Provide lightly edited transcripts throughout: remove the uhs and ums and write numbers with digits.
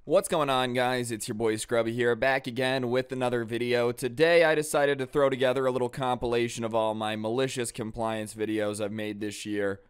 What's going on, guys? It's your boy Scrubby here, back again with another video. Today I decided to throw together a little compilation of all my malicious compliance videos I've made this year.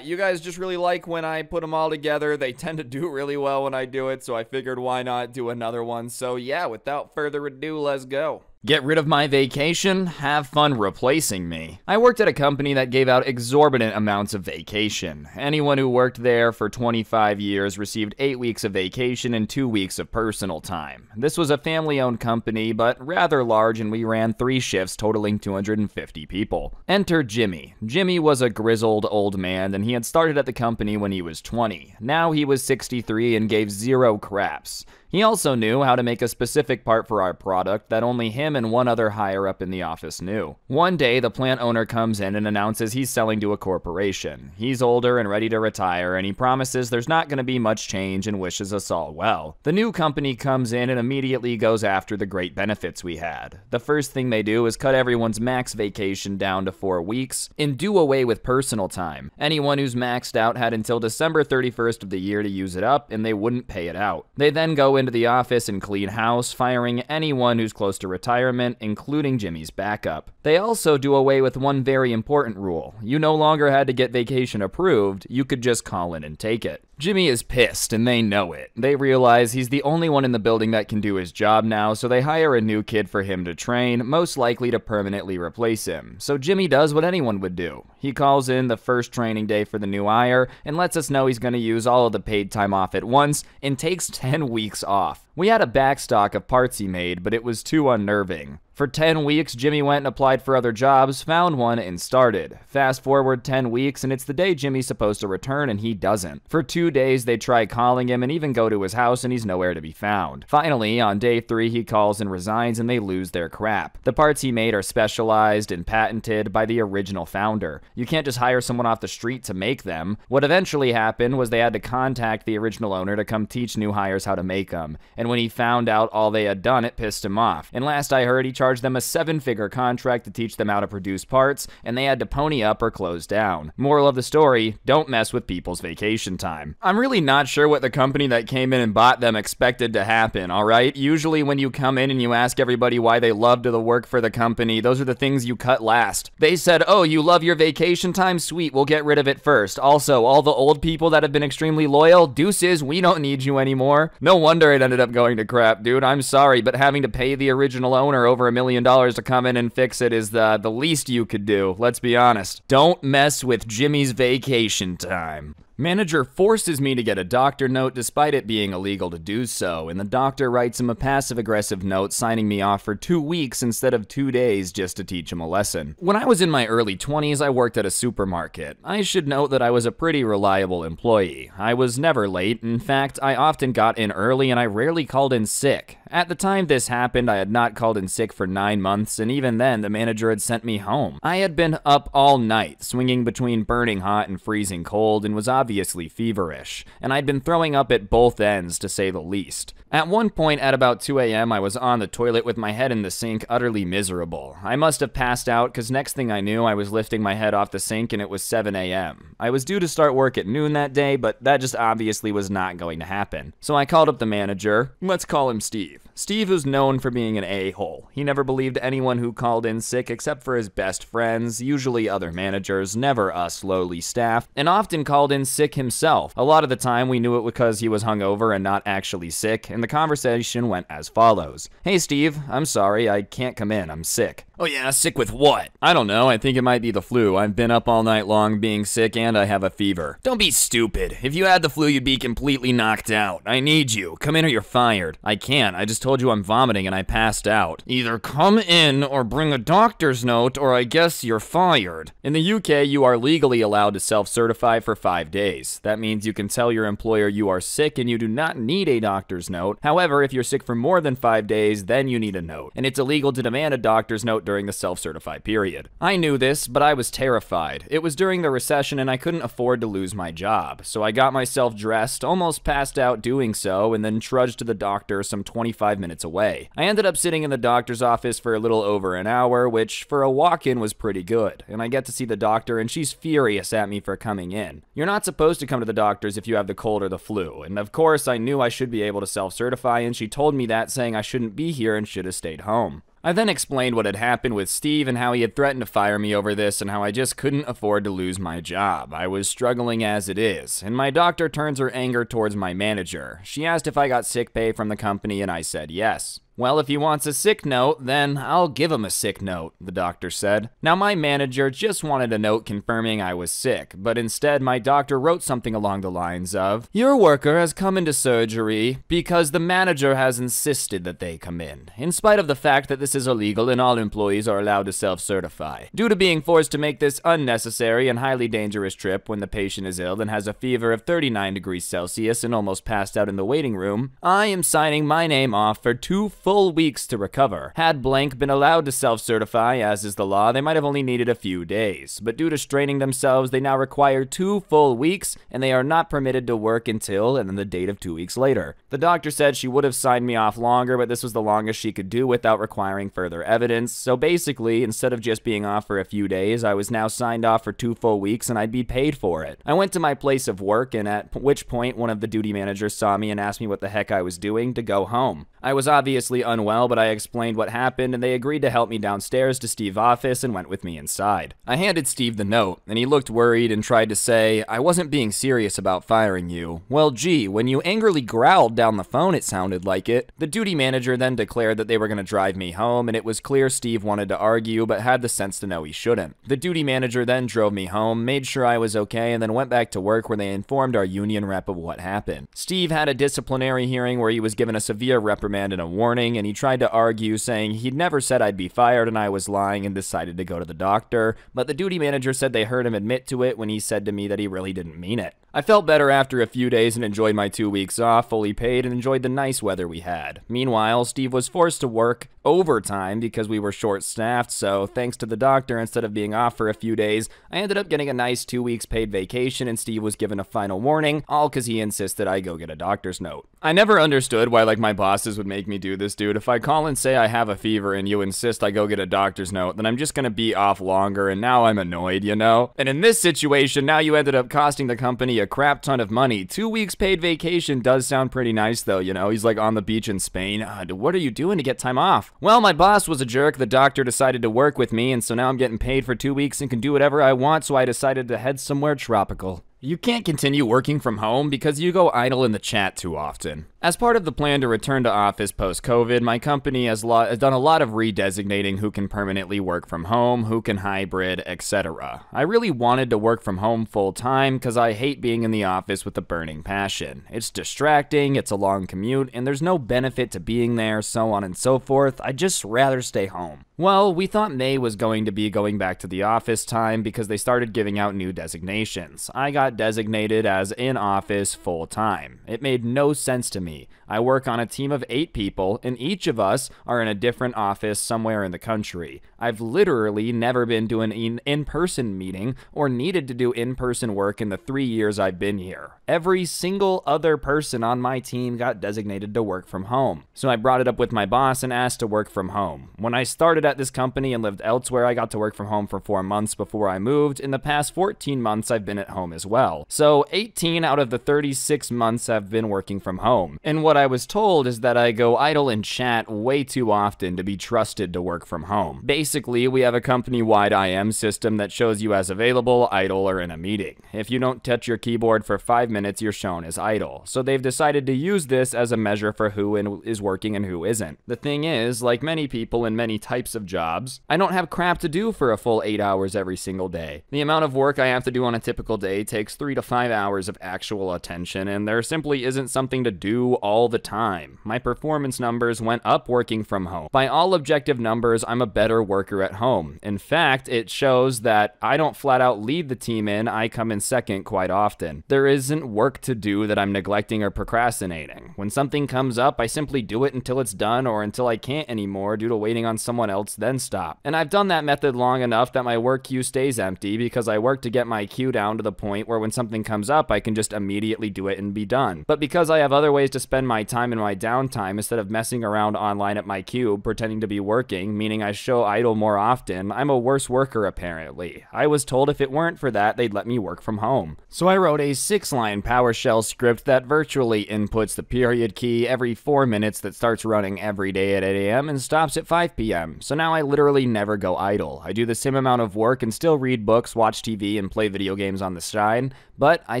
You guys just really like when I put them all together. They tend to do really well when I do it, so I figured why not do another one. So yeah, without further ado, let's go. Get rid of my vacation? Have fun replacing me. I worked at a company that gave out exorbitant amounts of vacation. Anyone who worked there for 25 years received 8 weeks of vacation and 2 weeks of personal time. This was a family-owned company, but rather large, and we ran 3 shifts totaling 250 people. Enter Jimmy. Jimmy was a grizzled old man, and he had started at the company when he was 20. Now he was 63 and gave 0 craps. He also knew how to make a specific part for our product that only him and one other higher up in the office knew. One day, the plant owner comes in and announces he's selling to a corporation. He's older and ready to retire, and he promises there's not going to be much change and wishes us all well. The new company comes in and immediately goes after the great benefits we had. The first thing they do is cut everyone's max vacation down to 4 weeks and do away with personal time. Anyone who's maxed out had until December 31st of the year to use it up, and they wouldn't pay it out. They then go into the office and clean house, firing anyone who's close to retirement, including Jimmy's backup. They also do away with one very important rule. You no longer had to get vacation approved, you could just call in and take it. Jimmy is pissed, and they know it. They realize he's the only one in the building that can do his job now, so they hire a new kid for him to train, most likely to permanently replace him. So Jimmy does what anyone would do. He calls in the first training day for the new hire, and lets us know he's going to use all of the paid time off at once, and takes 10 weeks off. We had a backstock of parts he made, but it was too unnerving. For 10 weeks, Jimmy went and applied for other jobs, found one, and started. Fast forward 10 weeks, and it's the day Jimmy's supposed to return, and he doesn't. For 2 days, they try calling him and even go to his house, and he's nowhere to be found. Finally, on day 3, he calls and resigns, and they lose their crap. The parts he made are specialized and patented by the original founder. You can't just hire someone off the street to make them. What eventually happened was they had to contact the original owner to come teach new hires how to make them. And when he found out all they had done, it pissed him off. And last I heard, he charged them a 7-figure contract to teach them how to produce parts, and they had to pony up or close down. Moral of the story, don't mess with people's vacation time. I'm really not sure what the company that came in and bought them expected to happen, alright? Usually when you come in and you ask everybody why they love to work for the company, those are the things you cut last. They said, oh, you love your vacation time? Sweet, we'll get rid of it first. Also, all the old people that have been extremely loyal, deuces, we don't need you anymore. No wonder it ended up going to crap, dude. I'm sorry, but having to pay the original owner over $1 million to come in and fix it is the least you could do. Let's be honest. Don't mess with Jimmy's vacation time. Manager forces me to get a doctor note despite it being illegal to do so, and the doctor writes him a passive-aggressive note signing me off for 2 weeks instead of 2 days just to teach him a lesson. When I was in my early 20s, I worked at a supermarket. I should note that I was a pretty reliable employee. I was never late. In fact, I often got in early and I rarely called in sick. At the time this happened, I had not called in sick for 9 months, and even then, the manager had sent me home. I had been up all night, swinging between burning hot and freezing cold, and was obviously feverish, and I'd been throwing up at both ends, to say the least. At one point at about 2 a.m., I was on the toilet with my head in the sink, utterly miserable. I must have passed out, because next thing I knew, I was lifting my head off the sink and it was 7 a.m. I was due to start work at noon that day, but that just obviously was not going to happen. So I called up the manager. Let's call him Steve. Steve was known for being an a-hole. He never believed anyone who called in sick except for his best friends, usually other managers, never us lowly staff, and often called in sick himself. A lot of the time we knew it because he was hungover and not actually sick, and the conversation went as follows. Hey Steve, I'm sorry, I can't come in, I'm sick. Oh yeah, sick with what? I don't know, I think it might be the flu. I've been up all night long being sick and I have a fever. Don't be stupid. If you had the flu, you'd be completely knocked out. I need you. Come in or you're fired. I can't. I just told you I'm vomiting and I passed out. Either come in or bring a doctor's note or I guess you're fired. In the UK, you are legally allowed to self-certify for 5 days. That means you can tell your employer you are sick and you do not need a doctor's note. However, if you're sick for more than 5 days, then you need a note. And it's illegal to demand a doctor's note during the self-certify period. I knew this, but I was terrified. It was during the recession and I couldn't afford to lose my job, so I got myself dressed, almost passed out doing so, and then trudged to the doctor some 25 minutes away. I ended up sitting in the doctor's office for a little over an hour, which for a walk-in was pretty good, and I get to see the doctor and she's furious at me for coming in. You're not supposed to come to the doctors if you have the cold or the flu, and of course I knew I should be able to self-certify, and she told me that, saying I shouldn't be here and should have stayed home. I then explained what had happened with Steve and how he had threatened to fire me over this and how I just couldn't afford to lose my job. I was struggling as it is, and my doctor turns her anger towards my manager. She asked if I got sick pay from the company and I said yes. Well, if he wants a sick note, then I'll give him a sick note, the doctor said. Now, my manager just wanted a note confirming I was sick, but instead my doctor wrote something along the lines of, "Your worker has come into surgery because the manager has insisted that they come in spite of the fact that this is illegal and all employees are allowed to self-certify. Due to being forced to make this unnecessary and highly dangerous trip when the patient is ill and has a fever of 39 degrees Celsius and almost passed out in the waiting room, I am signing my name off for 2 full weeks to recover. Had blank been allowed to self-certify, as is the law, they might have only needed a few days, but due to straining themselves, they now require 2 full weeks, and they are not permitted to work until, and then the date of 2 weeks later." The doctor said she would have signed me off longer, but this was the longest she could do without requiring further evidence, so basically, instead of just being off for a few days, I was now signed off for 2 full weeks, and I'd be paid for it. I went to my place of work, and at which point, one of the duty managers saw me and asked me what the heck I was doing to go home. I was obviously unwell, but I explained what happened, and they agreed to help me downstairs to Steve's office and went with me inside. I handed Steve the note, and he looked worried and tried to say, "I wasn't being serious about firing you." Well, gee, when you angrily growled down the phone, it sounded like it. The duty manager then declared that they were going to drive me home, and it was clear Steve wanted to argue, but had the sense to know he shouldn't. The duty manager then drove me home, made sure I was okay, and then went back to work where they informed our union rep of what happened. Steve had a disciplinary hearing where he was given a severe reprimand and a warning, and he tried to argue, saying he'd never said I'd be fired and I was lying, and decided to go to the doctor, but the duty manager said they heard him admit to it when he said to me that he really didn't mean it. I felt better after a few days and enjoyed my 2 weeks off, fully paid, and enjoyed the nice weather we had. Meanwhile, Steve was forced to work overtime because we were short-staffed, so thanks to the doctor, instead of being off for a few days, I ended up getting a nice 2 weeks paid vacation, and Steve was given a final warning, all because he insisted I go get a doctor's note. I never understood why, my bosses would make me do this, dude. If I call and say I have a fever and you insist I go get a doctor's note, then I'm just gonna be off longer, and now I'm annoyed, you know? And in this situation, now you ended up costing the company a crap ton of money. 2 weeks paid vacation does sound pretty nice, though, you know? He's on the beach in Spain. What are you doing to get time off? Well, my boss was a jerk. The doctor decided to work with me, and so now I'm getting paid for 2 weeks and can do whatever I want, so I decided to head somewhere tropical. You can't continue working from home because you go idle in the chat too often. As part of the plan to return to office post-COVID, my company has done a lot of redesignating who can permanently work from home, who can hybrid, etc. I really wanted to work from home full-time because I hate being in the office with a burning passion. It's distracting, it's a long commute, and there's no benefit to being there, so on and so forth. I'd just rather stay home. Well, we thought May was going to be going back to the office time because they started giving out new designations. I got designated as in office full-time. It made no sense to me. I work on a team of 8 people, and each of us are in a different office somewhere in the country. I've literally never been to an in-person meeting or needed to do in-person work in the 3 years I've been here. Every single other person on my team got designated to work from home. So I brought it up with my boss and asked to work from home. When I started at this company and lived elsewhere, I got to work from home for 4 months before I moved. In the past 14 months, I've been at home as well. So 18 out of the 36 months I've been working from home. And what I was told is that I go idle in chat way too often to be trusted to work from home. Basically, we have a company-wide IM system that shows you as available, idle, or in a meeting. If you don't touch your keyboard for 5 minutes, you're shown as idle. So they've decided to use this as a measure for who is working and who isn't. The thing is, like many people in many types of jobs, I don't have crap to do for a full 8 hours every single day. The amount of work I have to do on a typical day takes 3 to 5 hours of actual attention, and there simply isn't something to do do all the time. My performance numbers went up working from home. By all objective numbers, I'm a better worker at home. In fact, it shows that I don't flat out lead the team in, I come in second quite often. There isn't work to do that I'm neglecting or procrastinating. When something comes up, I simply do it until it's done or until I can't anymore due to waiting on someone else, then stop. And I've done that method long enough that my work queue stays empty because I work to get my queue down to the point where when something comes up, I can just immediately do it and be done. But because I have other ways to spend my time in my downtime instead of messing around online at my cube pretending to be working, meaning I show idle more often, I'm a worse worker apparently. I was told if it weren't for that, they'd let me work from home. So I wrote a 6-line PowerShell script that virtually inputs the period key every 4 minutes that starts running every day at 8 a.m. and stops at 5 p.m. So now I literally never go idle. I do the same amount of work and still read books, watch TV, and play video games on the side, but I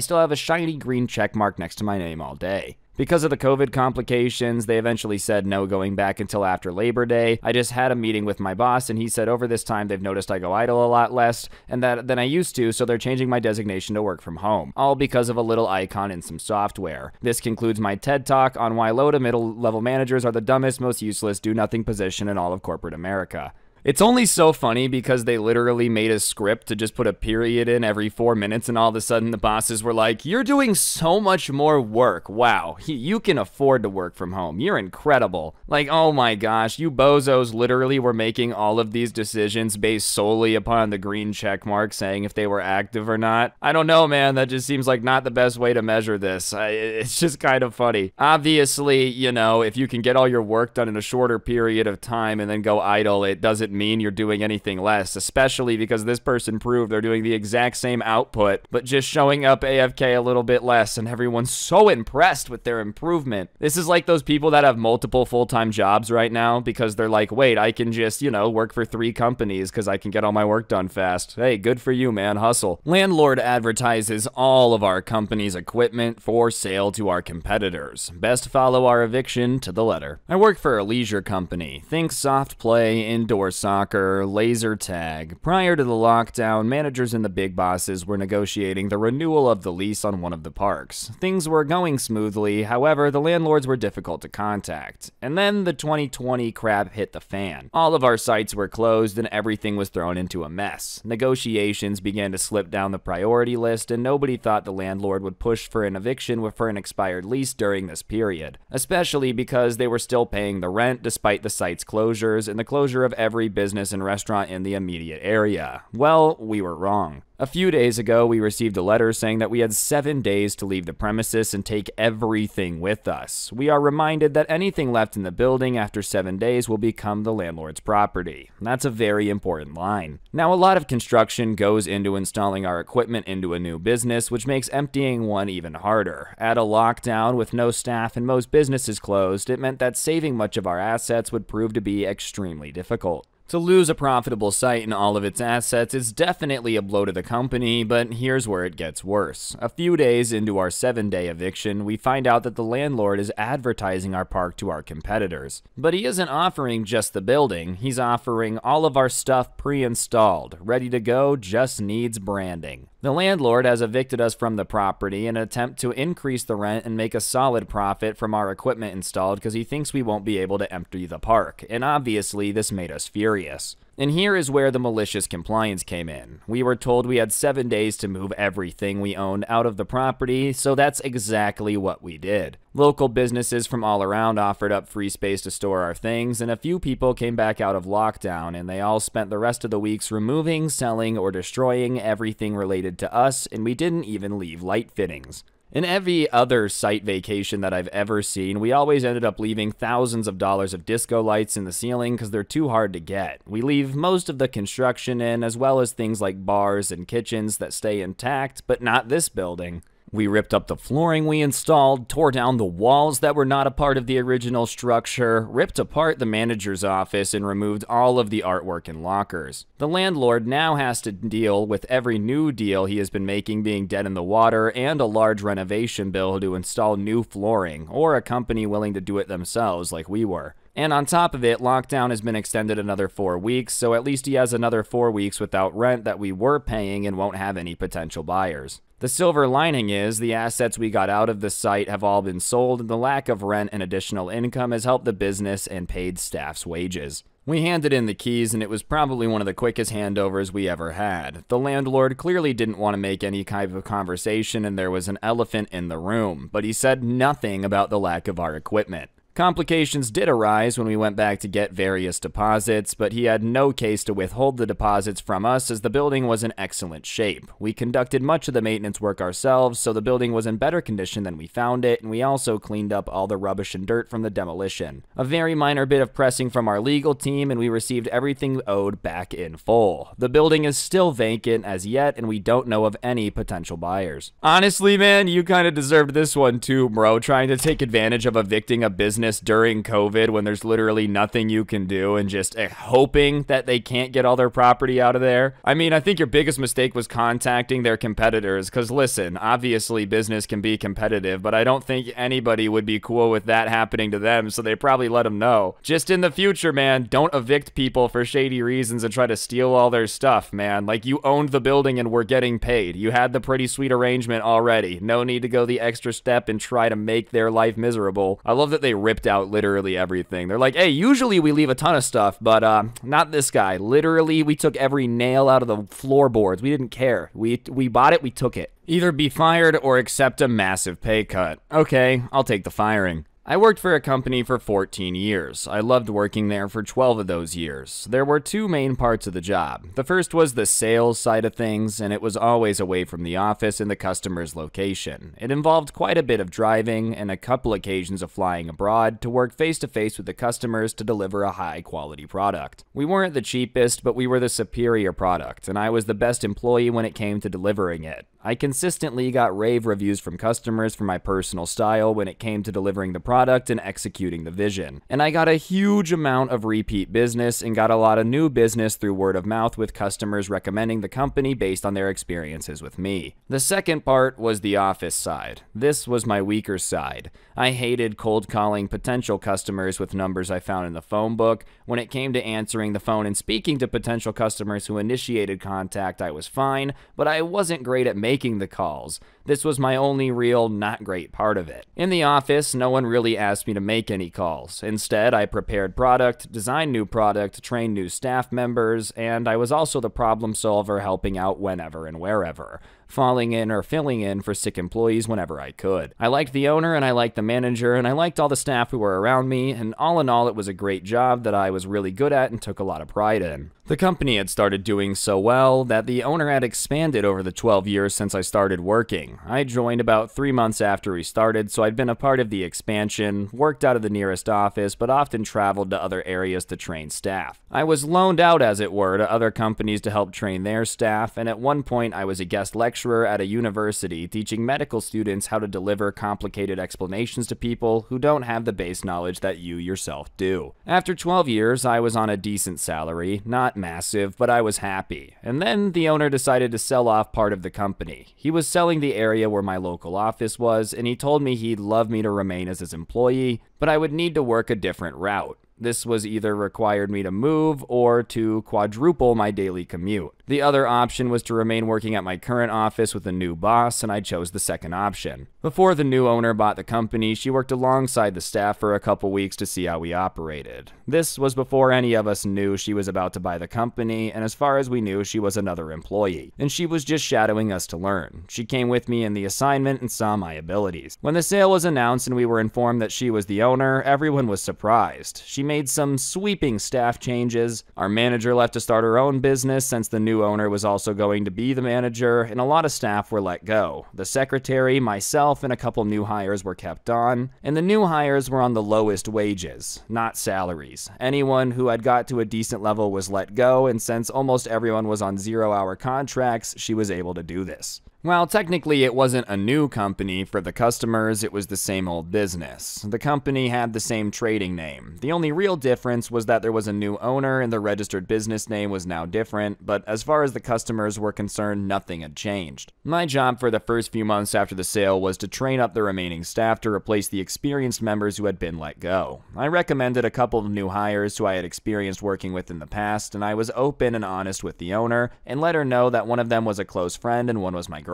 still have a shiny green check mark next to my name all day. Because of the COVID complications, they eventually said no going back until after Labor Day. I just had a meeting with my boss, and he said over this time they've noticed I go idle a lot less and than I used to, so they're changing my designation to work from home. All because of a little icon in some software. This concludes my TED Talk on why low to middle level managers are the dumbest, most useless, do-nothing position in all of corporate America. It's only so funny because they literally made a script to just put a period in every 4 minutes, and all of a sudden the bosses were like, "You're doing so much more work. Wow, you can afford to work from home. You're incredible." Like, oh my gosh, you bozos literally were making all of these decisions based solely upon the green check mark saying if they were active or not. I don't know, man. That just seems like not the best way to measure this. It's just kind of funny. Obviously, you know, if you can get all your work done in a shorter period of time and then go idle, it doesn't mean you're doing anything less, especially because this person proved they're doing the exact same output, but just showing up AFK a little bit less, and everyone's so impressed with their improvement. This is like those people that have multiple full-time jobs right now because they're like, wait, I can just, you know, work for 3 companies because I can get all my work done fast. Hey, good for you, man. Hustle. Landlord advertises all of our company's equipment for sale to our competitors. Best follow our eviction to the letter. I work for a leisure company. Think soft play, indoor soccer, laser tag. Prior to the lockdown, managers and the big bosses were negotiating the renewal of the lease on one of the parks. Things were going smoothly, however, the landlords were difficult to contact. And then the 2020 crap hit the fan. All of our sites were closed and everything was thrown into a mess. Negotiations began to slip down the priority list, and nobody thought the landlord would push for an eviction for an expired lease during this period, especially because they were still paying the rent despite the site's closures and the closure of every business and restaurant in the immediate area. Well, we were wrong. A few days ago, we received a letter saying that we had 7 days to leave the premises and take everything with us. We are reminded that anything left in the building after 7 days will become the landlord's property. That's a very important line. Now, a lot of construction goes into installing our equipment into a new business, which makes emptying one even harder. At a lockdown with no staff and most businesses closed, it meant that saving much of our assets would prove to be extremely difficult. To lose a profitable site and all of its assets is definitely a blow to the company, but here's where it gets worse. A few days into our 7-day eviction, we find out that the landlord is advertising our park to our competitors. But he isn't offering just the building, he's offering all of our stuff pre-installed, ready to go, just needs branding. The landlord has evicted us from the property in an attempt to increase the rent and make a solid profit from our equipment installed because he thinks we won't be able to empty the park, and obviously this made us furious. And here is where the malicious compliance came in. We were told we had 7 days to move everything we owned out of the property, so that's exactly what we did. Local businesses from all around offered up free space to store our things, and a few people came back out of lockdown, and they all spent the rest of the weeks removing, selling, or destroying everything related to us, and we didn't even leave light fittings. In every other site vacation that I've ever seen, we always ended up leaving thousands of dollars of disco lights in the ceiling because they're too hard to get. We leave most of the construction in, as well as things like bars and kitchens that stay intact, but not this building. We ripped up the flooring we installed, tore down the walls that were not a part of the original structure, ripped apart the manager's office, and removed all of the artwork and lockers. The landlord now has to deal with every new deal he has been making being dead in the water and a large renovation bill to install new flooring, or a company willing to do it themselves like we were. And on top of it, lockdown has been extended another 4 weeks, so at least he has another 4 weeks without rent that we were paying and won't have any potential buyers. The silver lining is the assets we got out of the site have all been sold, and the lack of rent and additional income has helped the business and paid staff's wages. We handed in the keys, and it was probably one of the quickest handovers we ever had. The landlord clearly didn't want to make any kind of conversation, and there was an elephant in the room, but he said nothing about the lack of our equipment. Complications did arise when we went back to get various deposits, but he had no case to withhold the deposits from us as the building was in excellent shape. We conducted much of the maintenance work ourselves, so the building was in better condition than we found it, and we also cleaned up all the rubbish and dirt from the demolition. A very minor bit of pressing from our legal team, and we received everything owed back in full. The building is still vacant as yet, and we don't know of any potential buyers. Honestly, man, you kind of deserved this one too, bro, trying to take advantage of evicting a business during COVID when there's literally nothing you can do and just hoping that they can't get all their property out of there. I mean, I think your biggest mistake was contacting their competitors because listen, obviously business can be competitive, but I don't think anybody would be cool with that happening to them, so they probably let them know. Just in the future, man, don't evict people for shady reasons and try to steal all their stuff, man. Like, you owned the building and were getting paid. You had the pretty sweet arrangement already. No need to go the extra step and try to make their life miserable. I love that they ripped out literally everything. They're like, hey, usually we leave a ton of stuff, but not this guy. Literally, we took every nail out of the floorboards. We didn't care. We bought it, we took it. Either be fired or accept a massive pay cut. Okay, I'll take the firing. I worked for a company for 14 years. I loved working there for 12 of those years. There were two main parts of the job. The first was the sales side of things, and it was always away from the office and the customer's location. It involved quite a bit of driving and a couple occasions of flying abroad to work face-to-face with the customers to deliver a high-quality product. We weren't the cheapest, but we were the superior product, and I was the best employee when it came to delivering it. I consistently got rave reviews from customers for my personal style when it came to delivering the product and executing the vision. And I got a huge amount of repeat business and got a lot of new business through word of mouth with customers recommending the company based on their experiences with me. The second part was the office side. This was my weaker side. I hated cold calling potential customers with numbers I found in the phone book. When it came to answering the phone and speaking to potential customers who initiated contact, I was fine, but I wasn't great at making the calls. This was my only real not great part of it. In the office, no one really asked me to make any calls. Instead, I prepared product, designed new product, trained new staff members, and I was also the problem solver helping out whenever and wherever, falling in or filling in for sick employees whenever I could. I liked the owner and I liked the manager and I liked all the staff who were around me, and all in all it was a great job that I was really good at and took a lot of pride in. The company had started doing so well that the owner had expanded over the 12 years since I started working. I joined about 3 months after we started, so I'd been a part of the expansion, worked out of the nearest office, but often traveled to other areas to train staff. I was loaned out, as it were, to other companies to help train their staff, and at one point I was a guest lecturer at a university teaching medical students how to deliver complicated explanations to people who don't have the base knowledge that you yourself do. After 12 years, I was on a decent salary, not massive, but I was happy. And then the owner decided to sell off part of the company. He was selling the area where my local office was, and he told me he'd love me to remain as his employee, but I would need to work a different route. This was either required me to move or to quadruple my daily commute. The other option was to remain working at my current office with a new boss, and I chose the second option. Before the new owner bought the company, she worked alongside the staff for a couple weeks to see how we operated. This was before any of us knew she was about to buy the company, and as far as we knew, she was another employee, and she was just shadowing us to learn. She came with me in the assignment and saw my abilities. When the sale was announced and we were informed that she was the owner, everyone was surprised. She made some sweeping staff changes. Our manager left to start her own business since the new owner was also going to be the manager, and a lot of staff were let go. The secretary, myself, and a couple new hires were kept on, and the new hires were on the lowest wages, not salaries. Anyone who had got to a decent level was let go, and since almost everyone was on 0-hour contracts, she was able to do this. While technically it wasn't a new company for the customers, it was the same old business. The company had the same trading name. The only real difference was that there was a new owner and the registered business name was now different, but as far as the customers were concerned, nothing had changed. My job for the first few months after the sale was to train up the remaining staff to replace the experienced members who had been let go. I recommended a couple of new hires who I had experienced working with in the past, and I was open and honest with the owner and let her know that one of them was a close friend and one was my girlfriend.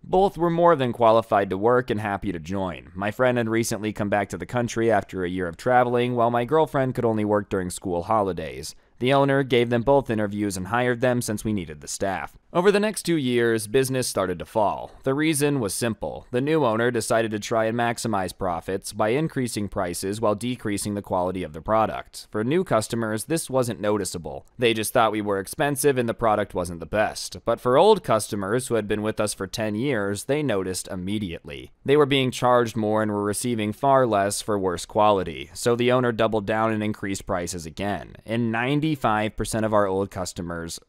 Both were more than qualified to work and happy to join. My friend had recently come back to the country after a year of traveling, while my girlfriend could only work during school holidays. The owner gave them both interviews and hired them since we needed the staff. Over the next 2 years, business started to fall. The reason was simple. The new owner decided to try and maximize profits by increasing prices while decreasing the quality of the product. For new customers, this wasn't noticeable. They just thought we were expensive and the product wasn't the best. But for old customers who had been with us for 10 years, they noticed immediately. They were being charged more and were receiving far less for worse quality. So the owner doubled down and increased prices again. And 95% of our old customers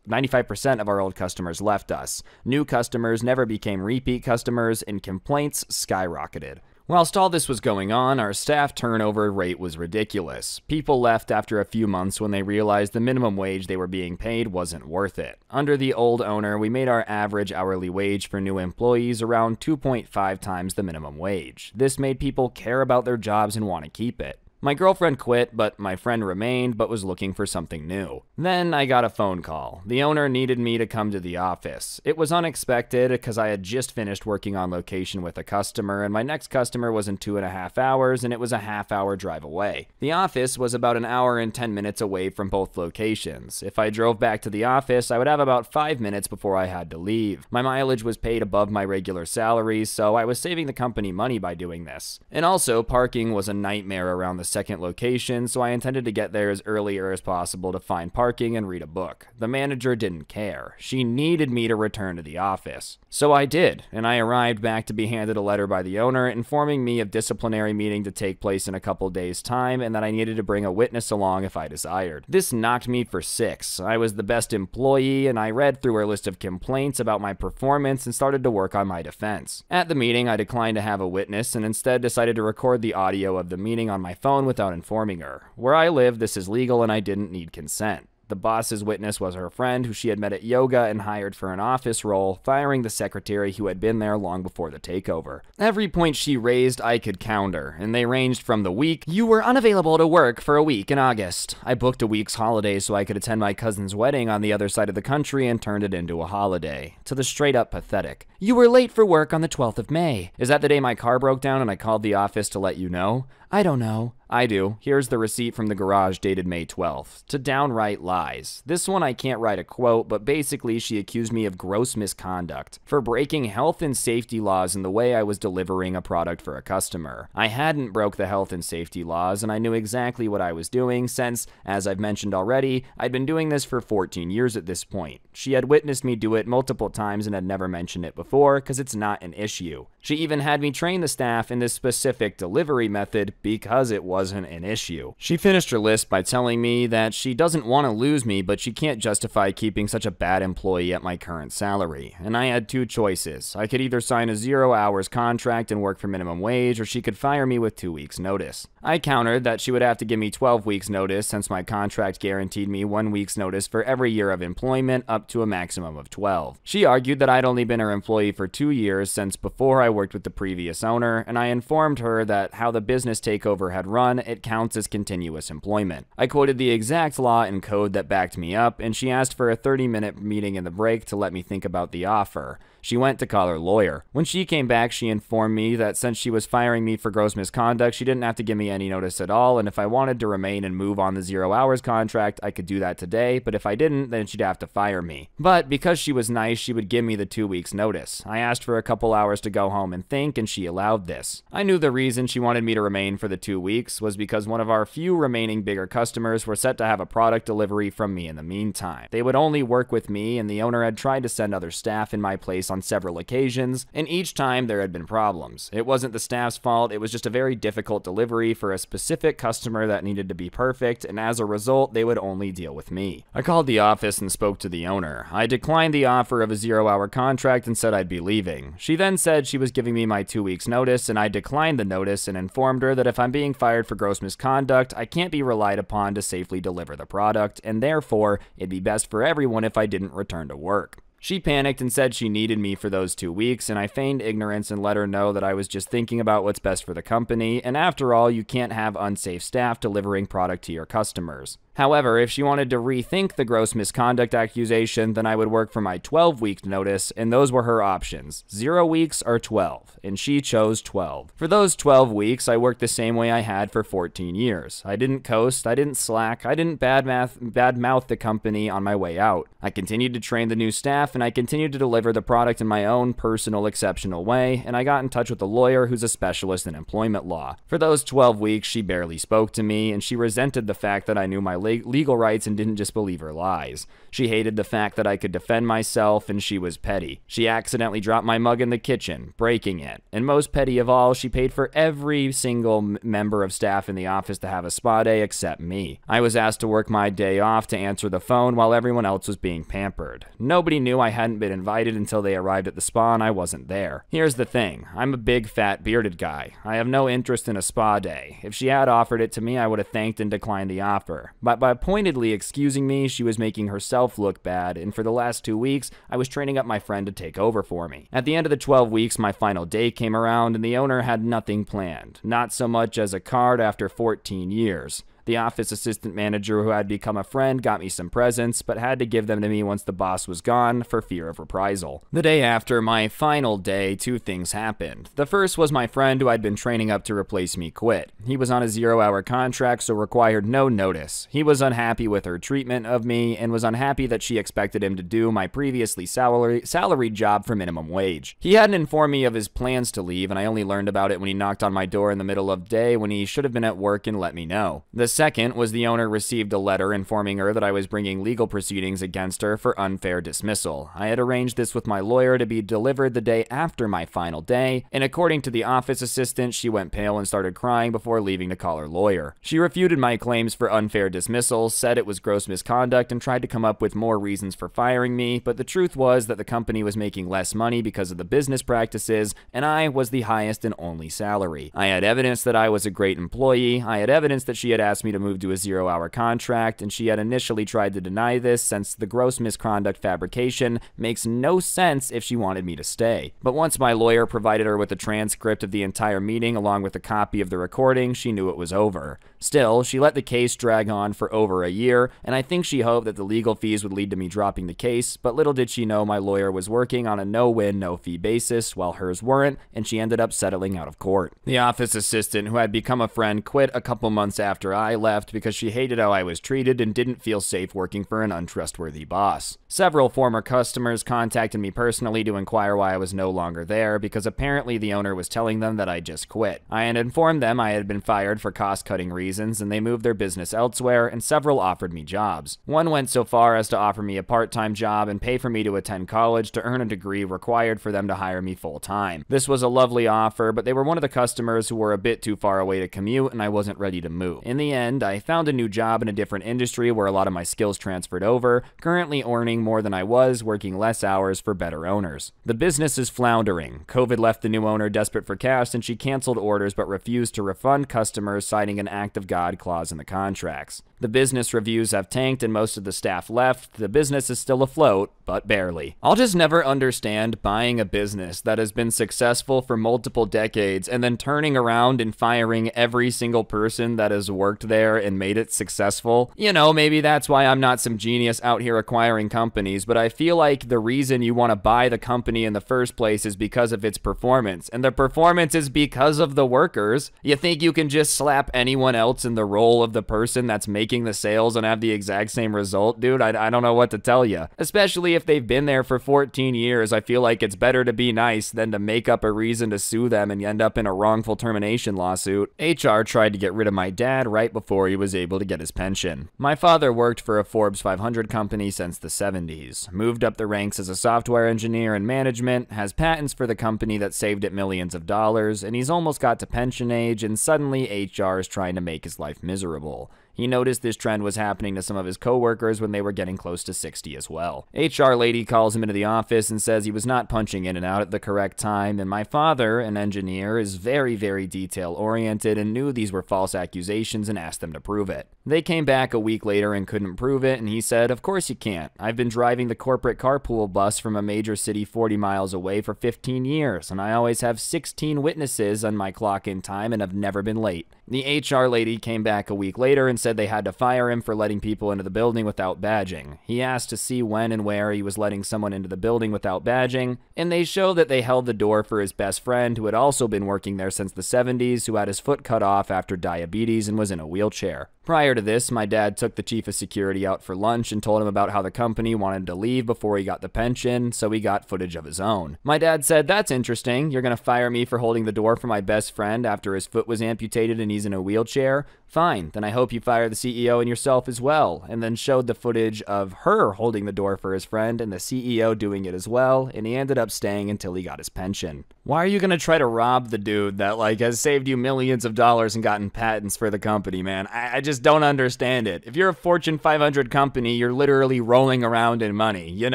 left us. New customers never became repeat customers, and complaints skyrocketed. Whilst all this was going on, our staff turnover rate was ridiculous. People left after a few months when they realized the minimum wage they were being paid wasn't worth it. Under the old owner, we made our average hourly wage for new employees around 2.5 times the minimum wage. This made people care about their jobs and want to keep it. My girlfriend quit, but my friend remained but was looking for something new. Then I got a phone call. The owner needed me to come to the office. It was unexpected because I had just finished working on location with a customer, and my next customer was in 2.5 hours, and it was a half-hour drive away. The office was about an hour and 10 minutes away from both locations. If I drove back to the office, I would have about 5 minutes before I had to leave. My mileage was paid above my regular salary, so I was saving the company money by doing this. And also, parking was a nightmare around the second location, so I intended to get there as earlier as possible to find parking and read a book. The manager didn't care. She needed me to return to the office. So I did, and I arrived back to be handed a letter by the owner informing me of disciplinary meeting to take place in a couple days' time and that I needed to bring a witness along if I desired. This knocked me for 6. I was the best employee, and I read through her list of complaints about my performance and started to work on my defense. At the meeting, I declined to have a witness and instead decided to record the audio of the meeting on my phone without informing her. Where I live, this is legal and I didn't need consent. The boss's witness was her friend who she had met at yoga and hired for an office role, firing the secretary who had been there long before the takeover. Every point she raised, I could counter, and they ranged from the week, "You were unavailable to work for a week in August. I booked a week's holiday so I could attend my cousin's wedding on the other side of the country and turned it into a holiday," to the straight up pathetic, "You were late for work on the 12th of May. Is that the day my car broke down and I called the office to let you know?" "I don't know." "I do. Here's the receipt from the garage dated May 12th. To downright lies. This one I can't write a quote, but basically she accused me of gross misconduct for breaking health and safety laws in the way I was delivering a product for a customer. I hadn't broke the health and safety laws, and I knew exactly what I was doing since, as I've mentioned already, I'd been doing this for 14 years at this point. She had witnessed me do it multiple times and had never mentioned it before because it's not an issue. She even had me train the staff in this specific delivery method because it wasn't an issue. She finished her list by telling me that she doesn't want to lose me, but she can't justify keeping such a bad employee at my current salary. And I had 2 choices. I could either sign a 0 hours contract and work for minimum wage, or she could fire me with 2 weeks notice. I countered that she would have to give me 12 weeks notice since my contract guaranteed me 1 week's notice for every year of employment up to a maximum of 12. She argued that I'd only been her employee for 2 years since before I worked with the previous owner, and I informed her that how the business takeover had run, it counts as continuous employment. I quoted the exact law and code that backed me up, and she asked for a 30-minute meeting in the break to let me think about the offer. She went to call her lawyer. When she came back, she informed me that since she was firing me for gross misconduct, she didn't have to give me any notice at all, and if I wanted to remain and move on the 0 hours contract, I could do that today, but if I didn't, then she'd have to fire me. But because she was nice, she would give me the 2 weeks notice. I asked for a couple hours to go home and think, and she allowed this. I knew the reason she wanted me to remain reason for the 2 weeks was because one of our few remaining bigger customers were set to have a product delivery from me in the meantime. They would only work with me, and the owner had tried to send other staff in my place on several occasions, and each time there had been problems. It wasn't the staff's fault, it was just a very difficult delivery for a specific customer that needed to be perfect, and as a result, they would only deal with me. I called the office and spoke to the owner. I declined the offer of a 0-hour contract and said I'd be leaving. She then said she was giving me my 2 weeks notice, and I declined the notice and informed her that if I'm being fired for gross misconduct, I can't be relied upon to safely deliver the product, and therefore, it'd be best for everyone if I didn't return to work. She panicked and said she needed me for those 2 weeks, and I feigned ignorance and let her know that I was just thinking about what's best for the company, and after all, you can't have unsafe staff delivering product to your customers. However, if she wanted to rethink the gross misconduct accusation, then I would work for my 12-week notice, and those were her options, 0 weeks or 12, and she chose 12. For those 12 weeks, I worked the same way I had for 14 years. I didn't coast, I didn't slack, I didn't badmouth the company on my way out. I continued to train the new staff, and I continued to deliver the product in my own personal, exceptional way, and I got in touch with a lawyer who's a specialist in employment law. For those 12 weeks, she barely spoke to me, and she resented the fact that I knew my legal rights and didn't just believe her lies. She hated the fact that I could defend myself, and she was petty. She accidentally dropped my mug in the kitchen, breaking it. And most petty of all, she paid for every single member of staff in the office to have a spa day except me. I was asked to work my day off to answer the phone while everyone else was being pampered. Nobody knew I hadn't been invited until they arrived at the spa and I wasn't there. Here's the thing, I'm a big fat bearded guy. I have no interest in a spa day. If she had offered it to me, I would have thanked and declined the offer. But by pointedly excusing me, she was making herself look bad, and for the last 2 weeks, I was training up my friend to take over for me. At the end of the 12 weeks, my final day came around, and the owner had nothing planned, not so much as a card after 14 years. The office assistant manager who had become a friend got me some presents, but had to give them to me once the boss was gone for fear of reprisal. The day after my final day, 2 things happened. The first was my friend who I'd been training up to replace me quit. He was on a 0-hour contract, so required no notice. He was unhappy with her treatment of me and was unhappy that she expected him to do my previously salaried job for minimum wage. He hadn't informed me of his plans to leave, and I only learned about it when he knocked on my door in the middle of the day when he should have been at work and let me know. The second was the owner received a letter informing her that I was bringing legal proceedings against her for unfair dismissal. I had arranged this with my lawyer to be delivered the day after my final day, and according to the office assistant, she went pale and started crying before leaving to call her lawyer. She refuted my claims for unfair dismissal, said it was gross misconduct, and tried to come up with more reasons for firing me, but the truth was that the company was making less money because of the business practices, and I was the highest and only salary. I had evidence that I was a great employee. I had evidence that she had asked me to move to a 0-hour contract, and she had initially tried to deny this since the gross misconduct fabrication makes no sense if she wanted me to stay. But once my lawyer provided her with a transcript of the entire meeting along with a copy of the recording, she knew it was over. Still, she let the case drag on for over a year, and I think she hoped that the legal fees would lead to me dropping the case, but little did she know my lawyer was working on a no-win, no-fee basis while hers weren't, and she ended up settling out of court. The office assistant, who had become a friend, quit a couple months after I left because she hated how I was treated and didn't feel safe working for an untrustworthy boss. Several former customers contacted me personally to inquire why I was no longer there because apparently the owner was telling them that I just quit. I had informed them I had been fired for cost-cutting reasons and they moved their business elsewhere, and several offered me jobs. One went so far as to offer me a part-time job and pay for me to attend college to earn a degree required for them to hire me full-time. This was a lovely offer, but they were one of the customers who were a bit too far away to commute and I wasn't ready to move. In the end, I found a new job in a different industry where a lot of my skills transferred over, currently earning more than I was, working less hours for better owners. The business is floundering. COVID left the new owner desperate for cash and she canceled orders but refused to refund customers, citing an act of God clause in the contracts. The business reviews have tanked and most of the staff left. The business is still afloat, but barely. I'll just never understand buying a business that has been successful for multiple decades and then turning around and firing every single person that has worked there and made it successful. You know, maybe that's why I'm not some genius out here acquiring companies, but I feel like the reason you want to buy the company in the first place is because of its performance, and the performance is because of the workers. You think you can just slap anyone else else in the role of the person that's making the sales and have the exact same result, dude, I don't know what to tell you. Especially if they've been there for 14 years, I feel like it's better to be nice than to make up a reason to sue them and end up in a wrongful termination lawsuit. HR tried to get rid of my dad right before he was able to get his pension. My father worked for a Forbes 500 company since the 70s, moved up the ranks as a software engineer in management, has patents for the company that saved it millions of dollars, and he's almost got to pension age, and suddenly HR is trying to make his life miserable. He noticed this trend was happening to some of his coworkers when they were getting close to 60 as well. HR lady calls him into the office and says he was not punching in and out at the correct time, and my father, an engineer, is very, very detail-oriented and knew these were false accusations and asked them to prove it. They came back a week later and couldn't prove it, and he said, "Of course you can't. I've been driving the corporate carpool bus from a major city 40 miles away for 15 years, and I always have 16 witnesses on my clock-in time and have never been late." The HR lady came back a week later and said they had to fire him for letting people into the building without badging. He asked to see when and where he was letting someone into the building without badging, and they show that they held the door for his best friend who had also been working there since the 70s, who had his foot cut off after diabetes and was in a wheelchair. Prior to this, my dad took the chief of security out for lunch and told him about how the company wanted to leave before he got the pension, so he got footage of his own. My dad said, "That's interesting. You're gonna fire me for holding the door for my best friend after his foot was amputated and he's in a wheelchair? Fine, then I hope you fire the CEO and yourself as well," and then showed the footage of her holding the door for his friend and the CEO doing it as well, and he ended up staying until he got his pension. Why are you gonna try to rob the dude that, has saved you millions of dollars and gotten patents for the company, man? I just don't understand it. If you're a Fortune 500 company, you're literally rolling around in money,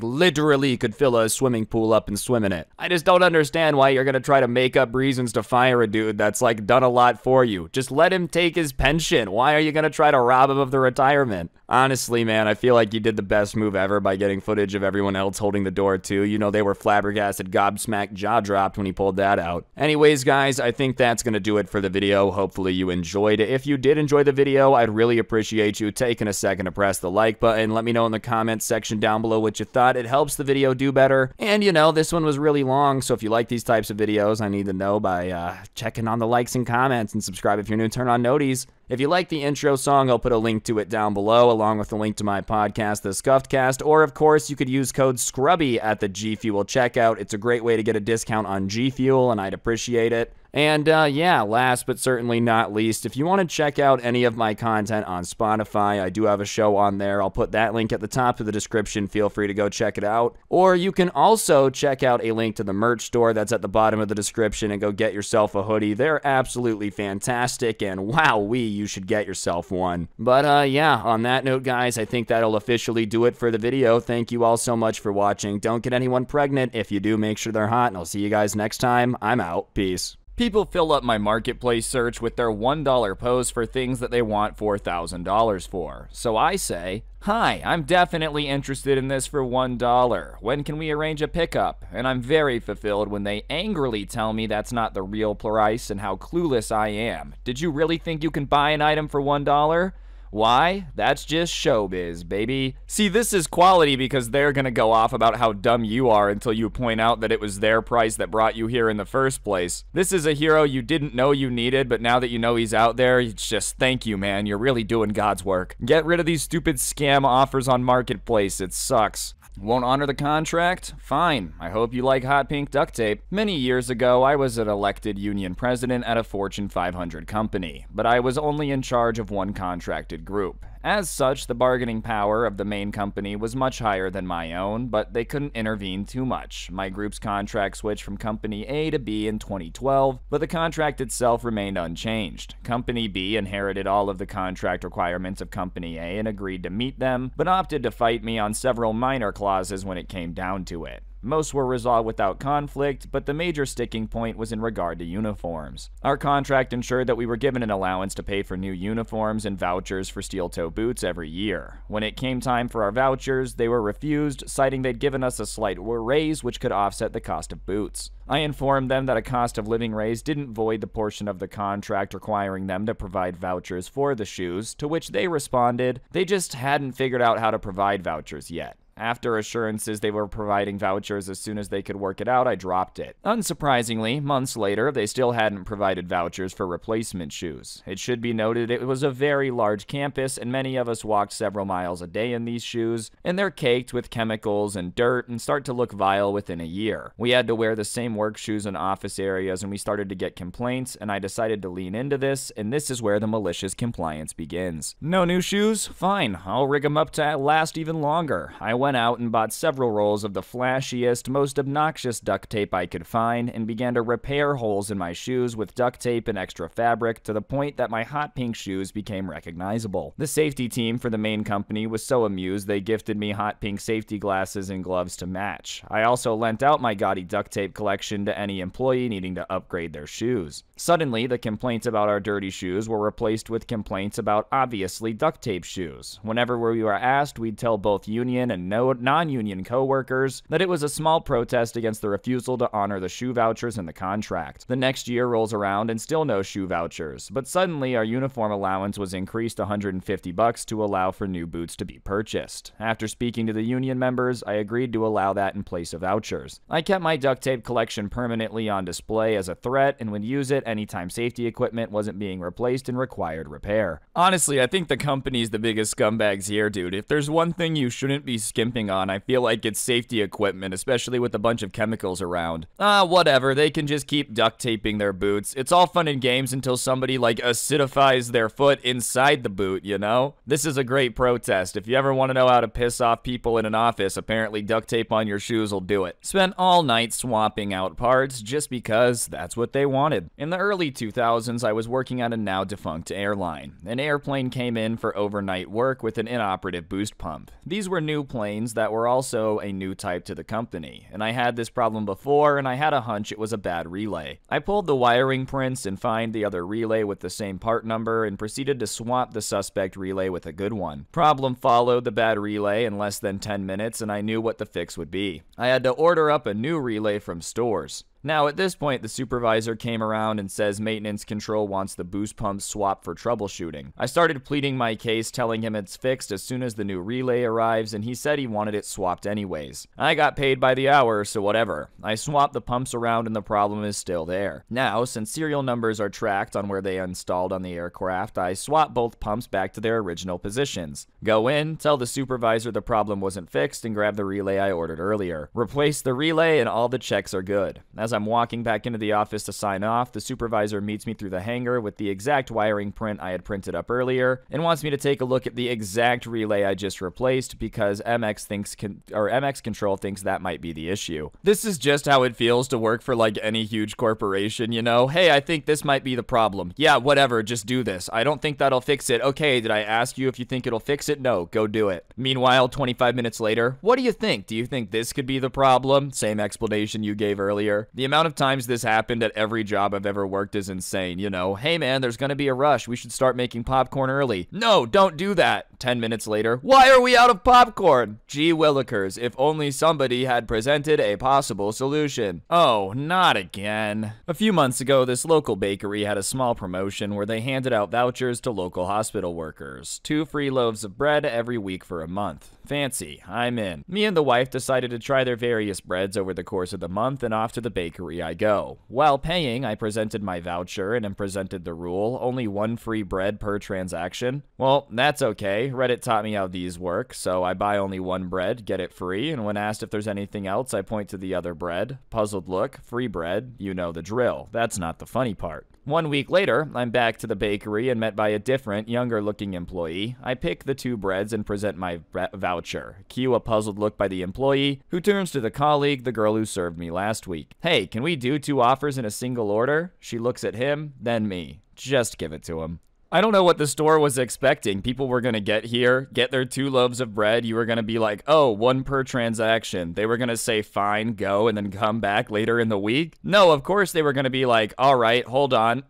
literally could fill a swimming pool up and swim in it. I just don't understand why you're gonna try to make up reasons to fire a dude that's, done a lot for you. Just let him take his pension. Why are you gonna try to rob him of the retirement? Honestly, man, I feel like you did the best move ever by getting footage of everyone else holding the door too. They were flabbergasted, gobsmacked, jaw dropped when he pulled that out. Anyways, guys, I think that's gonna do it for the video. Hopefully you enjoyed it. If you did enjoy the video, I'd really appreciate you taking a second to press the like button. Let me know in the comments section down below what you thought. It helps the video do better. And this one was really long, so if you like these types of videos, I need to know by checking on the likes and comments, and subscribe if you're new, turn on noties. If you like the intro song, I'll put a link to it down below, along with a link to my podcast, The Scuffed Cast, or of course, you could use code Scrubby at the G Fuel checkout. It's a great way to get a discount on G Fuel, and I'd appreciate it. And yeah, last but certainly not least, if you want to check out any of my content on Spotify, I do have a show on there. I'll put that link at the top of the description. Feel free to go check it out. Or you can also check out a link to the merch store that's at the bottom of the description and go get yourself a hoodie. They're absolutely fantastic, and wowee, you should get yourself one. But yeah, on that note, guys, I think that'll officially do it for the video. Thank you all so much for watching. Don't get anyone pregnant. If you do, make sure they're hot, and I'll see you guys next time. I'm out. Peace. People fill up my marketplace search with their $1 posts for things that they want $4,000 for. So I say, "Hi, I'm definitely interested in this for $1. When can we arrange a pickup?" And I'm very fulfilled when they angrily tell me that's not the real price and how clueless I am. Did you really think you can buy an item for $1? Why? That's just showbiz, baby. See, this is quality because they're gonna go off about how dumb you are until you point out that it was their price that brought you here in the first place. This is a hero you didn't know you needed, but now that you know he's out there, it's just thank you, man. You're really doing God's work. Get rid of these stupid scam offers on Marketplace. It sucks. Won't honor the contract? Fine. I hope you like hot pink duct tape. Many years ago, I was an elected union president at a Fortune 500 company, but I was only in charge of one contracted group. As such, the bargaining power of the main company was much higher than my own, but they couldn't intervene too much. My group's contract switched from Company A to B in 2012, but the contract itself remained unchanged. Company B inherited all of the contract requirements of Company A and agreed to meet them, but opted to fight me on several minor clauses when it came down to it. Most were resolved without conflict, but the major sticking point was in regard to uniforms. Our contract ensured that we were given an allowance to pay for new uniforms and vouchers for steel-toe boots every year. When it came time for our vouchers, they were refused, citing they'd given us a slight raise which could offset the cost of boots. I informed them that a cost of living raise didn't void the portion of the contract requiring them to provide vouchers for the shoes, to which they responded, they just hadn't figured out how to provide vouchers yet. After assurances they were providing vouchers as soon as they could work it out, I dropped it. Unsurprisingly, months later, they still hadn't provided vouchers for replacement shoes. It should be noted it was a very large campus, and many of us walked several miles a day in these shoes, and they're caked with chemicals and dirt and start to look vile within a year. We had to wear the same work shoes in office areas, and we started to get complaints, and I decided to lean into this, and this is where the malicious compliance begins. No new shoes? Fine, I'll rig them up to last even longer. I went out and bought several rolls of the flashiest, most obnoxious duct tape I could find, and began to repair holes in my shoes with duct tape and extra fabric to the point that my hot pink shoes became recognizable. The safety team for the main company was so amused they gifted me hot pink safety glasses and gloves to match. I also lent out my gaudy duct tape collection to any employee needing to upgrade their shoes. Suddenly, the complaints about our dirty shoes were replaced with complaints about obviously duct tape shoes. Whenever we were asked, we'd tell both union and non-union co-workers that it was a small protest against the refusal to honor the shoe vouchers in the contract. The next year rolls around and still no shoe vouchers, but suddenly our uniform allowance was increased $150 to allow for new boots to be purchased. After speaking to the union members, I agreed to allow that in place of vouchers. I kept my duct tape collection permanently on display as a threat and would use it anytime safety equipment wasn't being replaced and required repair. Honestly, I think the company's the biggest scumbags here, dude. If there's one thing you shouldn't be skimping on, I feel like it's safety equipment, especially with a bunch of chemicals around. Whatever, they can just keep duct taping their boots. It's all fun and games until somebody, like, acidifies their foot inside the boot, you know? This is a great protest. If you ever want to know how to piss off people in an office, apparently duct tape on your shoes will do it. Spent all night swapping out parts just because that's what they wanted. In the early 2000s, I was working at a now defunct airline. An airplane came in for overnight work with an inoperative boost pump. These were new planes that were also a new type to the company, and I had this problem before, and I had a hunch it was a bad relay. I pulled the wiring prints and found the other relay with the same part number and proceeded to swap the suspect relay with a good one. Problem followed the bad relay in less than 10 minutes, and I knew what the fix would be. I had to order up a new relay from stores. Now, at this point, the supervisor came around and says maintenance control wants the boost pump swapped for troubleshooting. I started pleading my case, telling him it's fixed as soon as the new relay arrives, and he said he wanted it swapped anyways. I got paid by the hour, so whatever. I swapped the pumps around and the problem is still there. Now, since serial numbers are tracked on where they installed on the aircraft, I swap both pumps back to their original positions. Go in, tell the supervisor the problem wasn't fixed, and grab the relay I ordered earlier. Replace the relay and all the checks are good. As I'm walking back into the office to sign off, the supervisor meets me through the hangar with the exact wiring print I had printed up earlier and wants me to take a look at the exact relay I just replaced because MX Control thinks that might be the issue. This is just how it feels to work for like any huge corporation, you know? Hey, I think this might be the problem. Yeah, whatever, just do this. I don't think that'll fix it. Okay, did I ask you if you think it'll fix it? No, go do it. Meanwhile, 25 minutes later, what do you think? Do you think this could be the problem? Same explanation you gave earlier. The amount of times this happened at every job I've ever worked is insane, you know? Hey man, there's gonna be a rush. We should start making popcorn early. No, don't do that. 10 minutes later, why are we out of popcorn? Gee willikers, if only somebody had presented a possible solution. Oh, not again. A few months ago, this local bakery had a small promotion where they handed out vouchers to local hospital workers. 2 free loaves of bread every week for a month. Fancy, I'm in. Me and the wife decided to try their various breads over the course of the month, and off to the bakery I go. While paying, I presented my voucher and presented the rule, only 1 free bread per transaction. Well, that's okay. Reddit taught me how these work, so I buy only 1 bread, get it free, and when asked if there's anything else, I point to the other bread. Puzzled look, free bread, you know the drill. That's not the funny part. 1 week later, I'm back to the bakery and met by a different, younger-looking employee. I pick the 2 breads and present my voucher. Cue a puzzled look by the employee, who turns to the colleague, the girl who served me last week. Hey, can we do 2 offers in a single order? She looks at him, then me. Just give it to him. I don't know what the store was expecting. People were gonna get here, get their 2 loaves of bread. You were gonna be like, oh, 1 per transaction. They were gonna say, fine, go, and then come back later in the week. No, of course they were gonna be like, all right, hold on.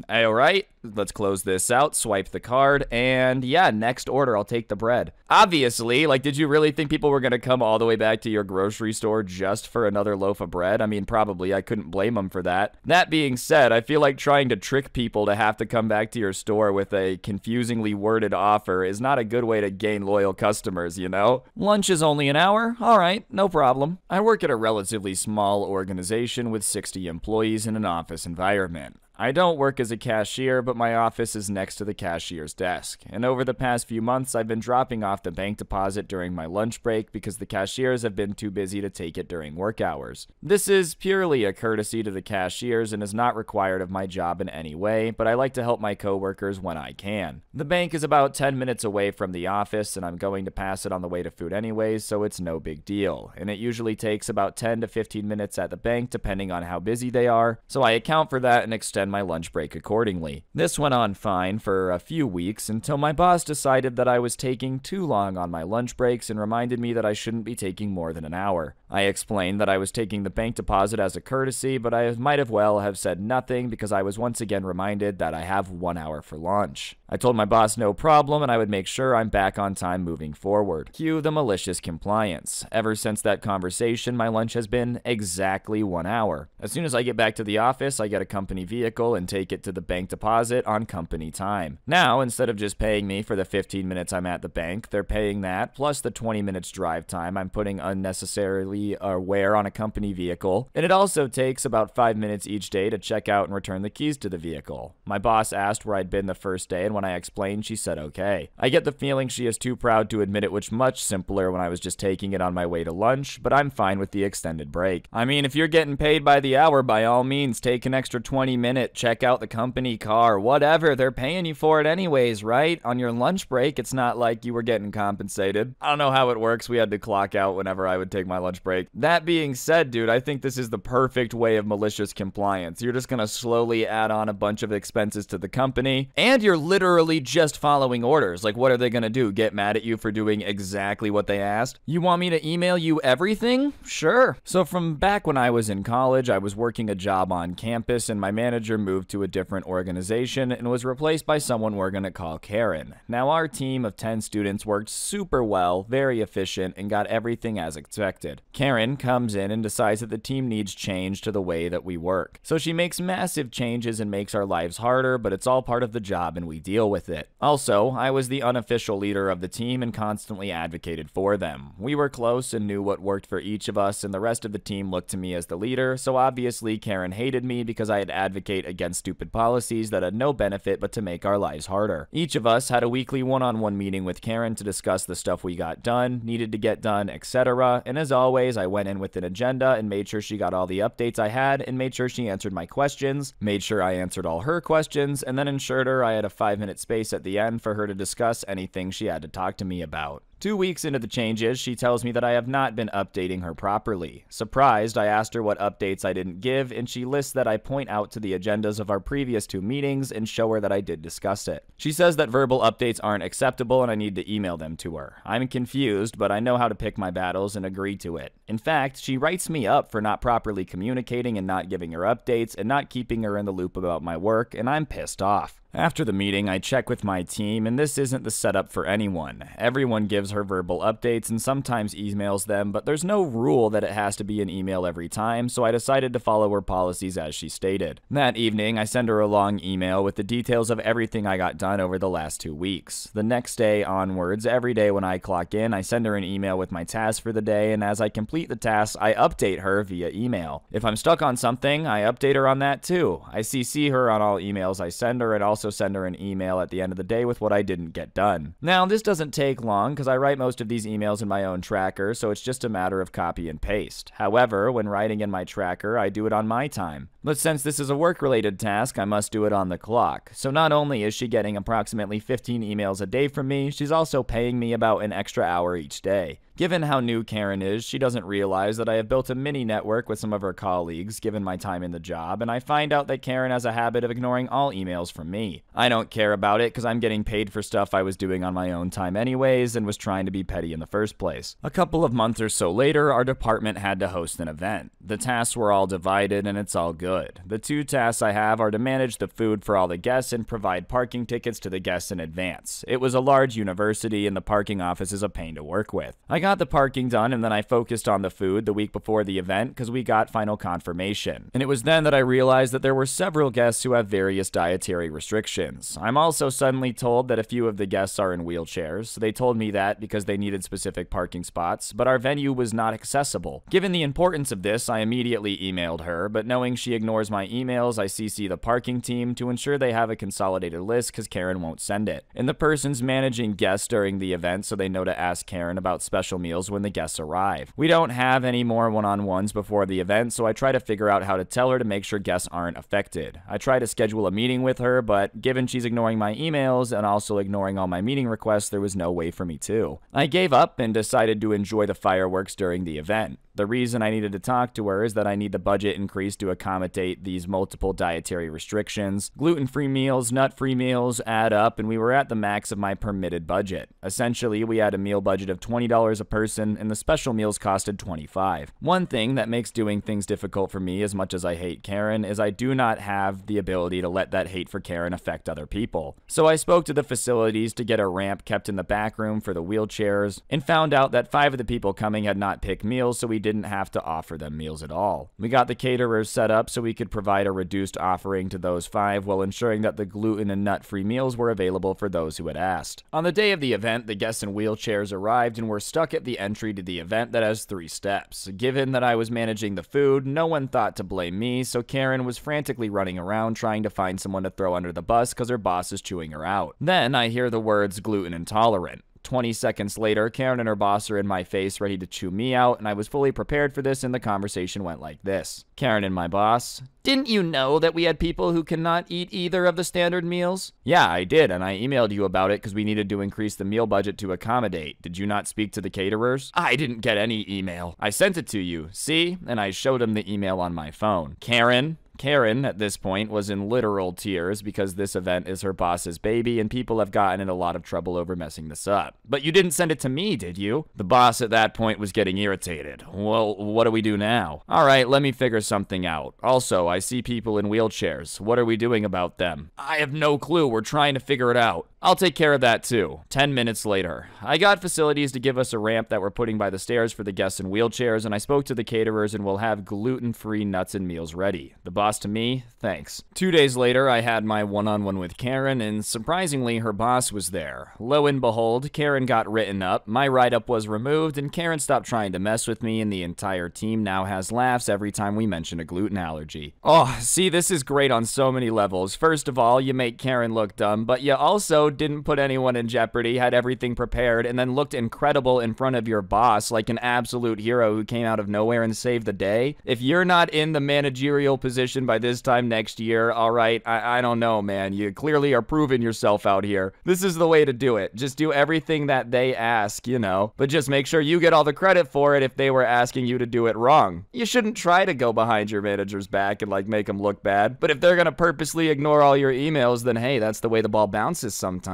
All right. Let's close this out, swipe the card, and yeah, next order, I'll take the bread. Obviously, like, did you really think people were gonna come all the way back to your grocery store just for another loaf of bread? I mean, probably. I couldn't blame them for that. That being said, I feel like trying to trick people to have to come back to your store with a confusingly worded offer is not a good way to gain loyal customers, you know? Lunch is only an hour? All right, no problem. I work at a relatively small organization with 60 employees in an office environment. I don't work as a cashier, but my office is next to the cashier's desk. And over the past few months, I've been dropping off the bank deposit during my lunch break because the cashiers have been too busy to take it during work hours. This is purely a courtesy to the cashiers and is not required of my job in any way, but I like to help my coworkers when I can. The bank is about 10 minutes away from the office, and I'm going to pass it on the way to food anyways, so it's no big deal. And it usually takes about 10 to 15 minutes at the bank, depending on how busy they are, so I account for that and extend my lunch break accordingly. This went on fine for a few weeks until my boss decided that I was taking too long on my lunch breaks and reminded me that I shouldn't be taking more than an hour. I explained that I was taking the bank deposit as a courtesy, but I might as well have said nothing because I was once again reminded that I have 1 hour for lunch. I told my boss no problem and I would make sure I'm back on time moving forward. Cue the malicious compliance. Ever since that conversation, my lunch has been exactly 1 hour. As soon as I get back to the office, I get a company vehicle and take it to the bank deposit on company time. Now, instead of just paying me for the 15 minutes I'm at the bank, they're paying that plus the 20 minutes drive time I'm putting unnecessarily wear on a company vehicle, and it also takes about 5 minutes each day to check out and return the keys to the vehicle. My boss asked where I'd been the first day, and when I explained, she said okay. I get the feeling she is too proud to admit it, which much simpler when I was just taking it on my way to lunch, but I'm fine with the extended break. I mean, if you're getting paid by the hour, by all means, take an extra 20-minute, check out the company car, whatever, they're paying you for it anyways, right? On your lunch break, it's not like you were getting compensated. I don't know how it works, we had to clock out whenever I would take my lunch break. That being said, dude, I think this is the perfect way of malicious compliance. You're just gonna slowly add on a bunch of expenses to the company, and you're literally just following orders. Like, what are they gonna do? Get mad at you for doing exactly what they asked? You want me to email you everything? Sure. So from back when I was in college, I was working a job on campus, and my manager moved to a different organization and was replaced by someone we're gonna call Karen. Now, our team of 10 students worked super well, very efficient, and got everything as expected. Karen comes in and decides that the team needs change to the way that we work. So she makes massive changes and makes our lives harder, but it's all part of the job and we deal with it. Also, I was the unofficial leader of the team and constantly advocated for them. We were close and knew what worked for each of us, and the rest of the team looked to me as the leader, so obviously Karen hated me because I had advocate against stupid policies that had no benefit but to make our lives harder. Each of us had a weekly one-on-one meeting with Karen to discuss the stuff we got done, needed to get done, etc., and as always, I went in with an agenda and made sure she got all the updates I had and made sure she answered my questions, made sure I answered all her questions, and then ensured her I had a 5-minute space at the end for her to discuss anything she had to talk to me about. 2 weeks into the changes, she tells me that I have not been updating her properly. Surprised, I asked her what updates I didn't give, and she lists that I point out to the agendas of our previous 2 meetings and show her that I did discuss it. She says that verbal updates aren't acceptable and I need to email them to her. I'm confused, but I know how to pick my battles and agree to it. In fact, she writes me up for not properly communicating and not giving her updates and not keeping her in the loop about my work, and I'm pissed off. After the meeting, I check with my team, and this isn't the setup for anyone. Everyone gives her verbal updates and sometimes emails them, but there's no rule that it has to be an email every time, so I decided to follow her policies as she stated. That evening, I send her a long email with the details of everything I got done over the last 2 weeks. The next day onwards, every day when I clock in, I send her an email with my tasks for the day, and as I complete the tasks, I update her via email. If I'm stuck on something, I update her on that too. I CC her on all emails I send her and also send her an email at the end of the day with what I didn't get done. Now, this doesn't take long because I write most of these emails in my own tracker, so it's just a matter of copy and paste. However, when writing in my tracker, I do it on my time. But since this is a work-related task, I must do it on the clock. So not only is she getting approximately 15 emails a day from me, she's also paying me about an extra hour each day. Given how new Karen is, she doesn't realize that I have built a mini network with some of her colleagues, given my time in the job, and I find out that Karen has a habit of ignoring all emails from me. I don't care about it because I'm getting paid for stuff I was doing on my own time anyways and was trying to be petty in the first place. A couple of months or so later, our department had to host an event. The tasks were all divided and it's all good. The two tasks I have are to manage the food for all the guests and provide parking tickets to the guests in advance. It was a large university and the parking office is a pain to work with. I got the parking done and then I focused on the food the week before the event because we got final confirmation. And it was then that I realized that there were several guests who have various dietary restrictions. I'm also suddenly told that a few of the guests are in wheelchairs. They told me that because they needed specific parking spots, but our venue was not accessible. Given the importance of this, I immediately emailed her, but knowing she ignores my emails, I CC the parking team to ensure they have a consolidated list because Karen won't send it. And the person's managing guests during the event so they know to ask Karen about special meals when the guests arrive. We don't have any more one-on-ones before the event, so I try to figure out how to tell her to make sure guests aren't affected. I try to schedule a meeting with her, but given she's ignoring my emails and also ignoring all my meeting requests, there was no way for me to. I gave up and decided to enjoy the fireworks during the event. The reason I needed to talk to her is that I need the budget increased to accommodate these multiple dietary restrictions. Gluten-free meals, nut-free meals add up, and we were at the max of my permitted budget. Essentially, we had a meal budget of $20 a person, and the special meals costed $25. One thing that makes doing things difficult for me as much as I hate Karen is I do not have the ability to let that hate for Karen affect other people. So I spoke to the facilities to get a ramp kept in the back room for the wheelchairs, and found out that 5 of the people coming had not picked meals, so we didn't have to offer them meals at all. We got the caterers set up so we could provide a reduced offering to those 5 while ensuring that the gluten and nut-free meals were available for those who had asked. On the day of the event, the guests in wheelchairs arrived and were stuck at the entry to the event that has 3 steps. Given that I was managing the food, no one thought to blame me, so Karen was frantically running around trying to find someone to throw under the bus because her boss is chewing her out. Then I hear the words gluten intolerant. 20 seconds later, Karen and her boss are in my face ready to chew me out, and I was fully prepared for this, and the conversation went like this. Karen and my boss: "Didn't you know that we had people who cannot eat either of the standard meals?" "Yeah, I did, and I emailed you about it because we needed to increase the meal budget to accommodate. Did you not speak to the caterers?" "I didn't get any email." "I sent it to you, see?" And I showed him the email on my phone. Karen, at this point, was in literal tears because this event is her boss's baby and people have gotten in a lot of trouble over messing this up. "But you didn't send it to me, did you?" The boss at that point was getting irritated. "Well, what do we do now?" "All right, let me figure something out. Also, I see people in wheelchairs. What are we doing about them?" "I have no clue. We're trying to figure it out." "I'll take care of that too." 10 minutes later, I got facilities to give us a ramp that we're putting by the stairs for the guests in wheelchairs, and I spoke to the caterers and we'll have gluten-free nuts and meals ready. The boss to me: "Thanks." 2 days later, I had my one-on-one with Karen, and surprisingly, her boss was there. Lo and behold, Karen got written up, my write-up was removed, and Karen stopped trying to mess with me, and the entire team now has laughs every time we mention a gluten allergy. Oh, see, this is great on so many levels. First of all, you make Karen look dumb, but you also didn't put anyone in jeopardy, had everything prepared, and then looked incredible in front of your boss like an absolute hero who came out of nowhere and saved the day. If you're not in the managerial position by this time next year, alright, I don't know, man. You clearly are proving yourself out here. This is the way to do it. Just do everything that they ask, you know, but just make sure you get all the credit for it if they were asking you to do it wrong. You shouldn't try to go behind your manager's back and like make them look bad, but if they're gonna purposely ignore all your emails, then hey, that's the way the ball bounces sometimes.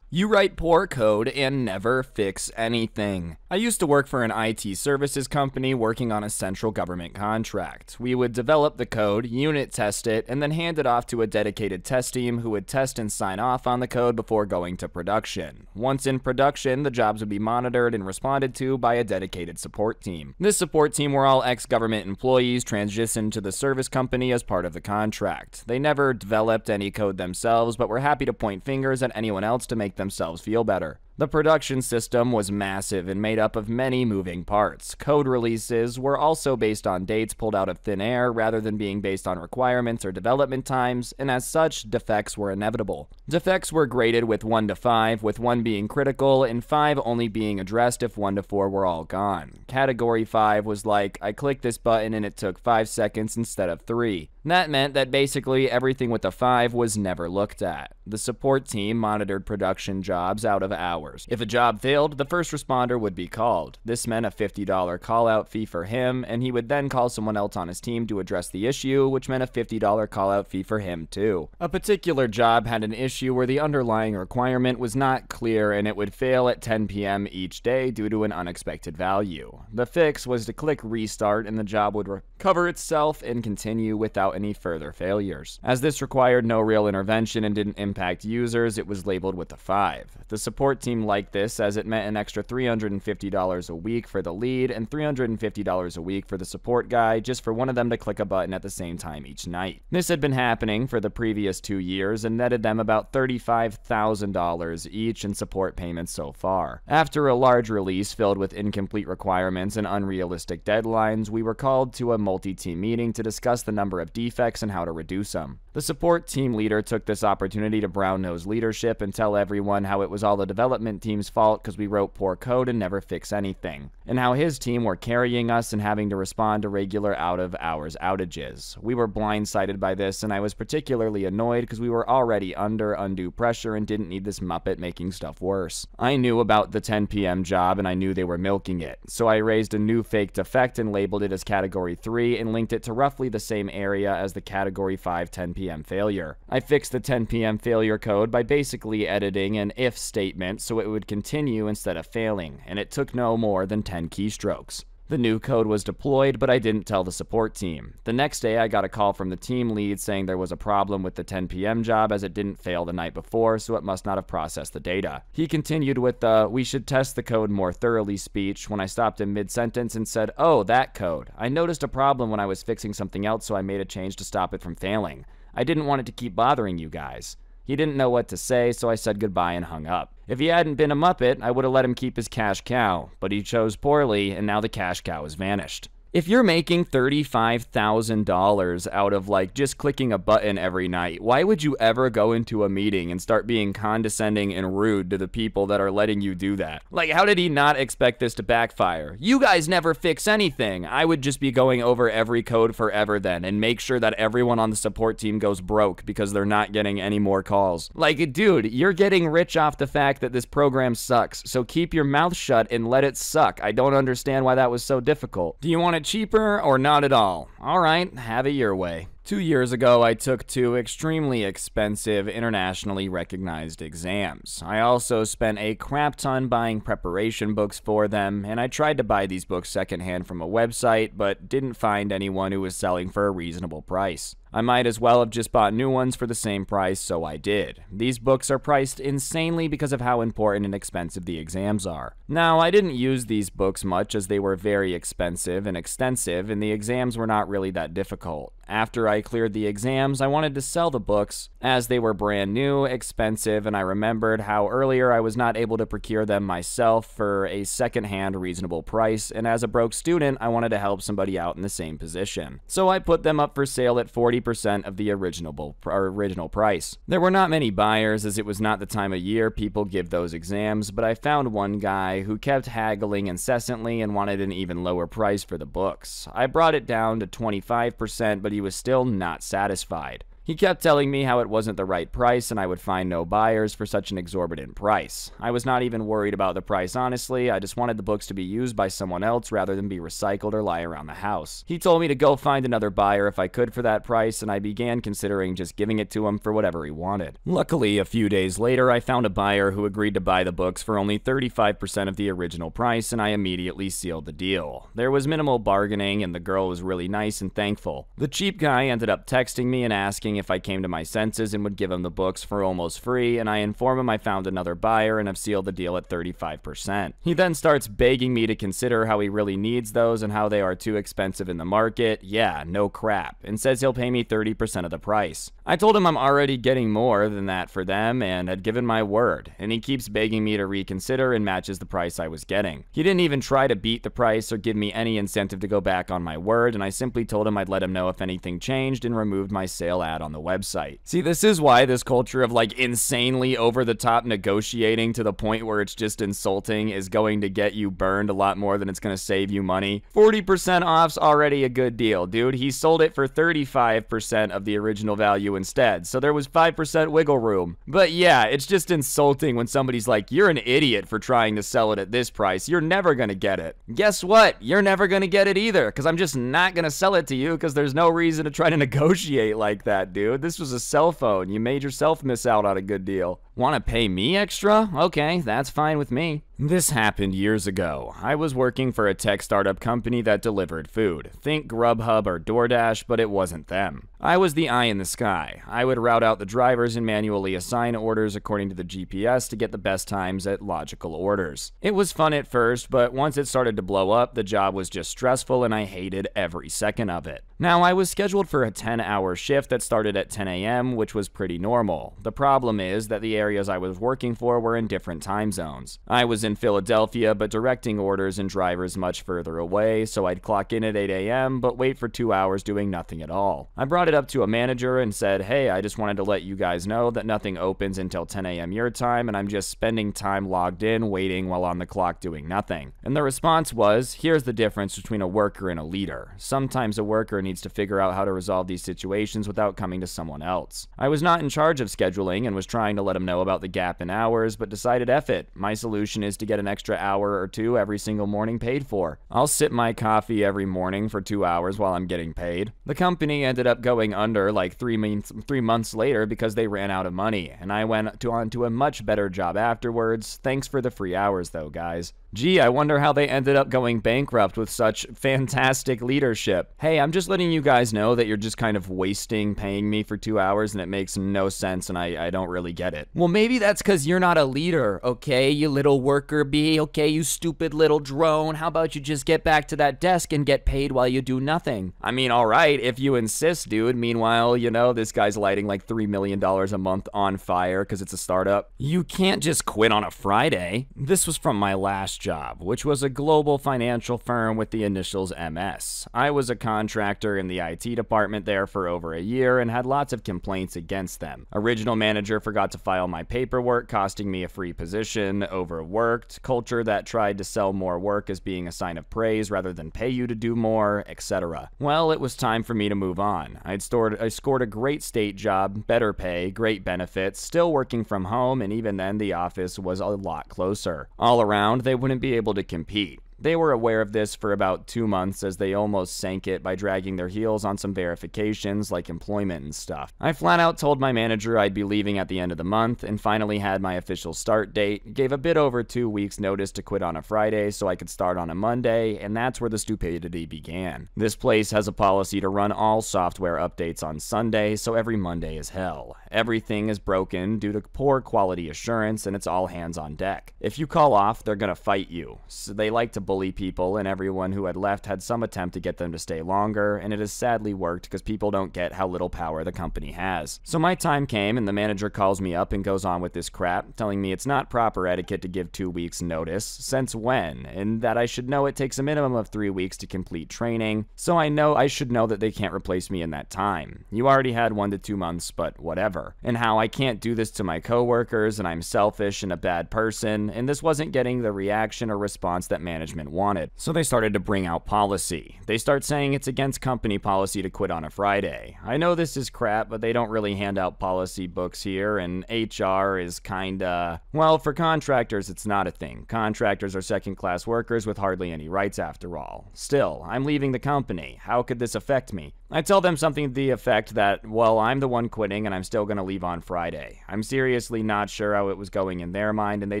You write poor code and never fix anything. I used to work for an IT services company working on a central government contract. We would develop the code, unit test it, and then hand it off to a dedicated test team who would test and sign off on the code before going to production. Once in production, the jobs would be monitored and responded to by a dedicated support team. This support team were all ex-government employees transitioned to the service company as part of the contract. They never developed any code themselves, but were happy to point fingers at anyone else to make themselves feel better. The production system was massive and made up of many moving parts. Code releases were also based on dates pulled out of thin air rather than being based on requirements or development times, and as such, defects were inevitable. Defects were graded with 1 to 5, with 1 being critical and 5 only being addressed if 1 to 4 were all gone. Category 5 was like, I clicked this button and it took 5 seconds instead of 3. That meant that basically everything with a 5 was never looked at. The support team monitored production jobs out of hours. If a job failed, the first responder would be called. This meant a $50 call-out fee for him, and he would then call someone else on his team to address the issue, which meant a $50 call-out fee for him too. A particular job had an issue where the underlying requirement was not clear and it would fail at 10 p.m. each day due to an unexpected value. The fix was to click restart and the job would recover itself and continue without any further failures. As this required no real intervention and didn't impact users, it was labeled with a 5. The support team liked this as it meant an extra $350 a week for the lead and $350 a week for the support guy just for one of them to click a button at the same time each night. This had been happening for the previous 2 years and netted them about $35,000 each in support payments so far. After a large release filled with incomplete requirements and unrealistic deadlines, we were called to a multi-team meeting to discuss the number of defects and how to reduce them. The support team leader took this opportunity to brown-nose leadership and tell everyone how it was all the development team's fault because we wrote poor code and never fix anything, and how his team were carrying us and having to respond to regular out-of-hours outages. We were blindsided by this, and I was particularly annoyed because we were already under undue pressure and didn't need this Muppet making stuff worse. I knew about the 10 p.m. job and I knew they were milking it, so I raised a new fake defect and labeled it as Category 3 and linked it to roughly the same area as the Category 5 10 p.m. failure. I fixed the 10 p.m. failure code by basically editing an if statement so it would continue instead of failing, and it took no more than 10 keystrokes. The new code was deployed, but I didn't tell the support team. The next day, I got a call from the team lead saying there was a problem with the 10 p.m. job as it didn't fail the night before, so it must not have processed the data. He continued with the, "we should test the code more thoroughly" speech when I stopped him mid-sentence and said, "Oh, that code. I noticed a problem when I was fixing something else, so I made a change to stop it from failing. I didn't want it to keep bothering you guys." He didn't know what to say, so I said goodbye and hung up. If he hadn't been a Muppet, I would have let him keep his cash cow, but he chose poorly, and now the cash cow has vanished. If you're making $35,000 out of just clicking a button every night, why would you ever go into a meeting and start being condescending and rude to the people that are letting you do that? How did he not expect this to backfire? You guys never fix anything. I would just be going over every code forever then and make sure that everyone on the support team goes broke because they're not getting any more calls. Dude, you're getting rich off the fact that this program sucks, so keep your mouth shut and let it suck. I don't understand why that was so difficult. Do you want it cheaper or not at all? Alright, have it your way. 2 years ago, I took 2 extremely expensive, internationally recognized exams. I also spent a crap ton buying preparation books for them, and I tried to buy these books secondhand from a website, but didn't find anyone who was selling for a reasonable price. I might as well have just bought new ones for the same price, so I did. These books are priced insanely because of how important and expensive the exams are. Now, I didn't use these books much as they were very expensive and extensive, and the exams were not really that difficult. After I cleared the exams, I wanted to sell the books as they were brand new, expensive, and I remembered how earlier I was not able to procure them myself for a second-hand reasonable price, and as a broke student, I wanted to help somebody out in the same position. So I put them up for sale at 40% of the original price. There were not many buyers as it was not the time of year people give those exams, but I found one guy who kept haggling incessantly and wanted an even lower price for the books. I brought it down to 25%, but he was still not satisfied. He kept telling me how it wasn't the right price and I would find no buyers for such an exorbitant price. I was not even worried about the price, honestly. I just wanted the books to be used by someone else rather than be recycled or lie around the house. He told me to go find another buyer if I could for that price, and I began considering just giving it to him for whatever he wanted. Luckily, a few days later, I found a buyer who agreed to buy the books for only 35% of the original price, and I immediately sealed the deal. There was minimal bargaining, and the girl was really nice and thankful. The cheap guy ended up texting me and asking if I came to my senses and would give him the books for almost free, and I inform him I found another buyer and have sealed the deal at 35%. He then starts begging me to consider how he really needs those and how they are too expensive in the market. Yeah, no crap, and says he'll pay me 30% of the price. I told him I'm already getting more than that for them and had given my word, and he keeps begging me to reconsider and matches the price I was getting. He didn't even try to beat the price or give me any incentive to go back on my word, and I simply told him I'd let him know if anything changed and removed my sale add-on on the website. See, this is why this culture of like insanely over-the-top negotiating to the point where it's just insulting is going to get you burned a lot more than it's going to save you money. 40% off's already a good deal, dude. He sold it for 35% of the original value instead, so there was 5% wiggle room. But yeah, it's just insulting when somebody's like, you're an idiot for trying to sell it at this price. You're never going to get it. Guess what? You're never going to get it either, because I'm just not going to sell it to you because there's no reason to try to negotiate like that, dude. This was a cell phone. You made yourself miss out on a good deal. Want to pay me extra? Okay, that's fine with me. This happened years ago. I was working for a tech startup company that delivered food. Think Grubhub or DoorDash, but it wasn't them. I was the eye in the sky. I would route out the drivers and manually assign orders according to the GPS to get the best times at logical orders. It was fun at first, but once it started to blow up, the job was just stressful and I hated every second of it. Now, I was scheduled for a 10-hour shift that started at 10 a.m., which was pretty normal. The problem is that the areas I was working for were in different time zones. I was in Philadelphia, but directing orders and drivers much further away, so I'd clock in at 8 a.m., but wait for 2 hours doing nothing at all. I brought it up to a manager and said, hey, I just wanted to let you guys know that nothing opens until 10 a.m. your time, and I'm just spending time logged in, waiting while on the clock doing nothing. And the response was, here's the difference between a worker and a leader. Sometimes a worker needs to figure out how to resolve these situations without coming to someone else. I was not in charge of scheduling and was trying to let him know about the gap in hours, but decided F it. My solution is to get an extra hour or two every single morning paid for. I'll sip my coffee every morning for 2 hours while I'm getting paid. The company ended up going under like 3 months later because they ran out of money, and I went on to a much better job afterwards. Thanks for the free hours though, guys. Gee, I wonder how they ended up going bankrupt with such fantastic leadership. Hey, I'm just letting you guys know that you're just kind of wasting paying me for 2 hours and it makes no sense and I don't really get it. Well, maybe that's because you're not a leader, okay, you little worker bee, okay, you stupid little drone. How about you just get back to that desk and get paid while you do nothing? I mean, alright, if you insist, dude. Meanwhile, you know, this guy's lighting like $3 million a month on fire because it's a startup. You can't just quit on a Friday. This was from my last job, which was a global financial firm with the initials MS. I was a contractor in the IT department there for over a year and had lots of complaints against them. Original manager forgot to file my paperwork, costing me a free position, overworked, culture that tried to sell more work as being a sign of praise rather than pay you to do more, etc. Well, it was time for me to move on. I scored a great state job, better pay, great benefits, still working from home, and even then the office was a lot closer. All around, they wouldn't be able to compete. They were aware of this for about 2 months as they almost sank it by dragging their heels on some verifications like employment and stuff. I flat out told my manager I'd be leaving at the end of the month and finally had my official start date, gave a bit over 2 weeks notice to quit on a Friday so I could start on a Monday, and that's where the stupidity began. This place has a policy to run all software updates on Sunday, so every Monday is hell. Everything is broken due to poor quality assurance and it's all hands on deck. If you call off, they're gonna fight you. So they like to bully people, and everyone who had left had some attempt to get them to stay longer, and it has sadly worked because people don't get how little power the company has. So my time came and the manager calls me up and goes on with this crap, telling me it's not proper etiquette to give 2 weeks notice, since when, and that I should know it takes a minimum of 3 weeks to complete training, so I should know that they can't replace me in that time. You already had 1 to 2 months, but whatever. And how I can't do this to my coworkers, and I'm selfish and a bad person, and this wasn't getting the reaction or response that management wanted. So they started to bring out policy. They start saying it's against company policy to quit on a Friday. I know this is crap, but they don't really hand out policy books here, and HR is kinda... Well, for contractors, it's not a thing. Contractors are second-class workers with hardly any rights after all. Still, I'm leaving the company. How could this affect me? I tell them something to the effect that, well, I'm the one quitting and I'm still gonna leave on Friday. I'm seriously not sure how it was going in their mind, and they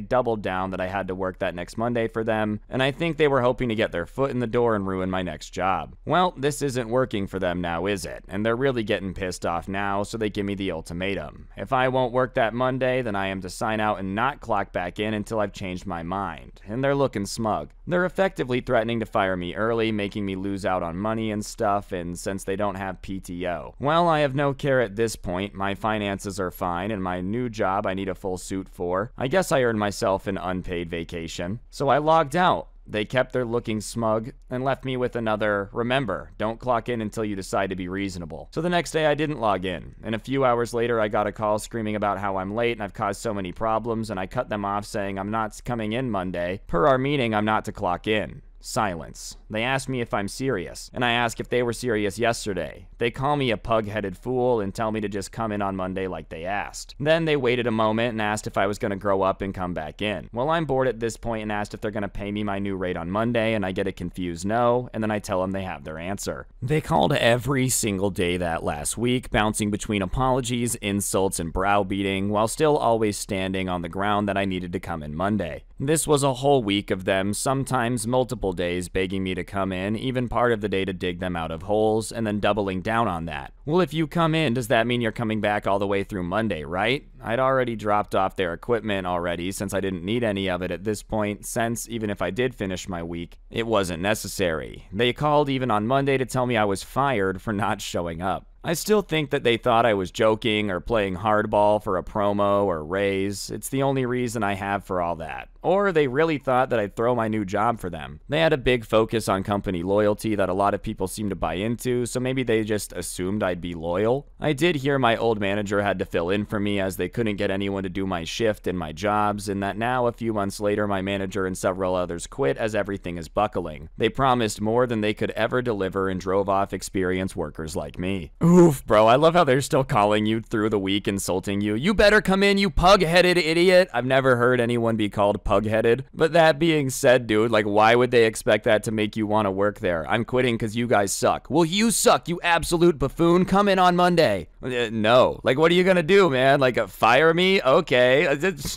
doubled down that I had to work that next Monday for them, and I think they were hoping to get their foot in the door and ruin my next job. Well, this isn't working for them now, is it? And they're really getting pissed off now, so they give me the ultimatum. If I won't work that Monday, then I am to sign out and not clock back in until I've changed my mind. And they're looking smug. They're effectively threatening to fire me early, making me lose out on money and stuff, and since they don't have PTO. Well, I have no care at this point. My finances are fine, and my new job I need a full suit for. I guess I earned myself an unpaid vacation. So I logged out. They kept their looking smug and left me with another, remember, don't clock in until you decide to be reasonable. So the next day I didn't log in, and a few hours later I got a call screaming about how I'm late and I've caused so many problems, and I cut them off saying I'm not coming in Monday. Per our meeting, I'm not to clock in. Silence. They asked me if I'm serious, and I asked if they were serious yesterday. They call me a pug-headed fool and tell me to just come in on Monday like they asked. Then they waited a moment and asked if I was going to grow up and come back in. Well, I'm bored at this point and asked if they're going to pay me my new rate on Monday, and I get a confused no, and then I tell them they have their answer. They called every single day that last week, bouncing between apologies, insults, and browbeating, while still always standing on the ground that I needed to come in Monday. This was a whole week of them, sometimes multiple days, begging me to come in, even part of the day to dig them out of holes, and then doubling down on that. Well, if you come in, does that mean you're coming back all the way through Monday, right? I'd already dropped off their equipment already, since I didn't need any of it at this point, since even if I did finish my week, it wasn't necessary. They called even on Monday to tell me I was fired for not showing up. I still think that they thought I was joking or playing hardball for a promo or raise. It's the only reason I have for all that. Or they really thought that I'd throw my new job for them. They had a big focus on company loyalty that a lot of people seem to buy into, so maybe they just assumed I'd be loyal. I did hear my old manager had to fill in for me as they couldn't get anyone to do my shift and my jobs, and that now a few months later my manager and several others quit as everything is buckling. They promised more than they could ever deliver and drove off experienced workers like me. Oof, bro, I love how they're still calling you through the week, insulting you. You better come in, you pug-headed idiot. I've never heard anyone be called pug-headed. But that being said, dude, like, why would they expect that to make you want to work there? I'm quitting because you guys suck. Well, you suck, you absolute buffoon. Come in on Monday. No. Like, what are you gonna do, man? Like, fire me? Okay.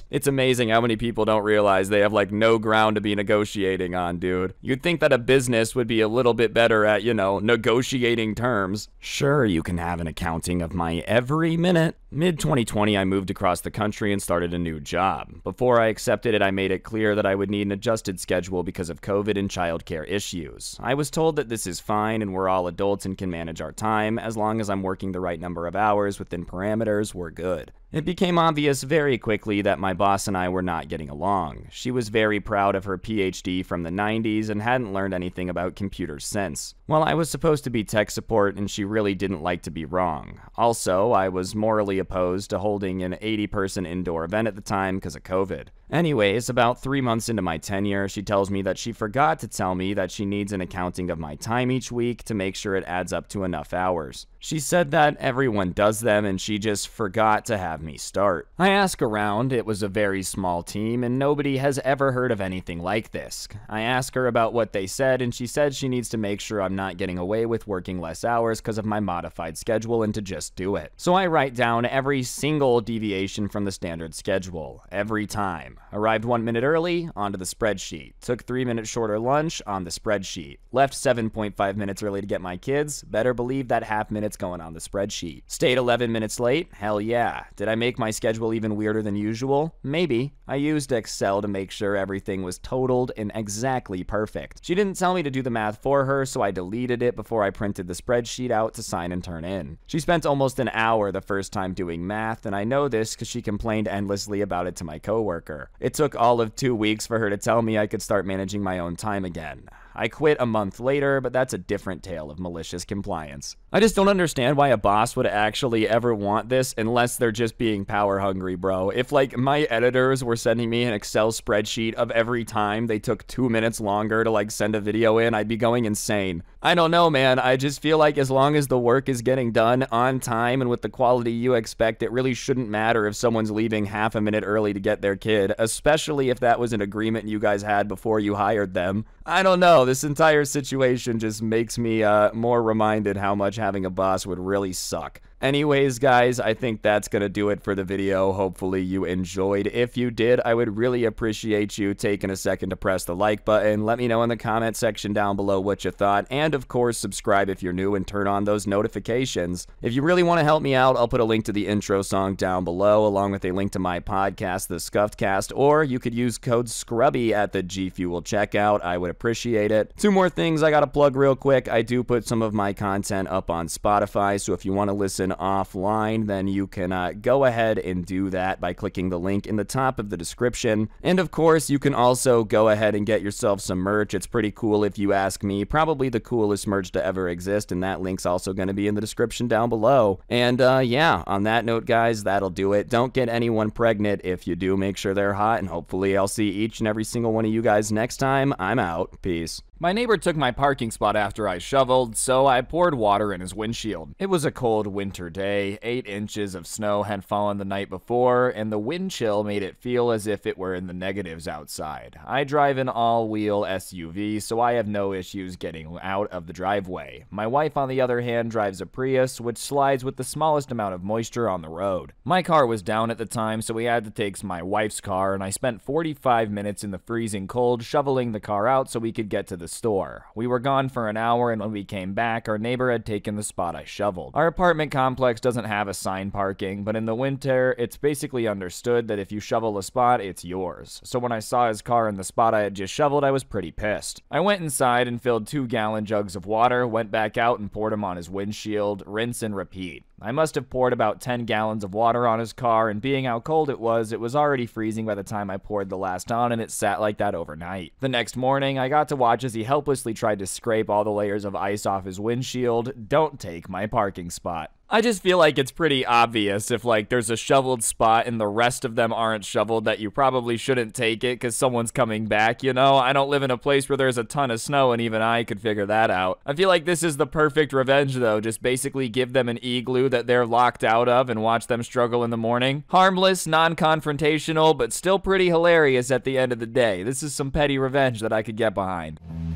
It's amazing how many people don't realize they have, like, no ground to be negotiating on, dude. You'd think that a business would be a little bit better at, you know, negotiating terms. Sure, you can have an accounting of my every minute. Mid-2020, I moved across the country and started a new job. Before I accepted it, I made it clear that I would need an adjusted schedule because of COVID and childcare issues. I was told that this is fine and we're all adults and can manage our time. As long as I'm working the right number of hours within parameters, we're good. It became obvious very quickly that my boss and I were not getting along. She was very proud of her PhD from the 90s and hadn't learned anything about computers since. Well, I was supposed to be tech support and she really didn't like to be wrong. Also, I was morally opposed to holding an 80-person indoor event at the time because of COVID. Anyways, about 3 months into my tenure, she tells me that she forgot to tell me that she needs an accounting of my time each week to make sure it adds up to enough hours. She said that everyone does them and she just forgot to have me start. I ask around, it was a very small team and nobody has ever heard of anything like this. I ask her about what they said and she said she needs to make sure I'm not getting away with working less hours because of my modified schedule and to just do it. So I write down every single deviation from the standard schedule, every time. Arrived 1 minute early, onto the spreadsheet. Took 3 minutes shorter lunch, on the spreadsheet. Left 7.5 minutes early to get my kids, better believe that half minute's going on the spreadsheet. Stayed 11 minutes late, hell yeah. Did I make my schedule even weirder than usual? Maybe. I used Excel to make sure everything was totaled and exactly perfect. She didn't tell me to do the math for her, so I deleted it before I printed the spreadsheet out to sign and turn in. She spent almost an hour the first time doing math, and I know this because she complained endlessly about it to my coworker. It took all of 2 weeks for her to tell me I could start managing my own time again. I quit a month later, but that's a different tale of malicious compliance. I just don't understand why a boss would actually ever want this unless they're just being power hungry, bro. If, like, my editors were sending me an Excel spreadsheet of every time they took 2 minutes longer to, like, send a video in, I'd be going insane. I don't know, man. I just feel like as long as the work is getting done on time and with the quality you expect, it really shouldn't matter if someone's leaving half a minute early to get their kid, especially if that was an agreement you guys had before you hired them. I don't know. This entire situation just makes me more reminded how much having a boss would really suck. Anyways, guys, I think that's gonna do it for the video. Hopefully you enjoyed. If you did, I would really appreciate you taking a second to press the like button. Let me know in the comment section down below what you thought. And of course, subscribe if you're new and turn on those notifications. If you really want to help me out, I'll put a link to the intro song down below, along with a link to my podcast, The Scuffed Cast, or you could use code Scrubby at the G Fuel checkout. I would appreciate it. 2 more things I gotta plug real quick. I do put some of my content up on Spotify, so if you want to listen information offline, then you can go ahead and do that by clicking the link in the top of the description. And of course, you can also go ahead and get yourself some merch. It's pretty cool if you ask me. Probably the coolest merch to ever exist, and that link's also going to be in the description down below. And yeah, on that note, guys, that'll do it. Don't get anyone pregnant. If you do, make sure they're hot, and hopefully I'll see each and every single one of you guys next time. I'm out. Peace. My neighbor took my parking spot after I shoveled, so I poured water in his windshield. It was a cold winter day. 8 inches of snow had fallen the night before, and the wind chill made it feel as if it were in the negatives outside. I drive an all-wheel SUV, so I have no issues getting out of the driveway. My wife, on the other hand, drives a Prius, which slides with the smallest amount of moisture on the road. My car was down at the time, so we had to take my wife's car, and I spent 45 minutes in the freezing cold shoveling the car out so we could get to the store. We were gone for an hour, and when we came back, our neighbor had taken the spot I shoveled. Our apartment complex doesn't have assigned parking, but in the winter, it's basically understood that if you shovel a spot, it's yours. So when I saw his car in the spot I had just shoveled, I was pretty pissed. I went inside and filled 2-gallon jugs of water, went back out and poured them on his windshield, rinse and repeat. I must have poured about 10 gallons of water on his car, and being how cold it was already freezing by the time I poured the last on, and it sat like that overnight. The next morning, I got to watch as he helplessly tried to scrape all the layers of ice off his windshield. Don't take my parking spot. I just feel like it's pretty obvious if, like, there's a shoveled spot and the rest of them aren't shoveled that you probably shouldn't take it because someone's coming back, you know? I don't live in a place where there's a ton of snow, and even I could figure that out. I feel like this is the perfect revenge, though. Just basically give them an igloo that they're locked out of and watch them struggle in the morning. Harmless, non-confrontational, but still pretty hilarious at the end of the day. This is some petty revenge that I could get behind. I'm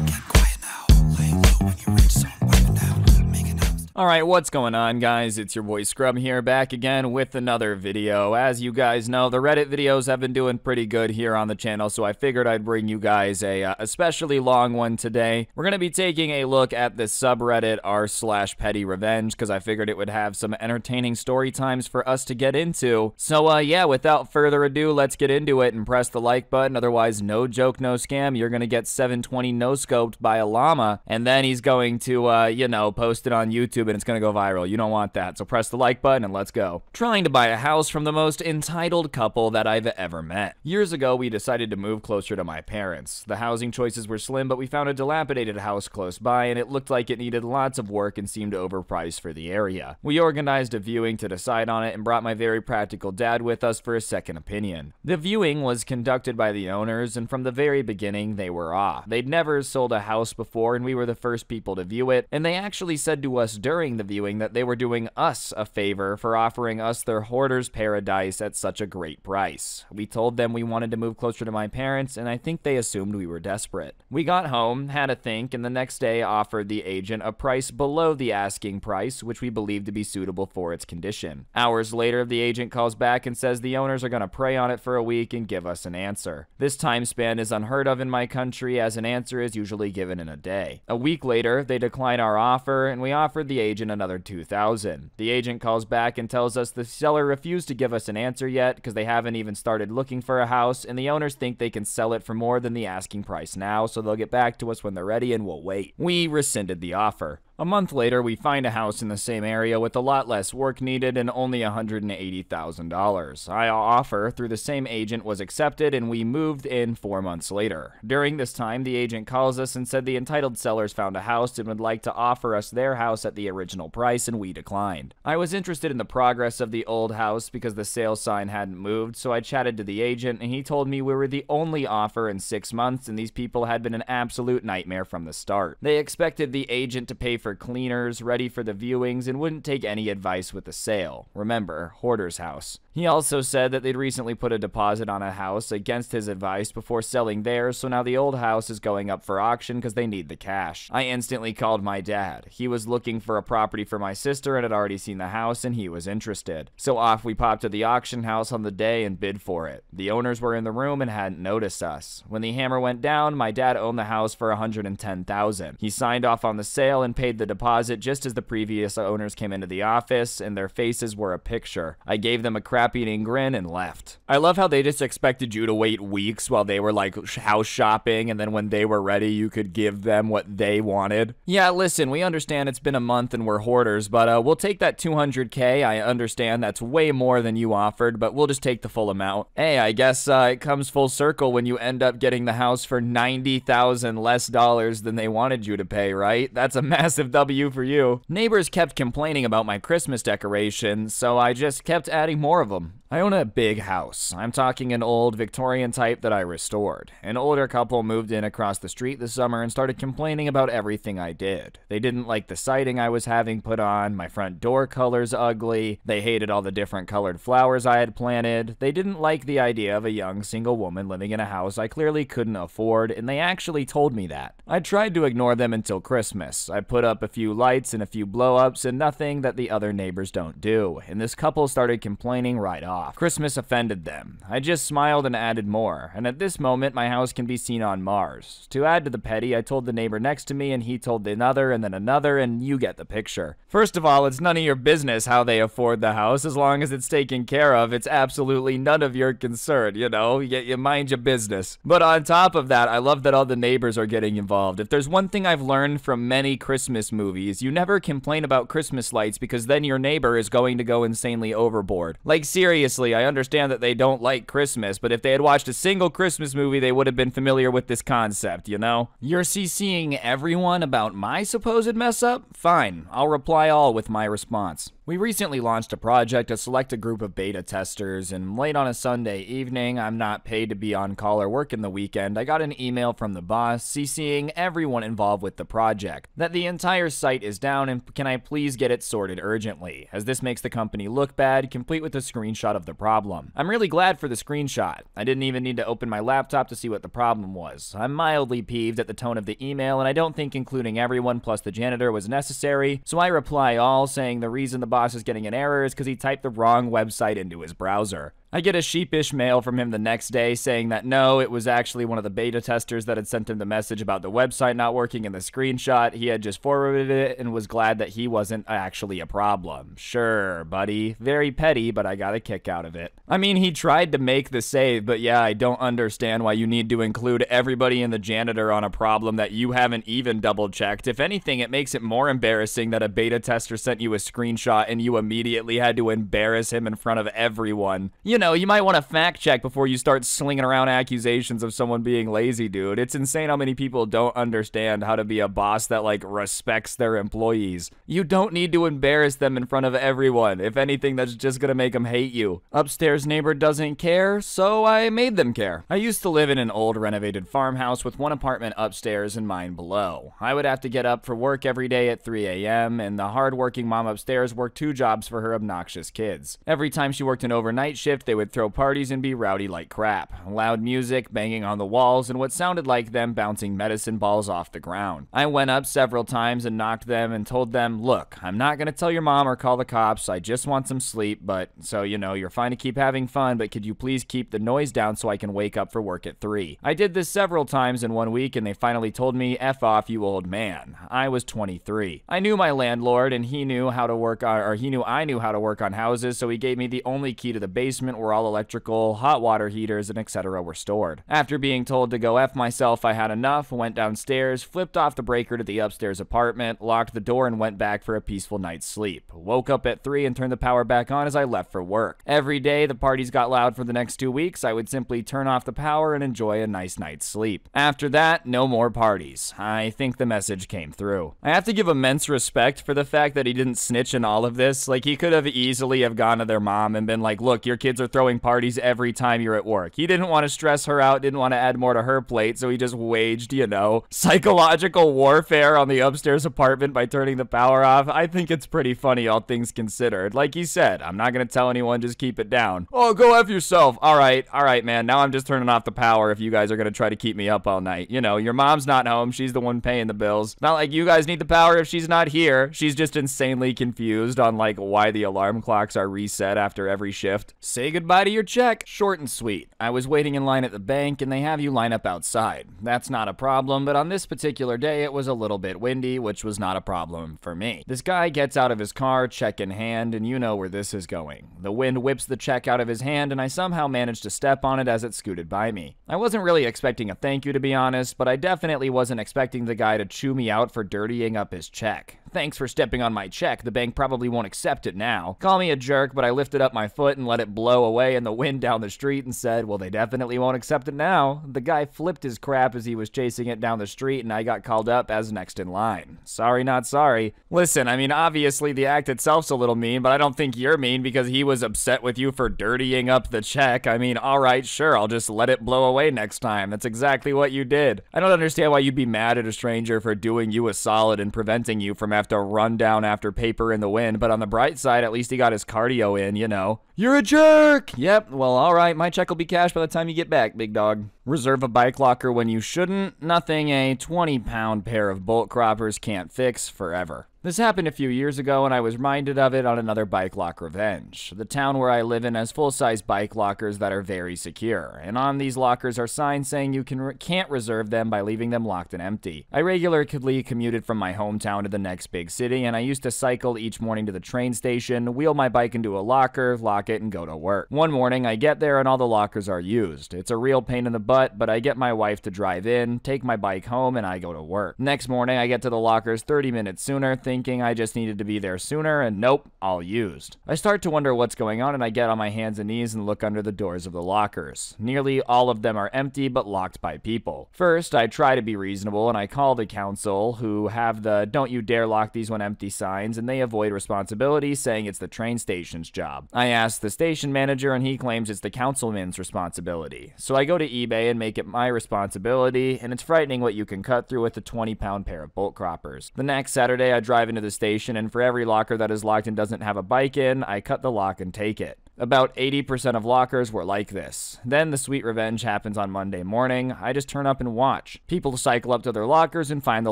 getting quiet now. Lay low when you reach some wiping down. Making out. Alright, what's going on, guys? It's your boy Scrubby here, back again with another video. As you guys know, the Reddit videos have been doing pretty good here on the channel, so I figured I'd bring you guys a especially long one today. We're going to be taking a look at the subreddit r/petty revenge, because I figured it would have some entertaining story times for us to get into. So, yeah, without further ado, let's get into it and press the like button. Otherwise, no joke, no scam. You're going to get 720 no-scoped by a llama, and then he's going to, you know, post it on YouTube, and it's gonna go viral. You don't want that, so press the like button and let's go. Trying to buy a house from the most entitled couple that I've ever met. Years ago, we decided to move closer to my parents. The housing choices were slim, but we found a dilapidated house close by, and it looked like it needed lots of work and seemed overpriced for the area. We organized a viewing to decide on it and brought my very practical dad with us for a second opinion. The viewing was conducted by the owners, and from the very beginning, they were off. They'd never sold a house before, and we were the first people to view it, and they actually said to us during the viewing that they were doing us a favor for offering us their hoarder's paradise at such a great price. We told them we wanted to move closer to my parents, and I think they assumed we were desperate. We got home, had a think, and the next day offered the agent a price below the asking price, which we believed to be suitable for its condition. Hours later, the agent calls back and says the owners are going to pray on it for a week and give us an answer. This time span is unheard of in my country, as an answer is usually given in a day. A week later, they decline our offer, and we offered the agent another $2,000. The agent calls back and tells us the seller refused to give us an answer yet because they haven't even started looking for a house, and the owners think they can sell it for more than the asking price now, so they'll get back to us when they're ready and we'll wait. We rescinded the offer. A month later, we find a house in the same area with a lot less work needed and only $180,000. Our offer through the same agent was accepted, and we moved in 4 months later. During this time, the agent calls us and said the entitled sellers found a house and would like to offer us their house at the original price, and we declined. I was interested in the progress of the old house because the sale sign hadn't moved, so I chatted to the agent, and he told me we were the only offer in 6 months, and these people had been an absolute nightmare from the start. They expected the agent to pay for cleaners, ready for the viewings, and wouldn't take any advice with the sale. Remember, hoarder's house. He also said that they'd recently put a deposit on a house against his advice before selling theirs, so now the old house is going up for auction because they need the cash. I instantly called my dad. He was looking for a property for my sister and had already seen the house, and he was interested. So off we popped to the auction house on the day and bid for it. The owners were in the room and hadn't noticed us. When the hammer went down, my dad owned the house for $110,000. He signed off on the sale and paid the deposit just as the previous owners came into the office, and their faces were a picture. I gave them a crappy crap-eating grin and left. I love how they just expected you to wait weeks while they were like house shopping, and then when they were ready, you could give them what they wanted. Yeah, listen, we understand it's been a month and we're hoarders, but we'll take that $200K. I understand that's way more than you offered, but we'll just take the full amount. Hey, I guess it comes full circle when you end up getting the house for $90,000 less than they wanted you to pay, right? That's a massive W for you. Neighbors kept complaining about my Christmas decorations, so I just kept adding more of them. I own a big house. I'm talking an old Victorian type that I restored. An older couple moved in across the street this summer and started complaining about everything I did. They didn't like the siding I was having put on, my front door color's ugly, they hated all the different colored flowers I had planted, they didn't like the idea of a young single woman living in a house I clearly couldn't afford, and they actually told me that. I tried to ignore them until Christmas. I put up a few lights and a few blow-ups and nothing that the other neighbors don't do, and this couple started complaining right off. Christmas offended them. I just smiled and added more, and at this moment my house can be seen on Mars. To add to the petty, I told the neighbor next to me and he told another and then another, and you get the picture. First of all, it's none of your business how they afford the house. As long as it's taken care of, it's absolutely none of your concern, you know? You mind your business. But on top of that, I love that all the neighbors are getting involved. If there's one thing I've learned from many Christmas movies, you never complain about Christmas lights because then your neighbor is going to go insanely overboard. Like, seriously, I understand that they don't like Christmas, but if they had watched a single Christmas movie, they would have been familiar with this concept, you know? You're CCing everyone about my supposed mess up? Fine, I'll reply all with my response. We recently launched a project to select a group of beta testers, and late on a Sunday evening, I'm not paid to be on call or work in the weekend, I got an email from the boss CCing everyone involved with the project that the entire site is down and can I please get it sorted urgently, as this makes the company look bad, complete with a screenshot of the problem. I'm really glad for the screenshot. I didn't even need to open my laptop to see what the problem was. I'm mildly peeved at the tone of the email, and I don't think including everyone plus the janitor was necessary, so I reply all saying the reason the boss is getting an error is because he typed the wrong website into his browser. I get a sheepish mail from him the next day saying that no, it was actually one of the beta testers that had sent him the message about the website not working in the screenshot. He had just forwarded it and was glad that he wasn't actually a problem. Sure, buddy. Very petty, but I got a kick out of it. I mean, he tried to make the save, but yeah, I don't understand why you need to include everybody in the janitor on a problem that you haven't even double-checked. If anything, it makes it more embarrassing that a beta tester sent you a screenshot and you immediately had to embarrass him in front of everyone. You know, you might want to fact check before you start slinging around accusations of someone being lazy, dude. It's insane how many people don't understand how to be a boss that, like, respects their employees. You don't need to embarrass them in front of everyone. If anything, that's just gonna make them hate you. Upstairs neighbor doesn't care, so I made them care. I used to live in an old renovated farmhouse with one apartment upstairs and mine below. I would have to get up for work every day at 3 a.m., and the hard-working mom upstairs worked 2 jobs for her obnoxious kids. Every time she worked an overnight shift, they would throw parties and be rowdy like crap. Loud music, banging on the walls, and what sounded like them bouncing medicine balls off the ground. I went up several times and knocked them and told them, look, I'm not gonna tell your mom or call the cops, I just want some sleep, but, so, you know, you're fine to keep having fun, but could you please keep the noise down so I can wake up for work at 3? I did this several times in 1 week, and they finally told me, F off, you old man. I was 23. I knew my landlord, and he knew how to work on, or he knew I knew how to work on houses, so he gave me the only key to the basement where all electrical, hot water heaters, and etc. were stored. After being told to go F myself, I had enough, went downstairs, flipped off the breaker to the upstairs apartment, locked the door, and went back for a peaceful night's sleep. Woke up at 3 and turned the power back on as I left for work. Every day the parties got loud for the next 2 weeks, I would simply turn off the power and enjoy a nice night's sleep. After that, no more parties. I think the message came through. I have to give immense respect for the fact that he didn't snitch in all of this. Like, he could have easily have gone to their mom and been like, look, your kids are throwing parties every time you're at work. He didn't want to stress her out, didn't want to add more to her plate, so he just waged, you know, psychological warfare on the upstairs apartment by turning the power off. I think it's pretty funny, all things considered. Like he said, I'm not gonna tell anyone, just keep it down. Oh, go F yourself. All right, man. Now I'm just turning off the power if you guys are gonna try to keep me up all night. You know, your mom's not home. She's the one paying the bills. Not like you guys need the power if she's not here. She's just insanely confused on, like, why the alarm clocks are reset after every shift. Say goodbye to your check. Short and sweet. I was waiting in line at the bank, and they have you line up outside. That's not a problem, but on this particular day, it was a little bit windy, which was not a problem for me. This guy gets out of his car, check in hand, and you know where this is going. The wind whips the check out of his hand, and I somehow managed to step on it as it scooted by me. I wasn't really expecting a thank you, to be honest, but I definitely wasn't expecting the guy to chew me out for dirtying up his check. Thanks for stepping on my check. The bank probably won't accept it now. Call me a jerk, but I lifted up my foot and let it blow away in the wind down the street and said, well, they definitely won't accept it now. The guy flipped his crap as he was chasing it down the street, and I got called up as next in line. Sorry, not sorry. Listen, I mean, obviously the act itself's a little mean, but I don't think you're mean because he was upset with you for dirtying up the check. I mean, all right, sure, I'll just let it blow away next time. That's exactly what you did. I don't understand why you'd be mad at a stranger for doing you a solid and preventing you from having to run down after paper in the wind, but on the bright side, at least he got his cardio in, you know. You're a jerk! Yep, well, alright, my check will be cashed by the time you get back, big dog. Reserve a bike locker when you shouldn't. Nothing a 20-pound pair of bolt croppers can't fix forever. This happened a few years ago, and I was reminded of it on another bike lock revenge. The town where I live in has full-size bike lockers that are very secure, and on these lockers are signs saying you can't reserve them by leaving them locked and empty. I regularly commuted from my hometown to the next big city, and I used to cycle each morning to the train station, wheel my bike into a locker, lock it, and go to work. One morning, I get there and all the lockers are used. It's a real pain in the butt, but I get my wife to drive in, take my bike home, and I go to work. Next morning, I get to the lockers 30 minutes sooner, thinking I just needed to be there sooner, and nope, all used. I start to wonder what's going on, and I get on my hands and knees and look under the doors of the lockers. Nearly all of them are empty, but locked by people. First, I try to be reasonable, and I call the council, who have the "don't you dare lock these when empty" signs, and they avoid responsibility, saying it's the train station's job. I ask the station manager, and he claims it's the councilman's responsibility. So I go to eBay and make it my responsibility, and it's frightening what you can cut through with a 20-pound pair of bolt croppers. The next Saturday, I drive into the station, and for every locker that is locked and doesn't have a bike in, I cut the lock and take it. About 80% of lockers were like this. Then the sweet revenge happens on Monday morning. I just turn up and watch. People cycle up to their lockers and find the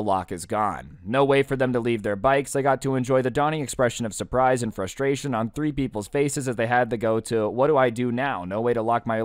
lock is gone. No way for them to leave their bikes. I got to enjoy the dawning expression of surprise and frustration on three people's faces as they had to go to, what do I do now? No way to lock my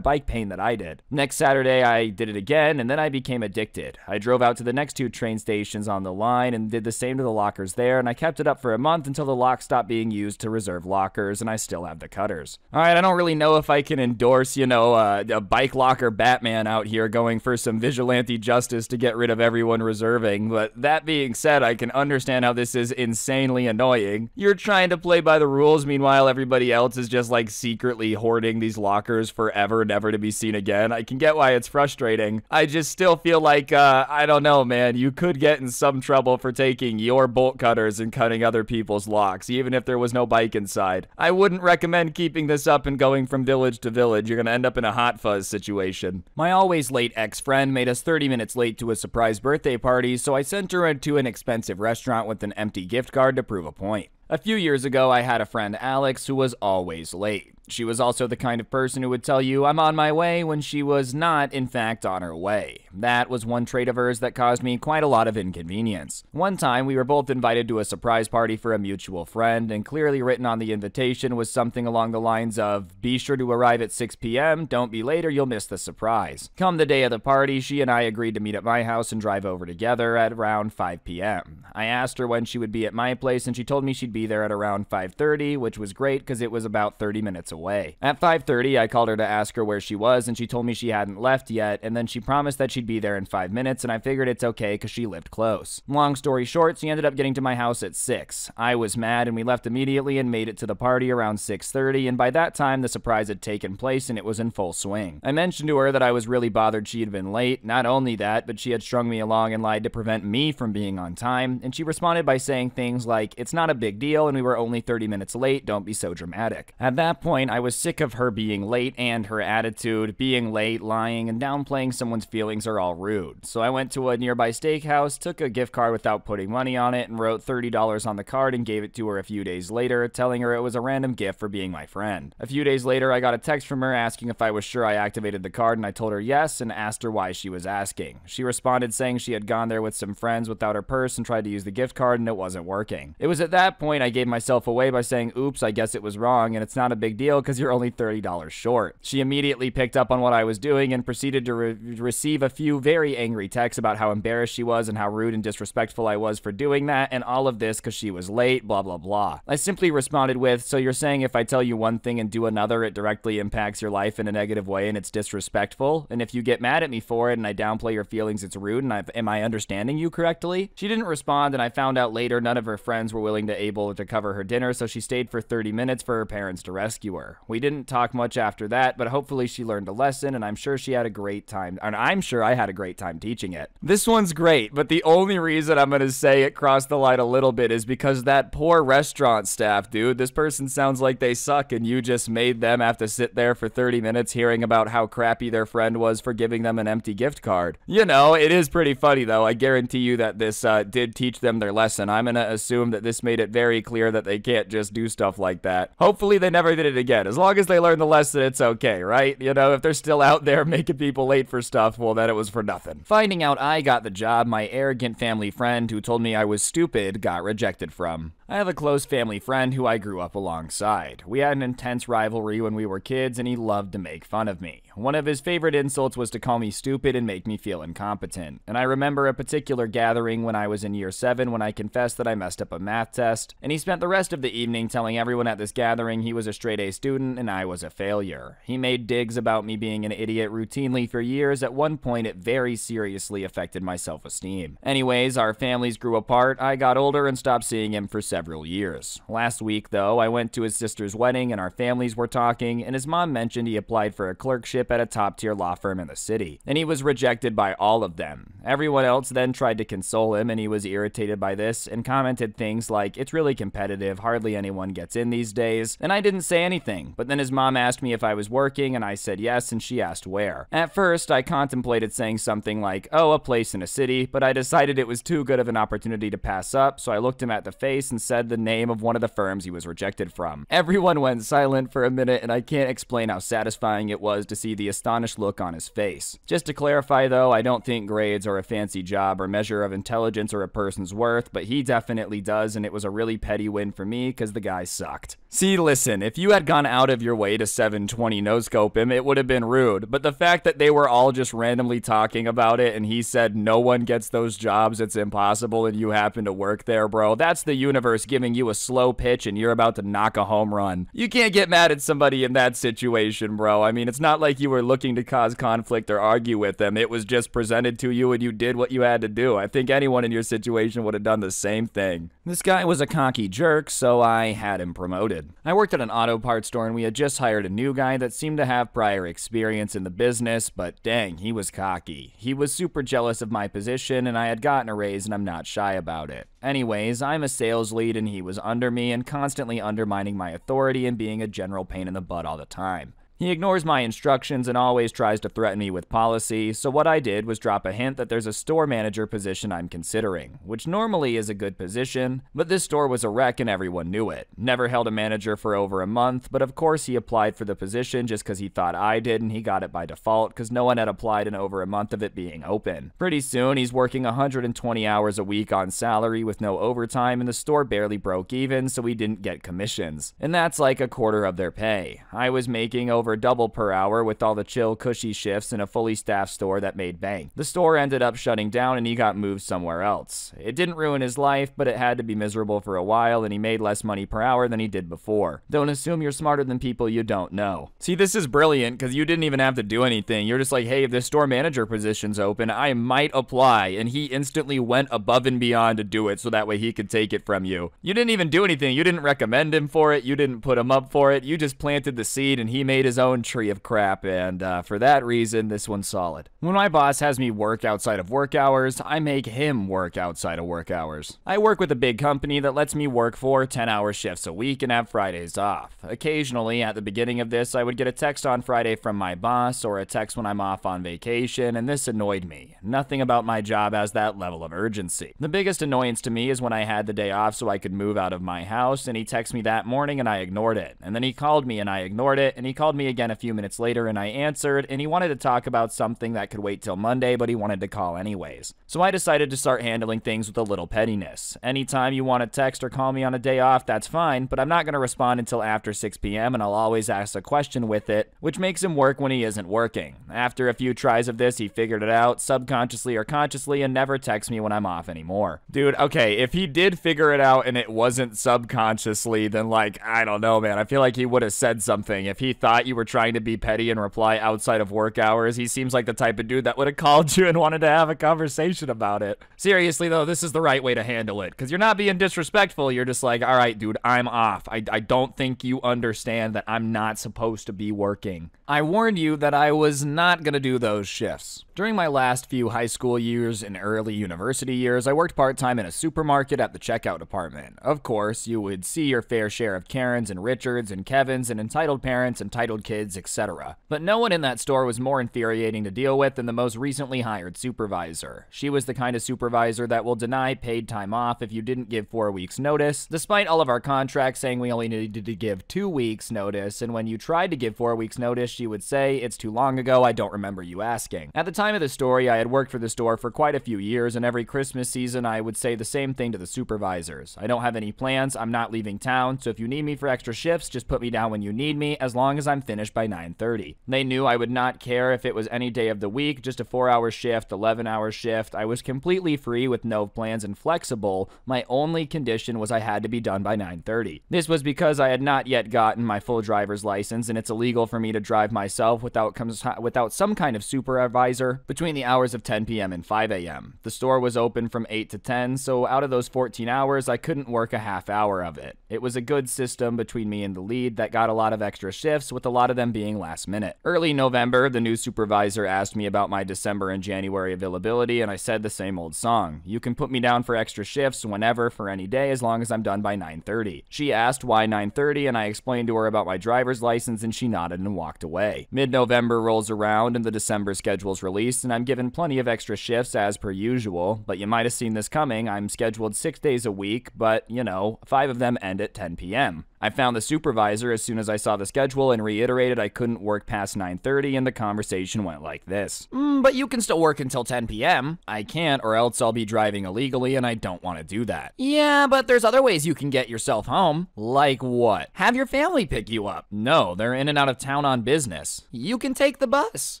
bike pain that I did. Next Saturday, I did it again, and then I became addicted. I drove out to the next two train stations on the line and did the same to the lockers there, and I kept it up for a month until the lock stopped being used to reserve lockers, and I still have the cutters. Alright, I don't really know if I can endorse, a bike locker Batman out here going for some vigilante justice to get rid of everyone reserving, but that being said, I can understand how this is insanely annoying. You're trying to play by the rules, meanwhile everybody else is just like secretly hoarding these lockers forever, never to be seen again. I can get why it's frustrating. I just still feel like, I don't know, man, you could get in some trouble for taking your bolt cutters and cutting other people's locks, even if there was no bike inside. I wouldn't recommend keeping this up and going from village to village. You're gonna end up in a hot fuzz situation. My always late ex-friend made us 30 minutes late to a surprise birthday party, so I sent her to an expensive restaurant with an empty gift card to prove a point. A few years ago, I had a friend, Alex, who was always late. She was also the kind of person who would tell you, I'm on my way, when she was not, in fact, on her way. That was one trait of hers that caused me quite a lot of inconvenience. One time, we were both invited to a surprise party for a mutual friend, and clearly written on the invitation was something along the lines of, be sure to arrive at 6 p.m., don't be late or you'll miss the surprise. Come the day of the party, she and I agreed to meet at my house and drive over together at around 5 p.m. I asked her when she would be at my place, and she told me she'd be there at around 5:30, which was great because it was about 30 minutes away. At 5:30, I called her to ask her where she was, and she told me she hadn't left yet, and then she promised that she'd be there in 5 minutes, and I figured it's okay because she lived close. Long story short, she ended up getting to my house at 6. I was mad, and we left immediately and made it to the party around 6:30, and by that time, the surprise had taken place, and it was in full swing. I mentioned to her that I was really bothered she had been late. Not only that, but she had strung me along and lied to prevent me from being on time, and she responded by saying things like, it's not a big deal, and we were only 30 minutes late, don't be so dramatic. At that point, I was sick of her being late and her attitude, being late, lying, and downplaying someone's feelings or her all rude. So I went to a nearby steakhouse, took a gift card without putting money on it, and wrote $30 on the card and gave it to her a few days later, telling her it was a random gift for being my friend. A few days later, I got a text from her asking if I was sure I activated the card, and I told her yes and asked her why she was asking. She responded saying she had gone there with some friends without her purse and tried to use the gift card and it wasn't working. It was at that point I gave myself away by saying, oops, I guess it was wrong, and it's not a big deal because you're only $30 short. She immediately picked up on what I was doing and proceeded to receive a few very angry texts about how embarrassed she was and how rude and disrespectful I was for doing that, and all of this because she was late, blah blah blah. I simply responded with, so you're saying if I tell you one thing and do another, it directly impacts your life in a negative way and it's disrespectful? And if you get mad at me for it and I downplay your feelings, it's rude, and am I understanding you correctly? She didn't respond, and I found out later none of her friends were able to cover her dinner, so she stayed for 30 minutes for her parents to rescue her. We didn't talk much after that, but hopefully she learned a lesson, and I'm sure she had a great time, and I'm sure I had a great time teaching it. This one's great, but the only reason I'm gonna say it crossed the line a little bit is because that poor restaurant staff, dude. This person sounds like they suck, and you just made them have to sit there for 30 minutes hearing about how crappy their friend was for giving them an empty gift card. You know, it is pretty funny though. I guarantee you that this did teach them their lesson. I'm gonna assume that this made it very clear that they can't just do stuff like that. Hopefully they never did it again. As long as they learn the lesson, it's okay, right? You know, if they're still out there making people late for stuff, well, then it was for nothing. Finding out I got the job, my arrogant family friend who told me I was stupid got rejected from. I have a close family friend who I grew up alongside. We had an intense rivalry when we were kids, and he loved to make fun of me. One of his favorite insults was to call me stupid and make me feel incompetent. And I remember a particular gathering when I was in year 7 when I confessed that I messed up a math test, and he spent the rest of the evening telling everyone at this gathering he was a straight A student and I was a failure. He made digs about me being an idiot routinely for years. At one point, it very seriously affected my self-esteem. Anyways, our families grew apart. I got older and stopped seeing him for several years. Last week, though, I went to his sister's wedding and our families were talking, and his mom mentioned he applied for a clerkship at a top-tier law firm in the city, and he was rejected by all of them. Everyone else then tried to console him, and he was irritated by this and commented things like, it's really competitive, hardly anyone gets in these days, and I didn't say anything, but then his mom asked me if I was working, and I said yes, and she asked where. At first, I contemplated saying something like, oh, a place in a city, but I decided it was too good of an opportunity to pass up, so I looked him at the face and said the name of one of the firms he was rejected from. Everyone went silent for a minute, and I can't explain how satisfying it was to see the astonished look on his face. Just to clarify though, I don't think grades are a fancy job or measure of intelligence or a person's worth, but he definitely does, and it was a really petty win for me because the guy sucked. See, listen, if you had gone out of your way to 720 no-scope him, it would have been rude, but the fact that they were all just randomly talking about it and he said no one gets those jobs, it's impossible, and you happen to work there, bro, that's the universe giving you a slow pitch and you're about to knock a home run. You can't get mad at somebody in that situation, bro. I mean, it's not like you were looking to cause conflict or argue with them. It was just presented to you and you did what you had to do. I think anyone in your situation would have done the same thing. This guy was a cocky jerk, so I had him promoted. I worked at an auto parts store and we had just hired a new guy that seemed to have prior experience in the business, but dang, he was cocky. He was super jealous of my position and I had gotten a raise and I'm not shy about it. Anyways, I'm a sales lead and he was under me and constantly undermining my authority and being a general pain in the butt all the time. He ignores my instructions and always tries to threaten me with policy, so what I did was drop a hint that there's a store manager position I'm considering, which normally is a good position, but this store was a wreck and everyone knew it. Never held a manager for over a month, but of course he applied for the position just because he thought I did, and he got it by default because no one had applied in over a month of it being open. Pretty soon, he's working 120 hours a week on salary with no overtime, and the store barely broke even, so we didn't get commissions. And that's like a quarter of their pay. I was making over double per hour with all the chill, cushy shifts in a fully staffed store that made bank. The store ended up shutting down and he got moved somewhere else. It didn't ruin his life, but it had to be miserable for a while and he made less money per hour than he did before. Don't assume you're smarter than people you don't know. See, this is brilliant because you didn't even have to do anything. You're just like, hey, if this store manager position's open, I might apply, and he instantly went above and beyond to do it so that way he could take it from you. You didn't even do anything. You didn't recommend him for it. You didn't put him up for it. You just planted the seed and he made his his own tree of crap, and for that reason, this one's solid. When my boss has me work outside of work hours, I make him work outside of work hours. I work with a big company that lets me work 4 10-hour shifts a week and have Fridays off. Occasionally, at the beginning of this, I would get a text on Friday from my boss or a text when I'm off on vacation, and this annoyed me. Nothing about my job has that level of urgency. The biggest annoyance to me is when I had the day off so I could move out of my house, and he texted me that morning and I ignored it. And then he called me and I ignored it, and he called me again a few minutes later and I answered, and he wanted to talk about something that could wait till Monday, but he wanted to call anyways. So I decided to start handling things with a little pettiness. Anytime you want to text or call me on a day off, that's fine, but I'm not going to respond until after 6 p.m. and I'll always ask a question with it, which makes him work when he isn't working. After a few tries of this, he figured it out, subconsciously or consciously, and never texts me when I'm off anymore. Dude, okay, if he did figure it out and it wasn't subconsciously, then like, I don't know, man. I feel like he would have said something. If he thought you were trying to be petty and reply outside of work hours, he seems like the type of dude that would have called you and wanted to have a conversation about it. Seriously though, this is the right way to handle it, because you're not being disrespectful. You're just like, all right, dude, I'm off. I don't think you understand that I'm not supposed to be working. I warned you that I was not gonna do those shifts. During my last few high school years and early university years, I worked part-time in a supermarket at the checkout department. Of course, you would see your fair share of Karens and Richards and Kevins and entitled parents, entitled kids, etc. But no one in that store was more infuriating to deal with than the most recently hired supervisor. She was the kind of supervisor that will deny paid time off if you didn't give 4 weeks notice, despite all of our contracts saying we only needed to give 2 weeks notice, and when you tried to give 4 weeks notice, she would say, "It's too long ago, I don't remember you asking." At the time of the story, I had worked for the store for quite a few years, and every Christmas season I would say the same thing to the supervisors. I don't have any plans, I'm not leaving town, so if you need me for extra shifts, just put me down when you need me, as long as I'm finished by 9:30. They knew I would not care if it was any day of the week, just a 4-hour shift, 11-hour shift. I was completely free with no plans and flexible. My only condition was I had to be done by 9:30. This was because I had not yet gotten my full driver's license, and it's illegal for me to drive myself without some kind of supervisor between the hours of 10 p.m. and 5 a.m. The store was open from 8 to 10, so out of those 14 hours, I couldn't work a half hour of it. It was a good system between me and the lead that got a lot of extra shifts, with a lot of them being last minute. Early November, the new supervisor asked me about my December and January availability, and I said the same old song. You can put me down for extra shifts whenever, for any day, as long as I'm done by 9:30. She asked why 9:30, and I explained to her about my driver's license, and she nodded and walked away. Mid-November rolls around, and the December schedule's released, and I'm given plenty of extra shifts as per usual, but you might have seen this coming. I'm scheduled 6 days a week, but, you know, 5 of them end at 10 p.m. I found the supervisor as soon as I saw the schedule and reiterated I couldn't work past 9:30, and the conversation went like this. But you can still work until 10 p.m. I can't, or else I'll be driving illegally, and I don't want to do that. Yeah, but there's other ways you can get yourself home. Like what? Have your family pick you up. No, they're in and out of town on business. You can take the bus.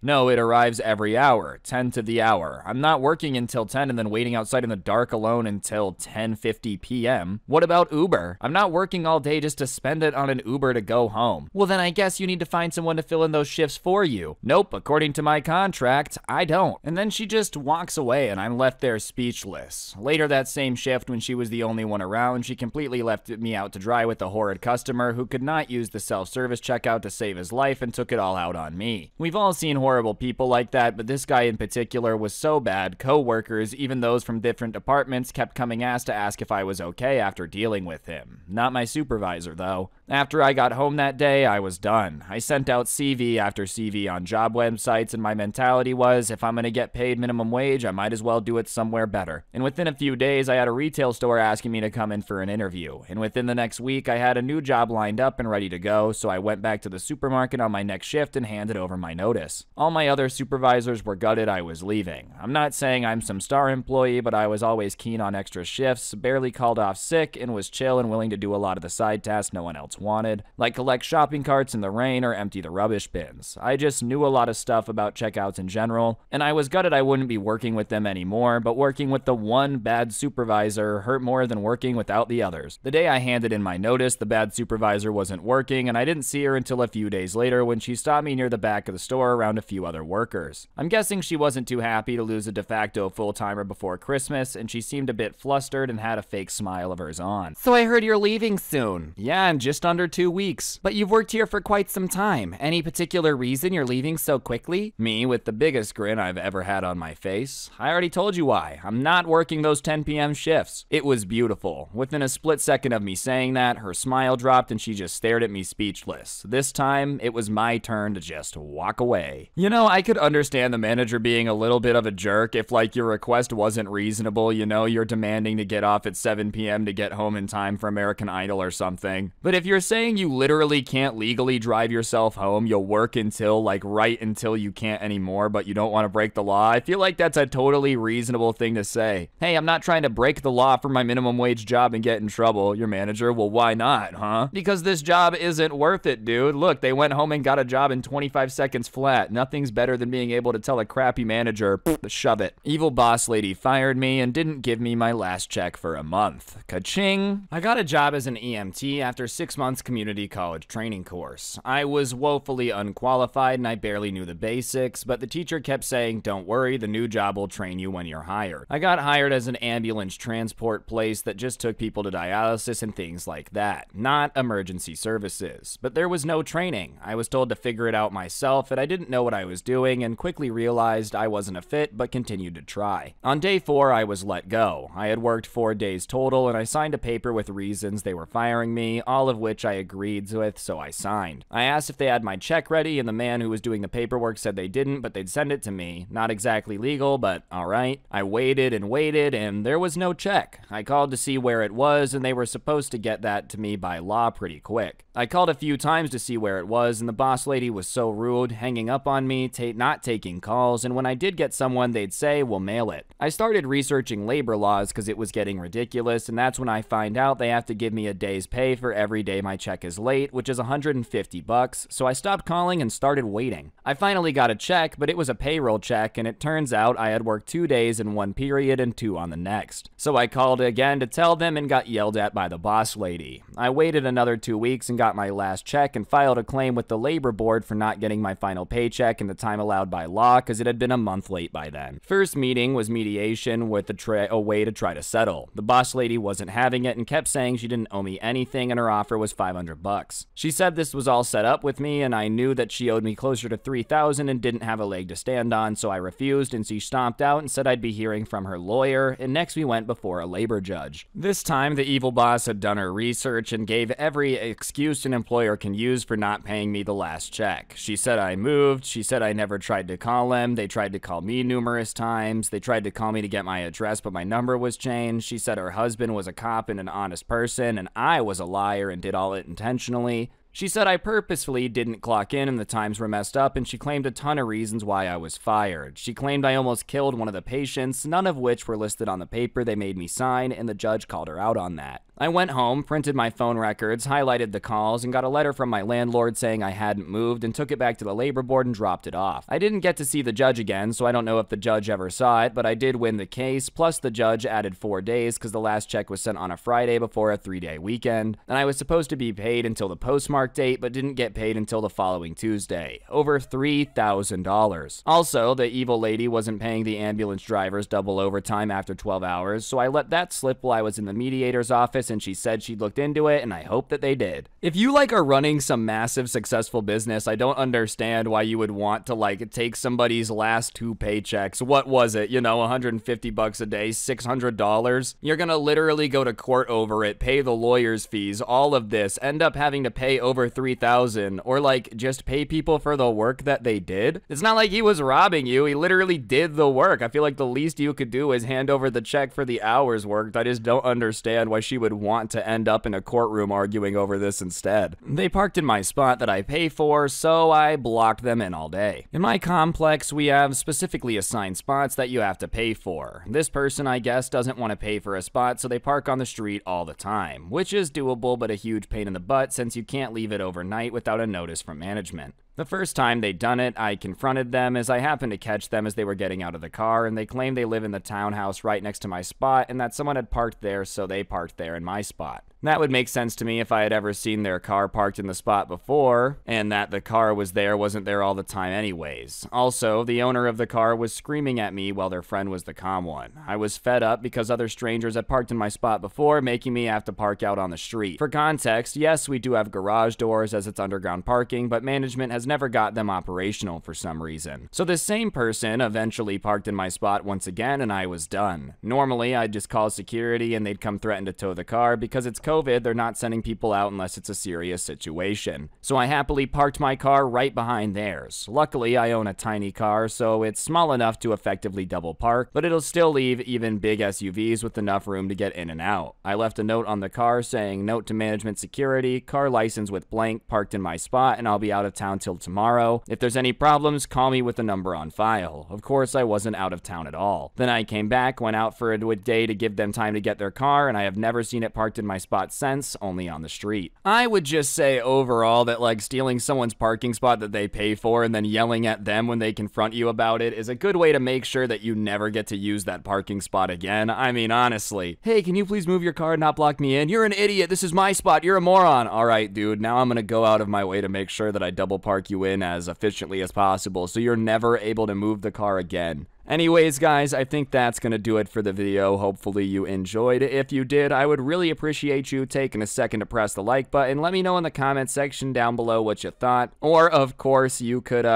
No, it arrives every hour, 10 to the hour. I'm not working until 10 and then waiting outside in the dark alone until 10:50 p.m. What about Uber? I'm not working all day just to spend it on an Uber to go home. Well, then I guess you need to find someone to fill in those shifts for you. Nope, according to my contract, I don't. And then she just walks away and I'm left there speechless. Later that same shift, when she was the only one around, she completely left me out to dry with a horrid customer who could not use the self-service checkout to save his life and took it all out on me. We've all seen horrible people like that, but this guy in particular was so bad, co-workers, even those from different departments, kept coming to ask if I was okay after dealing with him. Not my supervisor, though. After I got home that day, I was done. I sent out CV after CV on job websites, and my mentality was, if I'm gonna get paid minimum wage, I might as well do it somewhere better. And within a few days, I had a retail store asking me to come in for an interview. And within the next week, I had a new job lined up and ready to go, so I went back to the supermarket on my next shift and handed over my notice. All my other supervisors were gutted I was leaving. I'm not saying I'm some star employee, but I was always keen on extra shifts, barely called off sick, and was chill and willing to do a lot of the side tasks no one else wanted, like collect shopping carts in the rain or empty the rubbish bins. I just knew a lot of stuff about checkouts in general, and I was gutted I wouldn't be working with them anymore, but working with the one bad supervisor hurt more than working without the others. The day I handed in my notice, the bad supervisor wasn't working, and I didn't see her until a few days later when she stopped me near the back of the store around a few other workers. I'm guessing she wasn't too happy to lose a de facto full-timer before Christmas, and she seemed a bit flustered and had a fake smile of hers on. So I heard you're leaving soon. Yeah, in just just under 2 weeks. But you've worked here for quite some time. Any particular reason you're leaving so quickly? Me, with the biggest grin I've ever had on my face. I already told you why. I'm not working those 10 p.m. shifts. It was beautiful. Within a split second of me saying that, her smile dropped and she just stared at me speechless. This time, it was my turn to just walk away. You know, I could understand the manager being a little bit of a jerk if, like, your request wasn't reasonable. You know, you're demanding to get off at 7 p.m. to get home in time for American Idol or something. But if you're saying you literally can't legally drive yourself home, you'll work until, like, right until you can't anymore, but you don't want to break the law, I feel like that's a totally reasonable thing to say. Hey, I'm not trying to break the law for my minimum wage job and get in trouble. Your manager, well, why not, huh? Because this job isn't worth it, dude. Look, they went home and got a job in 25 seconds flat. Nothing's better than being able to tell a crappy manager, shove it. Evil boss lady fired me and didn't give me my last check for a month. Ka-ching! I got a job as an EMT after 6 months community college training course. I was woefully unqualified and I barely knew the basics, but the teacher kept saying, don't worry, the new job will train you when you're hired. I got hired as an ambulance transport place that just took people to dialysis and things like that, not emergency services. But there was no training. I was told to figure it out myself and I didn't know what I was doing and quickly realized I wasn't a fit but continued to try. On day 4, I was let go. I had worked 4 days total and I signed a paper with reasons they were firing me, all of which I agreed with, so I signed. I asked if they had my check ready and the man who was doing the paperwork said they didn't, but they'd send it to me. Not exactly legal, but alright. I waited and there was no check. I called to see where it was and they were supposed to get that to me by law pretty quick. I called a few times to see where it was and the boss lady was so rude, hanging up on me, not taking calls, and when I did get someone they'd say, we'll mail it. I started researching labor laws because it was getting ridiculous, and that's when I find out they have to give me a day's pay for every day my check is late, which is $150, so I stopped calling and started waiting. I finally got a check, but it was a payroll check, and it turns out I had worked 2 days in one period and 2 on the next. So I called again to tell them and got yelled at by the boss lady. I waited another 2 weeks and got my last check and filed a claim with the labor board for not getting my final paycheck in the time allowed by law because it had been a month late by then. First meeting was mediation with a way to try to settle. The boss lady wasn't having it and kept saying she didn't owe me anything and her offer was $500. She said this was all set up with me and I knew that she owed me closer to $3,000 and didn't have a leg to stand on, so I refused and she stomped out and said I'd be hearing from her lawyer, and next we went before a labor judge. This time the evil boss had done her research and gave every excuse an employer can use for not paying me the last check. She said I moved, she said I never tried to call them, they tried to call me numerous times, they tried to call me to get my address but my number was changed, she said her husband was a cop and an honest person and I was a liar and did all it intentionally. She said I purposefully didn't clock in and the times were messed up, and she claimed a ton of reasons why I was fired. She claimed I almost killed one of the patients, none of which were listed on the paper they made me sign, and the judge called her out on that. I went home, printed my phone records, highlighted the calls, and got a letter from my landlord saying I hadn't moved and took it back to the labor board and dropped it off. I didn't get to see the judge again, so I don't know if the judge ever saw it, but I did win the case, plus the judge added 4 days because the last check was sent on a Friday before a 3-day weekend, and I was supposed to be paid until the postmark date, but didn't get paid until the following Tuesday. Over $3,000. Also, the evil lady wasn't paying the ambulance drivers double overtime after 12 hours, so I let that slip while I was in the mediator's office and she said she'd looked into it, and I hope that they did. If you are running some massive successful business, I don't understand why you would want to take somebody's last 2 paychecks. What was it? $150 a day, $600? You're gonna literally go to court over it, pay the lawyer's fees, all of this, end up having to pay over $3,000, or just pay people for the work that they did. It's not like he was robbing you, he literally did the work. I feel like the least you could do is hand over the check for the hours worked. I just don't understand why she would want to end up in a courtroom arguing over this instead. They parked in my spot that I pay for, so I blocked them in all day. In my complex, we have specifically assigned spots that you have to pay for. This person, I guess, doesn't want to pay for a spot, so they park on the street all the time, which is doable but a huge pain in the butt since you can't leave it overnight without a notice from management. The first time they'd done it, I confronted them as I happened to catch them as they were getting out of the car, and they claimed they live in the townhouse right next to my spot and that someone had parked there, so they parked there in my spot. That would make sense to me if I had ever seen their car parked in the spot before, and that the car wasn't there all the time anyways. Also, the owner of the car was screaming at me while their friend was the calm one. I was fed up because other strangers had parked in my spot before, making me have to park out on the street. For context, yes, we do have garage doors as it's underground parking, but management has never got them operational for some reason. So this same person eventually parked in my spot once again, and I was done. Normally, I'd just call security and they'd come threaten to tow the car because it's COVID, they're not sending people out unless it's a serious situation. So I happily parked my car right behind theirs. Luckily, I own a tiny car, so it's small enough to effectively double park, but it'll still leave even big SUVs with enough room to get in and out. I left a note on the car saying, "Note to management security, car license with blank, parked in my spot, and I'll be out of town till tomorrow. If there's any problems, call me with the number on file." Of course, I wasn't out of town at all. Then I came back, went out for a day to give them time to get their car, and I have never seen it parked in my spot since, only on the street. I would just say overall that like stealing someone's parking spot that they pay for and then yelling at them when they confront you about it is a good way to make sure that you never get to use that parking spot again. I mean, honestly. Hey, can you please move your car and not block me in? You're an idiot. This is my spot. You're a moron. All right, dude. Now I'm going to go out of my way to make sure that I double park you in as efficiently as possible so you're never able to move the car again. Anyways, guys, I think that's going to do it for the video. Hopefully you enjoyed. If you did, I would really appreciate you taking a second to press the like button. Let me know in the comment section down below what you thought. Or, of course, you could,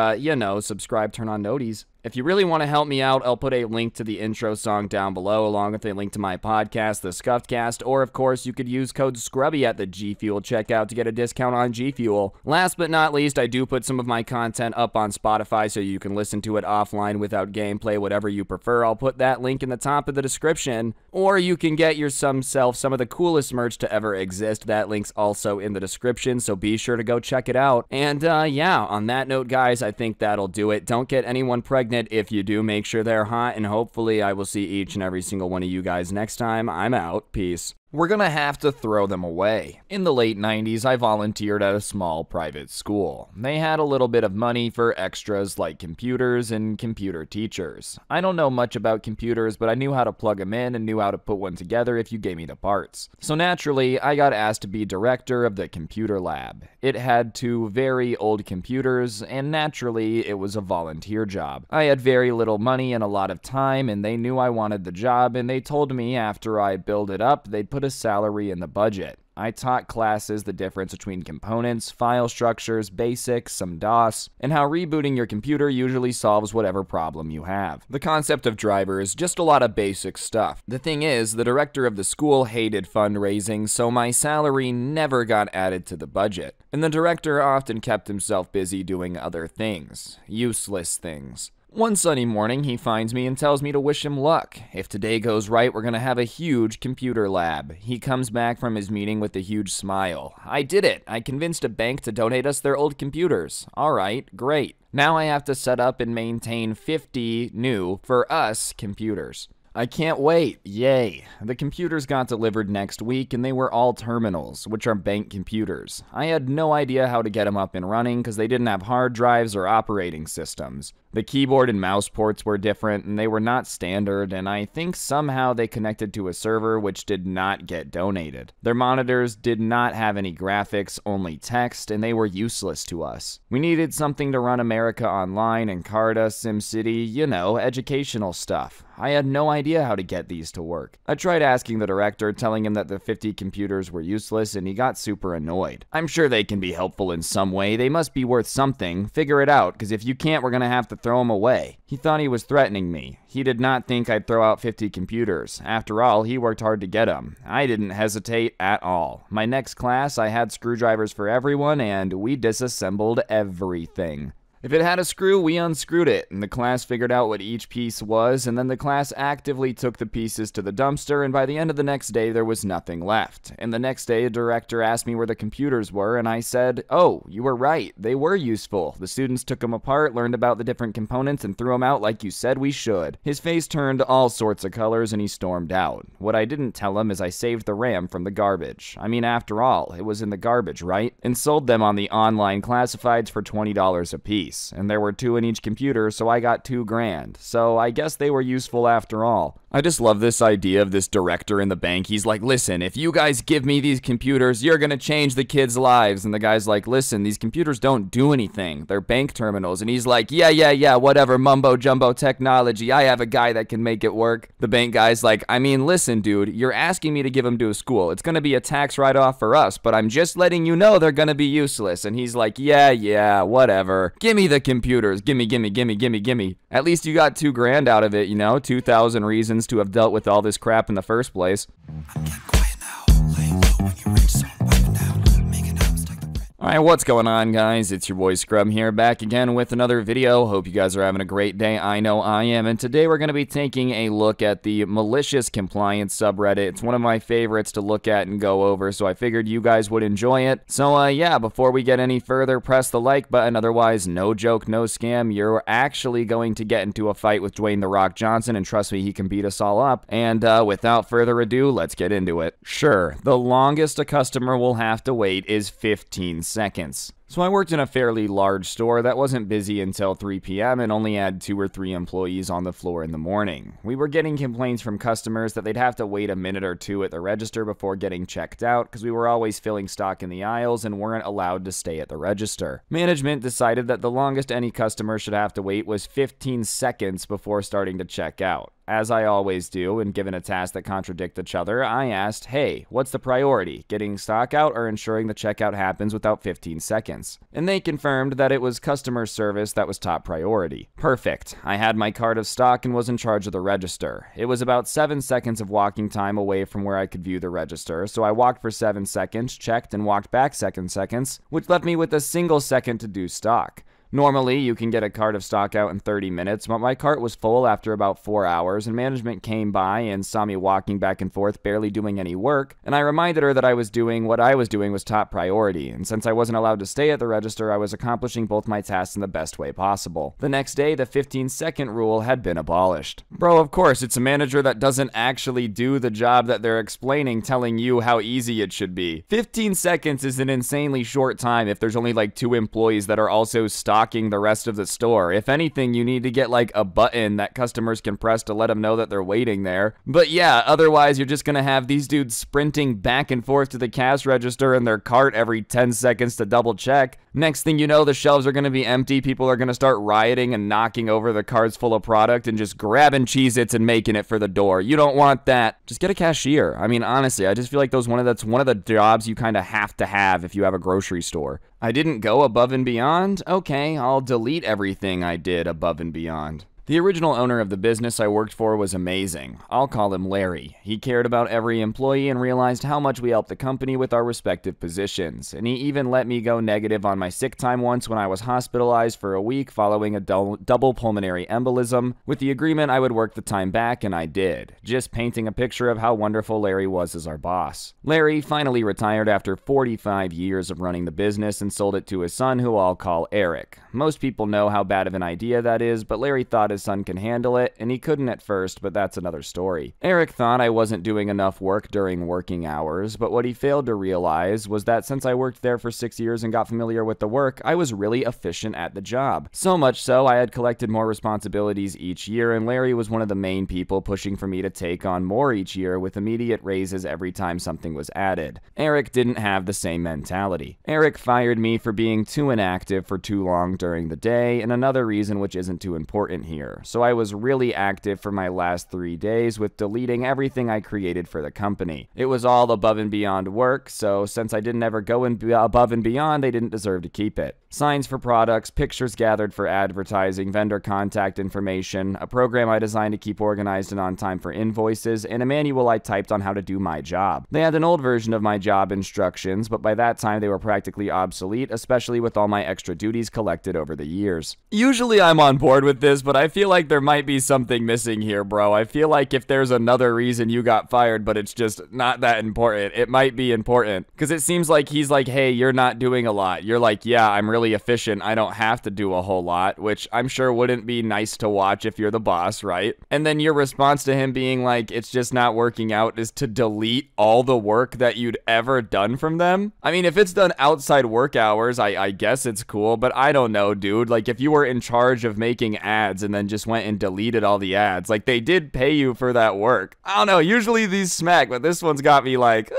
subscribe, turn on noties. If you really want to help me out, I'll put a link to the intro song down below, along with a link to my podcast, The Scuffed Cast, or of course, you could use code Scrubby at the G Fuel checkout to get a discount on G Fuel. Last but not least, I do put some of my content up on Spotify so you can listen to it offline without gameplay, whatever you prefer. I'll put that link in the top of the description, or you can get yourself some of the coolest merch to ever exist. That link's also in the description, so be sure to go check it out. And yeah, on that note, guys, I think that'll do it. Don't get anyone pregnant. If you do, make sure they're hot, and hopefully I will see each and every single one of you guys next time. I'm out. Peace. We're gonna have to throw them away. In the late 90s, I volunteered at a small private school. They had a little bit of money for extras like computers and computer teachers. I don't know much about computers, but I knew how to plug them in and knew how to put one together if you gave me the parts. So naturally, I got asked to be director of the computer lab. It had 2 very old computers, and naturally, it was a volunteer job. I had very little money and a lot of time, and they knew I wanted the job, and they told me after I build it up, they'd put a salary in the budget. I taught classes the difference between components, file structures, basics, some DOS, and how rebooting your computer usually solves whatever problem you have. The concept of drivers, just a lot of basic stuff. The thing is, the director of the school hated fundraising, so my salary never got added to the budget. And the director often kept himself busy doing other things. Useless things. One sunny morning, he finds me and tells me to wish him luck. If today goes right, we're gonna have a huge computer lab. He comes back from his meeting with a huge smile. I did it! I convinced a bank to donate us their old computers. Alright, great. Now I have to set up and maintain 50 new, for us, computers. I can't wait. Yay. The computers got delivered next week, and they were all terminals, which are bank computers. I had no idea how to get them up and running because they didn't have hard drives or operating systems. The keyboard and mouse ports were different, and they were not standard, and I think somehow they connected to a server which did not get donated. Their monitors did not have any graphics, only text, and they were useless to us. We needed something to run America Online, Encarta, SimCity, educational stuff. I had no idea how to get these to work. I tried asking the director, telling him that the 50 computers were useless, and he got super annoyed. I'm sure they can be helpful in some way. They must be worth something. Figure it out, because if you can't, we're gonna have to throw them away. He thought he was threatening me. He did not think I'd throw out 50 computers. After all, he worked hard to get them. I didn't hesitate at all. My next class, I had screwdrivers for everyone, and we disassembled everything. If it had a screw, we unscrewed it, and the class figured out what each piece was, and then the class actively took the pieces to the dumpster, and by the end of the next day, there was nothing left. And the next day, a director asked me where the computers were, and I said, "Oh, you were right. They were useful. The students took them apart, learned about the different components, and threw them out like you said we should." His face turned all sorts of colors, and he stormed out. What I didn't tell him is I saved the RAM from the garbage. I mean, after all, it was in the garbage, right? And sold them on the online classifieds for $20 a piece. And there were 2 in each computer, so I got $2,000. So I guess they were useful after all. I just love this idea of this director in the bank. He's like, "Listen, if you guys give me these computers, you're gonna change the kids' lives." And the guy's like, "Listen, these computers don't do anything. They're bank terminals." And he's like, yeah, whatever, mumbo jumbo technology. I have a guy that can make it work." The bank guy's like, "I mean, listen, dude, you're asking me to give them to a school. It's gonna be a tax write-off for us, but I'm just letting you know they're gonna be useless." And he's like, yeah, whatever. Give me the computers. Gimme. At least you got $2,000 out of it, you know? 2,000 reasons to have dealt with all this crap in the first place. I'm getting quiet now, laying low when you reach zone, wiping out, making up, stack the bread. Alright, what's going on, guys? It's your boy Scrub here, back again with another video. Hope you guys are having a great day. I know I am. And today we're going to be taking a look at the malicious compliance subreddit. It's one of my favorites to look at and go over, so I figured you guys would enjoy it. So, yeah, before we get any further, press the like button. Otherwise, no joke, no scam. You're actually going to get into a fight with Dwayne "The Rock" Johnson, and trust me, he can beat us all up. And without further ado, let's get into it. Sure, the longest a customer will have to wait is 15 seconds. So I worked in a fairly large store that wasn't busy until 3 p.m. and only had 2 or 3 employees on the floor in the morning. We were getting complaints from customers that they'd have to wait a minute or 2 at the register before getting checked out because we were always filling stock in the aisles and weren't allowed to stay at the register. Management decided that the longest any customer should have to wait was 15 seconds before starting to check out. As I always do, and given a task that contradict each other, I asked, "Hey, what's the priority? Getting stock out or ensuring the checkout happens without 15 seconds? And they confirmed that it was customer service that was top priority. Perfect. I had my cart of stock and was in charge of the register. It was about 7 seconds of walking time away from where I could view the register, so I walked for 7 seconds, checked, and walked back 7 seconds, which left me with a single second to do stock. Normally, you can get a cart of stock out in 30 minutes, but my cart was full after about 4 hours, and management came by and saw me walking back and forth, barely doing any work, and I reminded her that what I was doing was top priority, and since I wasn't allowed to stay at the register, I was accomplishing both my tasks in the best way possible. The next day, the 15-second rule had been abolished. Bro, of course, it's a manager that doesn't actually do the job that they're explaining, telling you how easy it should be. 15 seconds is an insanely short time if there's only like 2 employees that are also stocking the rest of the store. If anything, you need to get like a button that customers can press to let them know that they're waiting there. But yeah, otherwise you're just gonna have these dudes sprinting back and forth to the cash register in their cart every 10 seconds to double check. Next thing you know, the shelves are gonna be empty, people are gonna start rioting and knocking over the carts full of product and just grabbing Cheez-Its and making it for the door. You don't want that. Just get a cashier. I mean, honestly, I just feel like that's one of the jobs you kind of have to have if you have a grocery store. I didn't go above and beyond? Okay, I'll delete everything I did above and beyond. The original owner of the business I worked for was amazing. I'll call him Larry. He cared about every employee and realized how much we helped the company with our respective positions. And he even let me go negative on my sick time once when I was hospitalized for a week following a double pulmonary embolism, with the agreement I would work the time back, and I did. Just painting a picture of how wonderful Larry was as our boss. Larry finally retired after 45 years of running the business and sold it to his son, who I'll call Eric. Most people know how bad of an idea that is, but Larry thought his son can handle it, and he couldn't at first, but that's another story. Eric thought I wasn't doing enough work during working hours, but what he failed to realize was that since I worked there for 6 years and got familiar with the work, I was really efficient at the job. So much so, I had collected more responsibilities each year, and Larry was one of the main people pushing for me to take on more each year with immediate raises every time something was added. Eric didn't have the same mentality. Eric fired me for being too inactive for too long during the day, and another reason which isn't too important here. calendar, so I was really active for my last 3 days with deleting everything I created for the company. It was all above and beyond work, so since I didn't ever go above and beyond, they didn't deserve to keep it. Signs for products, pictures gathered for advertising, vendor contact information, a program I designed to keep organized and on time for invoices, and a manual I typed on how to do my job. They had an old version of my job instructions, but by that time they were practically obsolete, especially with all my extra duties collected over the years. Usually I'm on board with this, but I feel like there might be something missing here, bro. I feel like if there's another reason you got fired, but it's just not that important, it might be important. Because it seems like he's like, hey, you're not doing a lot. You're like, yeah, I'm really efficient. I don't have to do a whole lot, which I'm sure wouldn't be nice to watch if you're the boss, right? And then your response to him being like, it's just not working out, is to delete all the work that you'd ever done from them. I mean, if it's done outside work hours, I guess it's cool, but I don't know, dude. Like, if you were in charge of making ads and then just went and deleted all the ads, like, they did pay you for that work. I don't know. Usually these smack, but this one's got me like,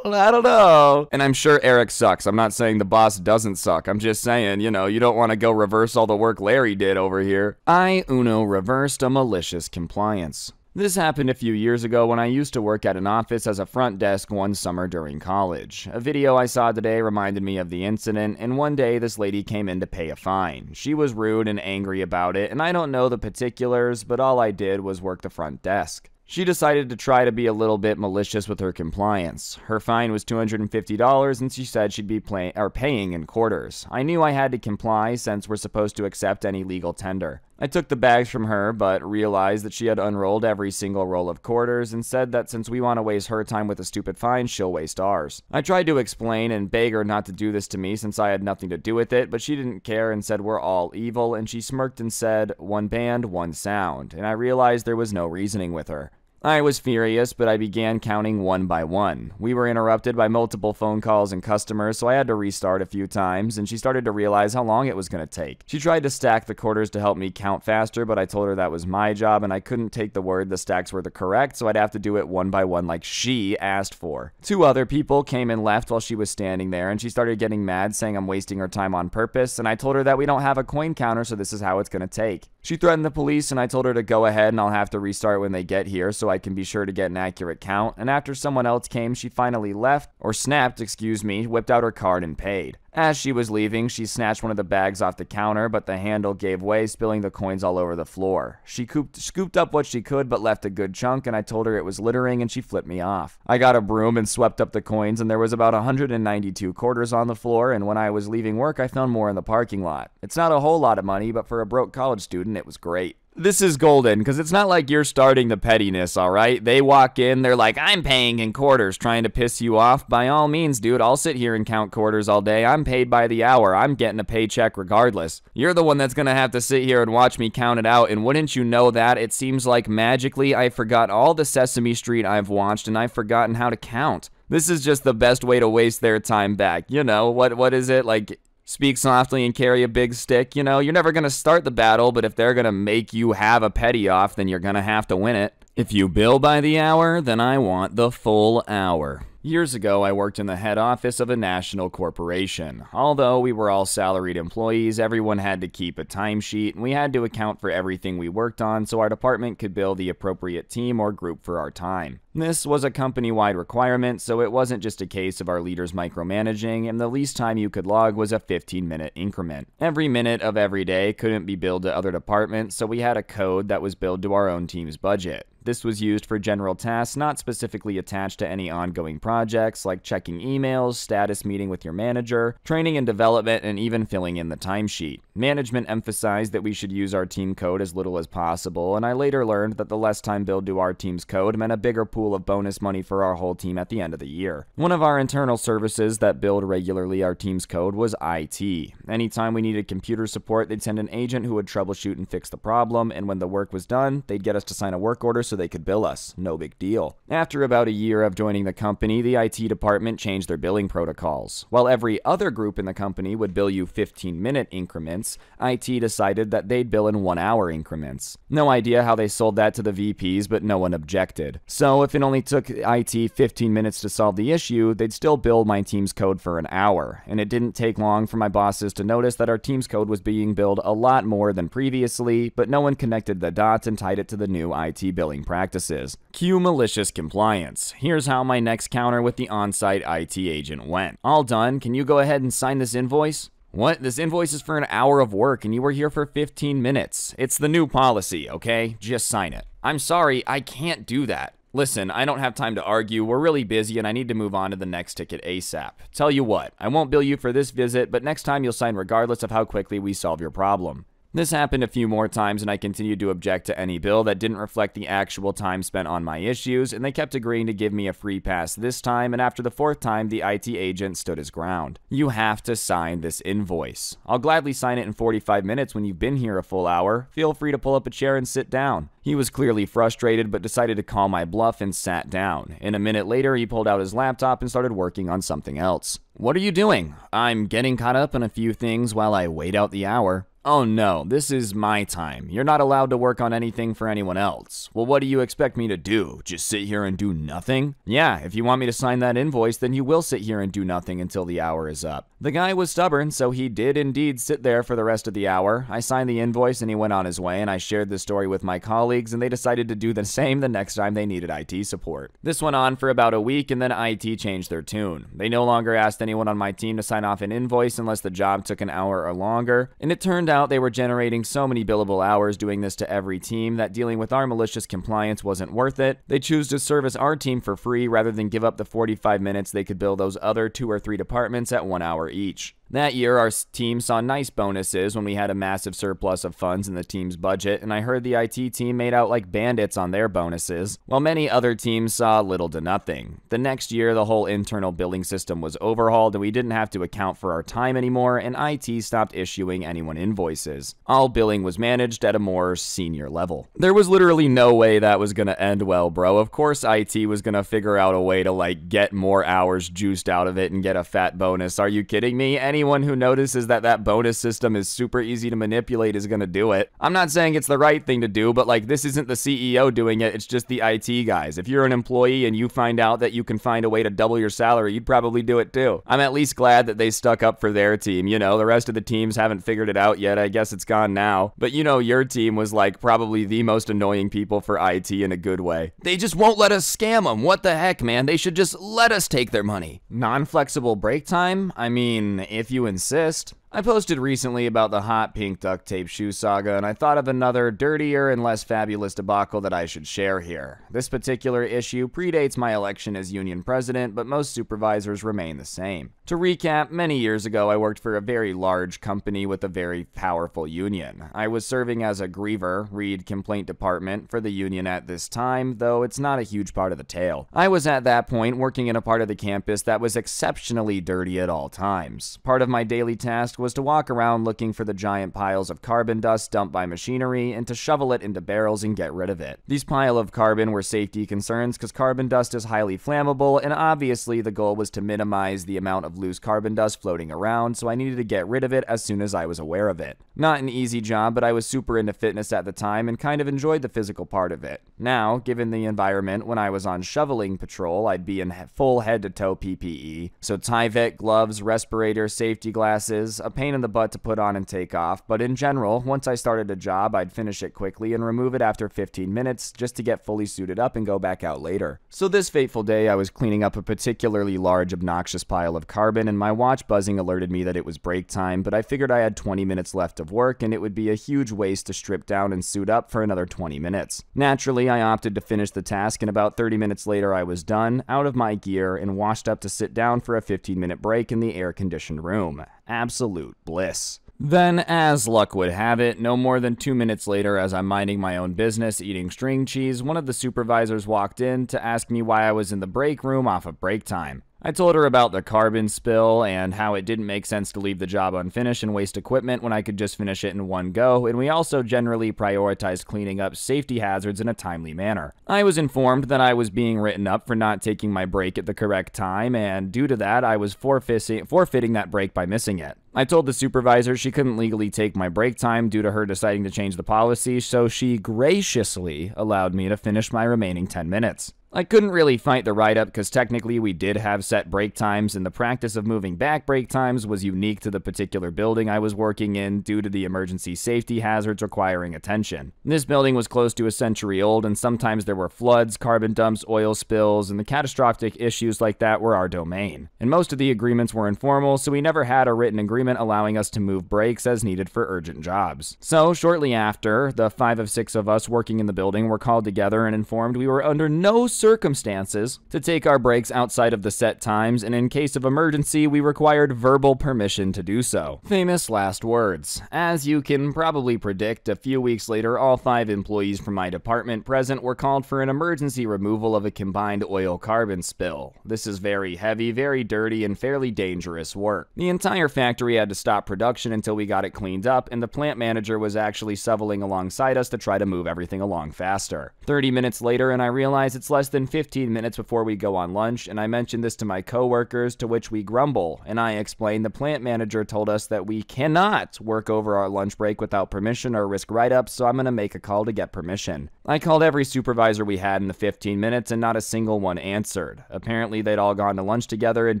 I don't know. And I'm sure Eric sucks. I'm not saying the boss doesn't suck. I'm just saying, you know, you don't want to go reverse all the work Larry did over here. I, Uno, reversed a malicious compliance. This happened a few years ago when I used to work at an office as a front desk one summer during college. A video I saw today reminded me of the incident, and one day this lady came in to pay a fine. She was rude and angry about it, and I don't know the particulars, but all I did was work the front desk. She decided to try to be a little bit malicious with her compliance. Her fine was $250, and she said she'd be paying in quarters. I knew I had to comply since we're supposed to accept any legal tender. I took the bags from her, but realized that she had unrolled every single roll of quarters and said that since we want to waste her time with a stupid fine, she'll waste ours. I tried to explain and beg her not to do this to me since I had nothing to do with it, but she didn't care and said we're all evil, and she smirked and said, one band, one sound, and I realized there was no reasoning with her. I was furious, but I began counting one by one. We were interrupted by multiple phone calls and customers, so I had to restart a few times, and she started to realize how long it was going to take. She tried to stack the quarters to help me count faster, but I told her that was my job, and I couldn't take the word the stacks were the correct, so I'd have to do it one by one like she asked for. 2 other people came and left while she was standing there, and she started getting mad, saying I'm wasting her time on purpose, and I told her that we don't have a coin counter, so this is how it's going to take. She threatened the police, and I told her to go ahead and I'll have to restart when they get here so I can be sure to get an accurate count, and after someone else came, she finally left, or snapped, excuse me, whipped out her card and paid. As she was leaving, she snatched one of the bags off the counter, but the handle gave way, spilling the coins all over the floor. She scooped up what she could, but left a good chunk, and I told her it was littering, and she flipped me off. I got a broom and swept up the coins, and there was about 192 quarters on the floor, and when I was leaving work, I found more in the parking lot. It's not a whole lot of money, but for a broke college student, it was great. This is golden, because it's not like you're starting the pettiness, alright? They walk in, they're like, I'm paying in quarters, trying to piss you off. By all means, dude, I'll sit here and count quarters all day. I'm paid by the hour. I'm getting a paycheck regardless. You're the one that's gonna have to sit here and watch me count it out, and wouldn't you know that, it seems like magically I forgot all the Sesame Street I've watched, and I've forgotten how to count. This is just the best way to waste their time back. You know, what is it, like... Speak softly and carry a big stick. You know, you're never going to start the battle, but if they're going to make you have a petty off, then you're going to have to win it. If you bill by the hour, then I want the full hour. Years ago, I worked in the head office of a national corporation. Although we were all salaried employees, everyone had to keep a timesheet, and we had to account for everything we worked on so our department could bill the appropriate team or group for our time. This was a company-wide requirement, so it wasn't just a case of our leaders micromanaging, and the least time you could log was a 15-minute increment. Every minute of every day couldn't be billed to other departments, so we had a code that was billed to our own team's budget. This was used for general tasks not specifically attached to any ongoing projects, like checking emails, status meeting with your manager, training and development, and even filling in the timesheet. Management emphasized that we should use our team code as little as possible, and I later learned that the less time billed to our team's code meant a bigger pool of bonus money for our whole team at the end of the year. One of our internal services that billed regularly our team's code was IT. Anytime we needed computer support, they'd send an agent who would troubleshoot and fix the problem, and when the work was done, they'd get us to sign a work order so they could bill us. No big deal. After about a year of joining the company, the IT department changed their billing protocols. While every other group in the company would bill you 15-minute increments, IT decided that they'd bill in 1-hour increments. No idea how they sold that to the VPs, but no one objected. So if it only took IT 15 minutes to solve the issue, they'd still bill my team's code for an hour. And it didn't take long for my bosses to notice that our team's code was being billed a lot more than previously, but no one connected the dots and tied it to the new IT billing practices. Cue malicious compliance. Here's how my next counter with the on-site IT agent went. All done, can you go ahead and sign this invoice? What? This invoice is for an hour of work and you were here for 15 minutes. It's the new policy, okay? Just sign it. I'm sorry, I can't do that. Listen, I don't have time to argue, we're really busy and I need to move on to the next ticket ASAP. Tell you what, I won't bill you for this visit, but next time you'll sign regardless of how quickly we solve your problem. This happened a few more times and I continued to object to any bill that didn't reflect the actual time spent on my issues, and they kept agreeing to give me a free pass this time, and after the 4th time, the IT agent stood his ground. You have to sign this invoice. I'll gladly sign it in 45 minutes when you've been here a full hour. Feel free to pull up a chair and sit down. He was clearly frustrated, but decided to call my bluff and sat down. And a minute later, he pulled out his laptop and started working on something else. What are you doing? I'm getting caught up on a few things while I wait out the hour. Oh no, this is my time. You're not allowed to work on anything for anyone else. Well, what do you expect me to do? Just sit here and do nothing? Yeah, if you want me to sign that invoice, then you will sit here and do nothing until the hour is up. The guy was stubborn, so he did indeed sit there for the rest of the hour. I signed the invoice and he went on his way, and I shared the story with my colleagues, and they decided to do the same the next time they needed IT support. This went on for about a week, and then IT changed their tune. They no longer asked anyone on my team to sign off an invoice unless the job took an hour or longer, and it turned out they were generating so many billable hours doing this to every team that dealing with our malicious compliance wasn't worth it. They choose to service our team for free rather than give up the 45 minutes they could bill those other 2 or 3 departments at 1 hour each. That year, our team saw nice bonuses when we had a massive surplus of funds in the team's budget, and I heard the IT team made out like bandits on their bonuses, while many other teams saw little to nothing. The next year, the whole internal billing system was overhauled, and we didn't have to account for our time anymore, and IT stopped issuing anyone invoices. All billing was managed at a more senior level. There was literally no way that was gonna end well, bro. Of course IT was gonna figure out a way to get more hours juiced out of it and get a fat bonus. Are you kidding me? Anyone who notices that bonus system is super easy to manipulate is gonna do it. I'm not saying it's the right thing to do, but this isn't the CEO doing it, it's just the IT guys. If you're an employee and you find out that you can find a way to double your salary, you'd probably do it too. I'm at least glad that they stuck up for their team. You know, the rest of the teams haven't figured it out yet. I guess it's gone now. But you know, your team was probably the most annoying people for IT in a good way. They just won't let us scam them. What the heck, man? They should just let us take their money. Non-flexible break time? I mean, if you insist. I posted recently about the hot pink duct tape shoe saga, and I thought of another dirtier and less fabulous debacle that I should share here. This particular issue predates my election as union president, but most supervisors remain the same. To recap, many years ago I worked for a very large company with a very powerful union. I was serving as a griever, read complaint department, for the union at this time, though it's not a huge part of the tale. I was at that point working in a part of the campus that was exceptionally dirty at all times. Part of my daily task was to walk around looking for the giant piles of carbon dust dumped by machinery and to shovel it into barrels and get rid of it. These piles of carbon were safety concerns because carbon dust is highly flammable, and obviously the goal was to minimize the amount of loose carbon dust floating around, so I needed to get rid of it as soon as I was aware of it. Not an easy job, but I was super into fitness at the time and kind of enjoyed the physical part of it. Now, given the environment, when I was on shoveling patrol, I'd be in full head-to-toe PPE, so Tyvek gloves, respirator, safety glasses, a pain in the butt to put on and take off, but in general, once I started a job, I'd finish it quickly and remove it after 15 minutes just to get fully suited up and go back out later. So this fateful day, I was cleaning up a particularly large, obnoxious pile of carbon, and my watch buzzing alerted me that it was break time, but I figured I had 20 minutes left of work, and it would be a huge waste to strip down and suit up for another 20 minutes. Naturally, I opted to finish the task, and about 30 minutes later, I was done, out of my gear, and washed up to sit down for a 15-minute break in the air-conditioned room. Absolute bliss. Then, as luck would have it, no more than 2 minutes later, as I'm minding my own business eating string cheese, one of the supervisors walked in to ask me why I was in the break room off of break time. I told her about the carbon spill and how it didn't make sense to leave the job unfinished and waste equipment when I could just finish it in one go, and we also generally prioritized cleaning up safety hazards in a timely manner. I was informed that I was being written up for not taking my break at the correct time, and due to that, I was forfeiting that break by missing it. I told the supervisor she couldn't legally take my break time due to her deciding to change the policy, so she graciously allowed me to finish my remaining 10 minutes. I couldn't really fight the write-up because technically we did have set break times, and the practice of moving back break times was unique to the particular building I was working in due to the emergency safety hazards requiring attention. This building was close to a century old, and sometimes there were floods, carbon dumps, oil spills, and the catastrophic issues like that were our domain. And most of the agreements were informal, so we never had a written agreement allowing us to move breaks as needed for urgent jobs. So, shortly after, the 5 of 6 of us working in the building were called together and informed we were under no circumstances to take our breaks outside of the set times, and in case of emergency, we required verbal permission to do so. Famous last words. As you can probably predict, a few weeks later, all 5 employees from my department present were called for an emergency removal of a combined oil carbon spill. This is very heavy, very dirty, and fairly dangerous work. The entire factory had to stop production until we got it cleaned up, and the plant manager was actually shoveling alongside us to try to move everything along faster. 30 minutes later, and I realize it's less than 15 minutes before we go on lunch, and I mentioned this to my coworkers, to which we grumble, and I explained the plant manager told us that we cannot work over our lunch break without permission or risk write-ups, so I'm gonna make a call to get permission. I called every supervisor we had in the 15 minutes, and not a single one answered. Apparently, they'd all gone to lunch together and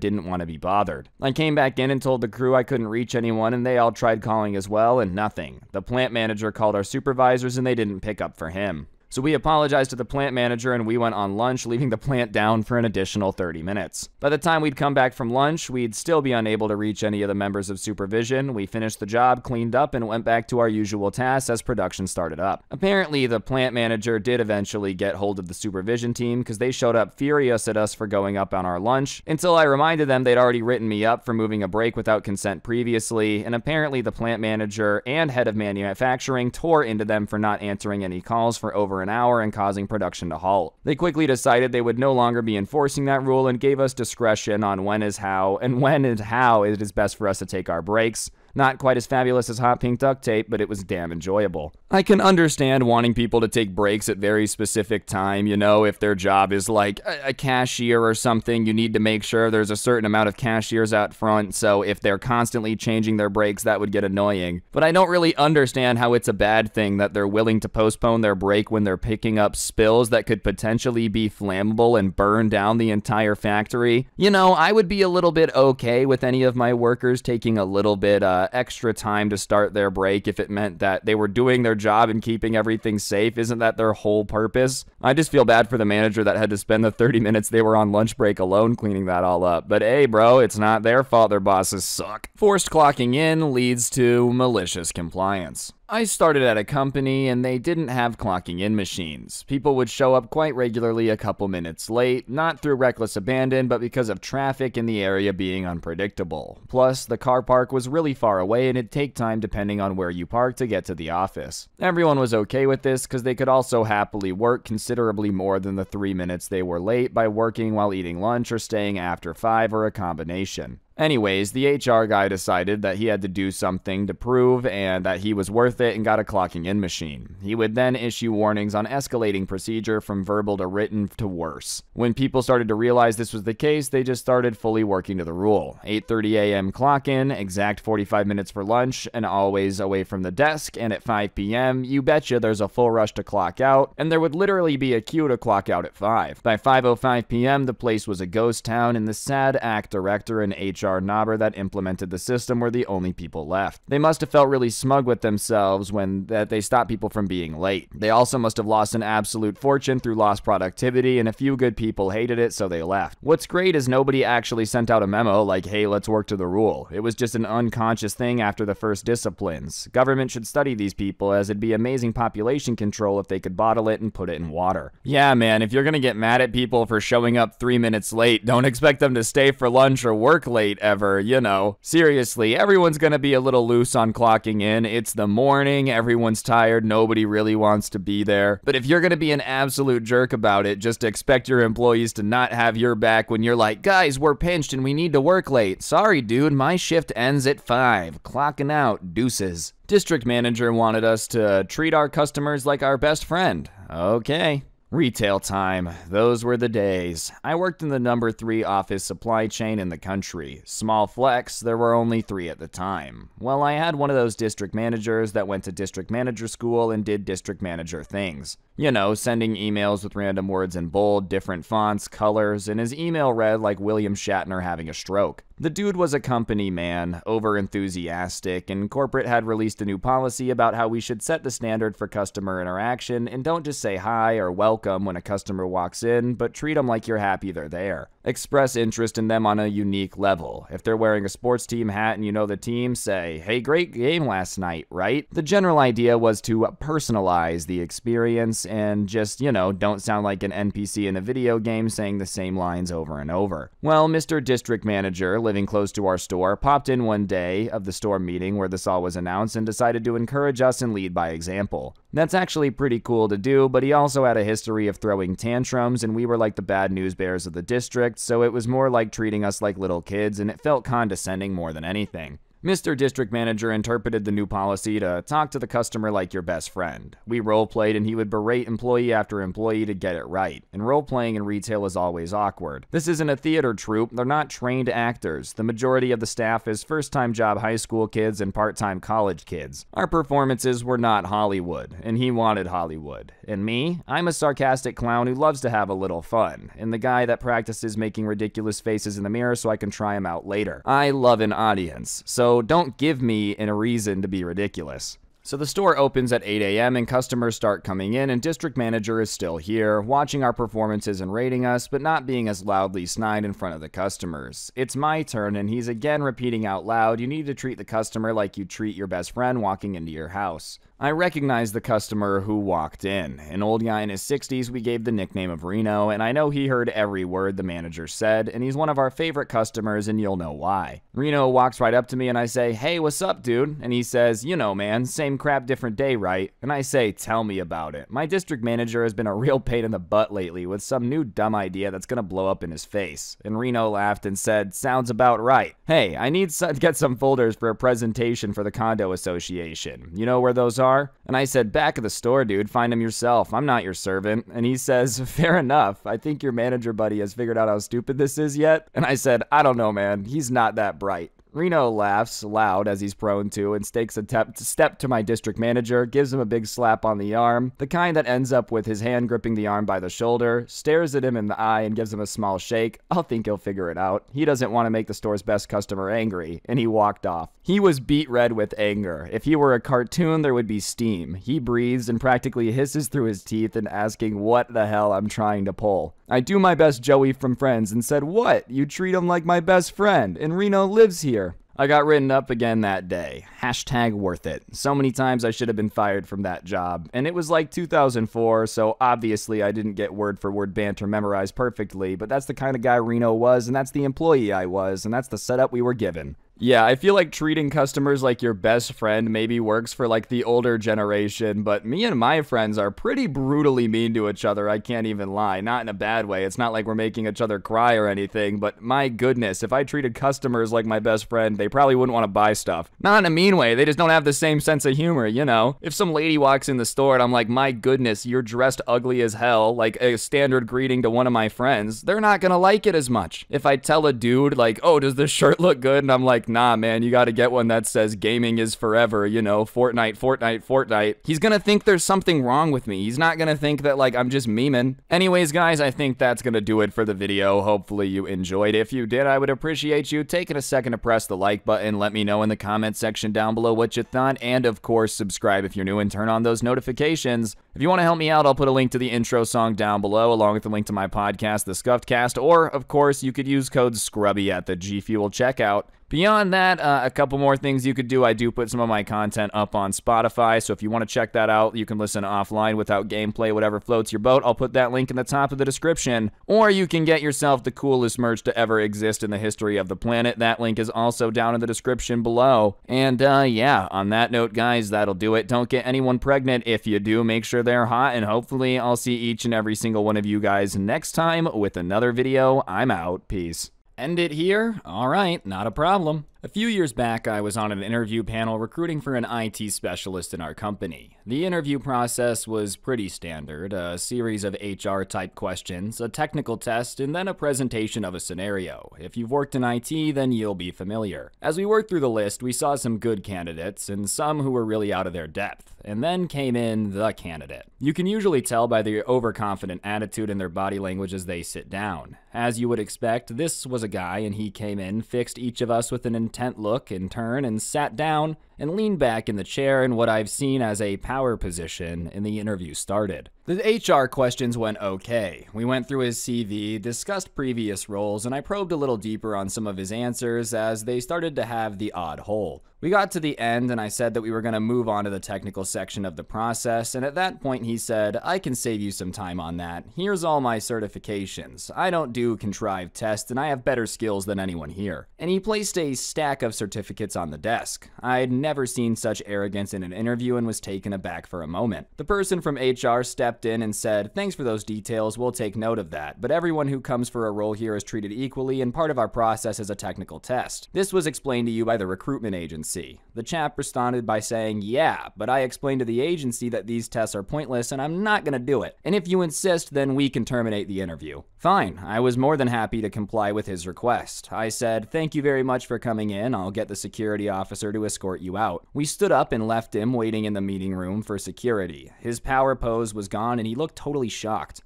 didn't want to be bothered. I came back in and told the crew I couldn't reach anyone, and they all tried calling as well, and nothing. The plant manager called our supervisors, and they didn't pick up for him. So we apologized to the plant manager and we went on lunch, leaving the plant down for an additional 30 minutes. By the time we'd come back from lunch, we'd still be unable to reach any of the members of supervision. We finished the job, cleaned up, and went back to our usual tasks as production started up. Apparently, the plant manager did eventually get hold of the supervision team because they showed up furious at us for going up on our lunch, until I reminded them they'd already written me up for moving a break without consent previously, and apparently the plant manager and head of manufacturing tore into them for not answering any calls for over an hour and causing production to halt. They quickly decided they would no longer be enforcing that rule and gave us discretion on when and how it is best for us to take our breaks. Not quite as fabulous as hot pink duct tape, but it was damn enjoyable. I can understand wanting people to take breaks at very specific time, you know, if their job is like a cashier or something, you need to make sure there's a certain amount of cashiers out front, so if they're constantly changing their breaks, that would get annoying. But I don't really understand how it's a bad thing that they're willing to postpone their break when they're picking up spills that could potentially be flammable and burn down the entire factory. You know, I would be a little bit okay with any of my workers taking a little bit, extra time to start their break if it meant that they were doing their job and keeping everything safe. Isn't that their whole purpose? I just feel bad for the manager that had to spend the 30 minutes they were on lunch break alone cleaning that all up. But hey, bro, it's not their fault their bosses suck. Forced clocking in leads to malicious compliance. I started at a company and they didn't have clocking in machines. People would show up quite regularly a couple minutes late, not through reckless abandon, but because of traffic in the area being unpredictable. Plus, the car park was really far away and it'd take time depending on where you parked to get to the office. Everyone was okay with this because they could also happily work considerably more than the 3 minutes they were late by working while eating lunch or staying after 5 or a combination. Anyways, the HR guy decided that he had to do something to prove and that he was worth it and got a clocking in machine. He would then issue warnings on escalating procedure from verbal to written to worse. When people started to realize this was the case, they just started fully working to the rule. 8:30 a.m. clock in, exact 45 minutes for lunch, and always away from the desk, and at 5 p.m., you betcha there's a full rush to clock out, and there would literally be a queue to clock out at 5. By 5:05 p.m., the place was a ghost town, and the sad act director and HR knobber that implemented the system were the only people left. They must have felt really smug with themselves when they stopped people from being late. They also must have lost an absolute fortune through lost productivity, and a few good people hated it, so they left. What's great is nobody actually sent out a memo like, hey, let's work to the rule. It was just an unconscious thing after the first disciplines. Government should study these people, as it'd be amazing population control if they could bottle it and put it in water. Yeah, man, if you're gonna get mad at people for showing up 3 minutes late, don't expect them to stay for lunch or work late. date ever, you know. Seriously, everyone's gonna be a little loose on clocking in. It's the morning, everyone's tired, nobody really wants to be there. But if you're gonna be an absolute jerk about it, just expect your employees to not have your back when you're like, guys, we're pinched and we need to work late. Sorry, dude, my shift ends at 5. Clocking out, deuces. District manager wanted us to treat our customers like our best friend. Okay. Retail time. Those were the days. I worked in the number 3 office supply chain in the country. Small flex, there were only 3 at the time. Well, I had one of those district managers that went to district manager school and did district manager things. You know, sending emails with random words in bold, different fonts, colors, and his email read like William Shatner having a stroke. The dude was a company man, over-enthusiastic, and corporate had released a new policy about how we should set the standard for customer interaction and don't just say hi or welcome when a customer walks in, but treat them like you're happy they're there. Express interest in them on a unique level. If they're wearing a sports team hat and you know the team, say, hey, great game last night, right? The general idea was to personalize the experience and just, you know, don't sound like an NPC in a video game saying the same lines over and over. Well, Mr. District Manager, living close to our store, popped in one day of the store meeting where this all was announced and decided to encourage us and lead by example. That's actually pretty cool to do, but he also had a history of throwing tantrums, and we were like the bad news bears of the district, so it was more like treating us like little kids, and it felt condescending more than anything. Mr. District Manager interpreted the new policy to talk to the customer like your best friend. We role-played and he would berate employee after employee to get it right, and role-playing in retail is always awkward. This isn't a theater troupe, they're not trained actors. The majority of the staff is first-time job high school kids and part-time college kids. Our performances were not Hollywood, and he wanted Hollywood. And me? I'm a sarcastic clown who loves to have a little fun, and the guy that practices making ridiculous faces in the mirror so I can try them out later. I love an audience, so don't give me a reason to be ridiculous. So the store opens at 8 a.m. and customers start coming in, and district manager is still here, watching our performances and rating us, but not being as loudly snide in front of the customers. It's my turn, and he's again repeating out loud, you need to treat the customer like you treat your best friend walking into your house. I recognize the customer who walked in. An old guy in his 60s we gave the nickname of Reno, and I know he heard every word the manager said, and he's one of our favorite customers, and you'll know why. Reno walks right up to me and I say, hey, what's up, dude? And he says, you know, man, same crap, different day, right? And I say, tell me about it. My district manager has been a real pain in the butt lately with some new dumb idea that's gonna blow up in his face. And Reno laughed and said, sounds about right. Hey, I need to get some folders for a presentation for the condo association. You know where those are? And I said, back of the store, dude, find them yourself. I'm not your servant. And he says, fair enough. I think your manager buddy has figured out how stupid this is yet. And I said, I don't know, man. He's not that bright. Reno laughs loud, as he's prone to, and takes a step to my district manager, gives him a big slap on the arm, the kind that ends up with his hand gripping the arm by the shoulder, stares at him in the eye and gives him a small shake. I'll think he'll figure it out. He doesn't want to make the store's best customer angry, and he walked off. He was beet red with anger. If he were a cartoon, there would be steam. He breathes and practically hisses through his teeth and asking what the hell I'm trying to pull. I do my best Joey from Friends and said, what? You treat him like my best friend, and Reno lives here. I got written up again that day. Hashtag worth it. So many times I should have been fired from that job. And it was like 2004, so obviously I didn't get word for word banter memorized perfectly, but that's the kind of guy Reno was, and that's the employee I was, and that's the setup we were given. Yeah, I feel like treating customers like your best friend maybe works for like the older generation, but me and my friends are pretty brutally mean to each other, I can't even lie. Not in a bad way, it's not like we're making each other cry or anything, but my goodness, if I treated customers like my best friend, they probably wouldn't want to buy stuff. Not in a mean way, they just don't have the same sense of humor, you know? If some lady walks in the store and I'm like, my goodness, you're dressed ugly as hell, like a standard greeting to one of my friends, they're not gonna like it as much. If I tell a dude like, oh, does this shirt look good? And I'm like, nah, man, you gotta get one that says gaming is forever, you know, Fortnite, Fortnite, Fortnite. He's gonna think there's something wrong with me. He's not gonna think that, like, I'm just memeing. Anyways, guys, I think that's gonna do it for the video. Hopefully you enjoyed. If you did, I would appreciate you taking a second to press the like button. Let me know in the comment section down below what you thought. And, of course, subscribe if you're new and turn on those notifications. If you want to help me out, I'll put a link to the intro song down below, along with a link to my podcast, The Scuffed Cast, or, of course, you could use code Scrubby at the G Fuel checkout. Beyond that, a couple more things you could do. I do put some of my content up on Spotify, so if you want to check that out, you can listen offline without gameplay, whatever floats your boat. I'll put that link in the top of the description. Or you can get yourself the coolest merch to ever exist in the history of the planet. That link is also down in the description below. And yeah, on that note, guys, that'll do it. Don't get anyone pregnant. If you do, make sure they're hot, and hopefully I'll see each and every single one of you guys next time with another video. I'm out. Peace. End it here? Alright, not a problem. A few years back, I was on an interview panel recruiting for an IT specialist in our company. The interview process was pretty standard, a series of HR-type questions, a technical test, and then a presentation of a scenario. If you've worked in IT, then you'll be familiar. As we worked through the list, we saw some good candidates, and some who were really out of their depth. And then came in the candidate. You can usually tell by the overconfident attitude in their body language as they sit down. As you would expect, this was a guy, and he came in, fixed each of us with an intent look in turn, and sat down and leaned back in the chair in what I've seen as a power position, and the interview started. The HR questions went okay. We went through his CV, discussed previous roles, and I probed a little deeper on some of his answers as they started to have the odd hole. We got to the end, and I said that we were going to move on to the technical section of the process, and at that point he said, "I can save you some time on that. Here's all my certifications. I don't do contrived tests, and I have better skills than anyone here." And he placed a stack of certificates on the desk. I'd never seen such arrogance in an interview and was taken aback for a moment. The person from HR stepped in and said, "Thanks for those details, we'll take note of that, but everyone who comes for a role here is treated equally, and part of our process is a technical test. This was explained to you by the recruitment agency." The chap responded by saying, "Yeah, but I explained to the agency that these tests are pointless and I'm not gonna do it. And if you insist, then we can terminate the interview." Fine, I was more than happy to comply with his request. I said, "Thank you very much for coming in. I'll get the security officer to escort you out." We stood up and left him waiting in the meeting room for security. His power pose was gone and he looked totally shocked.